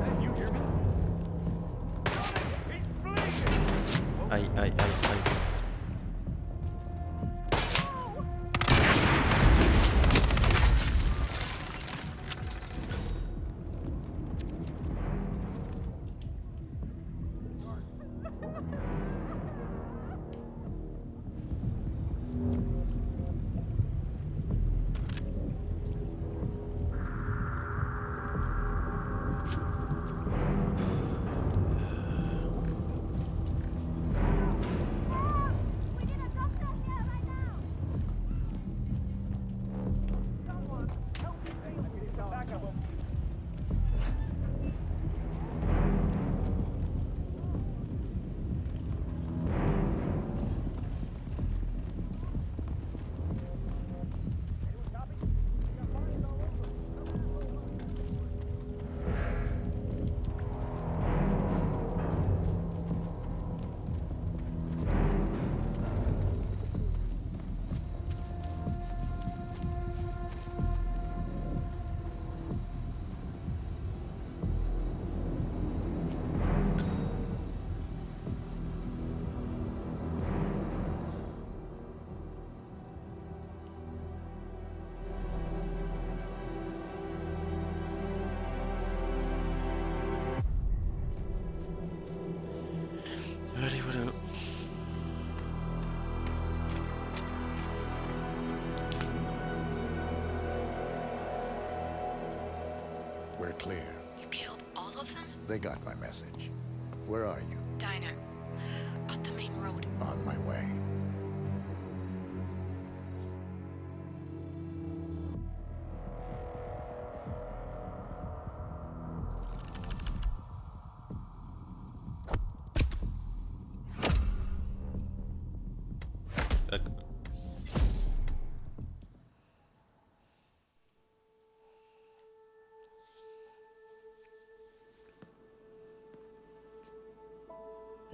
Speaker 16: Hey, you hear me? He's bleeding!
Speaker 1: Aïe, aïe, aïe, aïe. Allez, voilà.
Speaker 21: We're clear.
Speaker 19: You killed all of them?
Speaker 21: They got my message. Where are you?
Speaker 19: Diner. Up the main road.
Speaker 21: On my way.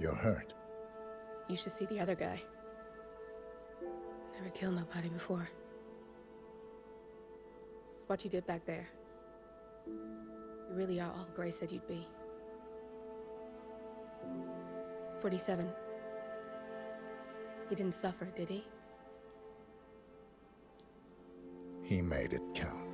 Speaker 21: You're hurt.
Speaker 14: You should see the other guy. Never killed nobody before. What you did back there. You really are all Gray said you'd be. 47. He didn't suffer, did he?
Speaker 21: He made it count.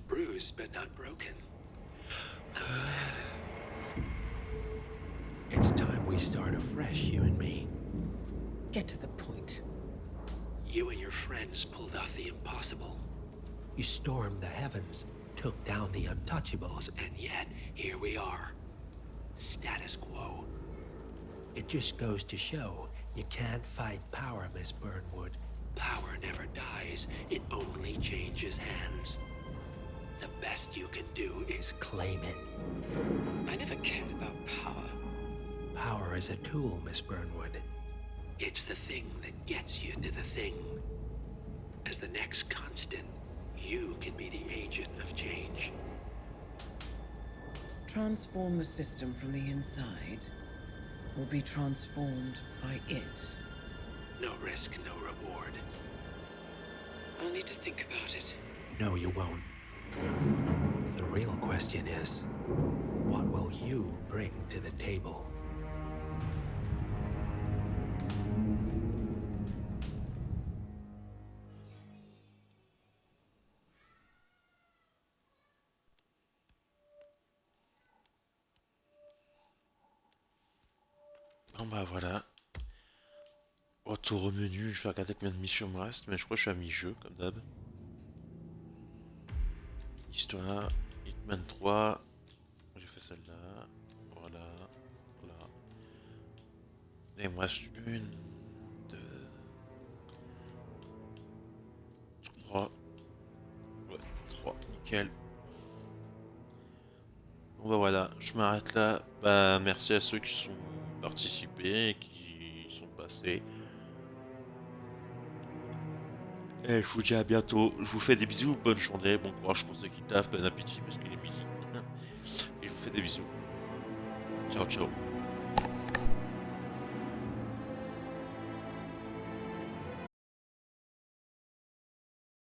Speaker 17: Bruised but not broken.
Speaker 15: It's time we start afresh, you and me.
Speaker 3: Get to the point.
Speaker 17: You and your friends pulled off the impossible.
Speaker 15: You stormed the heavens, took down the untouchables,
Speaker 17: And yet, here we are. Status quo.
Speaker 15: it just goes to show you can't fight power, Miss Burnwood.
Speaker 17: Power never dies, it only changes hands. The best you can do is
Speaker 15: claim it.
Speaker 17: I never cared about power.
Speaker 15: Power is a tool, Miss Burnwood.
Speaker 17: It's the thing that gets you to the thing. As the next constant, you can be the agent of change.
Speaker 3: Transform the system from the inside, or be transformed by it.
Speaker 17: No risk, no reward. I'll need to think about it.
Speaker 15: No, you won't. The real question is, what will you bring to the table?
Speaker 1: Bon bah voilà. Retour au menu, je vais regarder combien de missions me reste, mais je crois que je suis à mi-jeu comme d'hab. Histoire, Hitman 3, j'ai fait celle-là, voilà, voilà. Et il me reste une, deux, Nickel. Bon bah voilà, je m'arrête là. Bah merci à ceux qui sont participés, qui sont passés. Et je vous dis à bientôt. Je vous fais des bisous, bonne journée, bon courage pour ceux qui taffent, bon appétit parce qu'il est midi. Et je vous fais des bisous. Ciao ciao.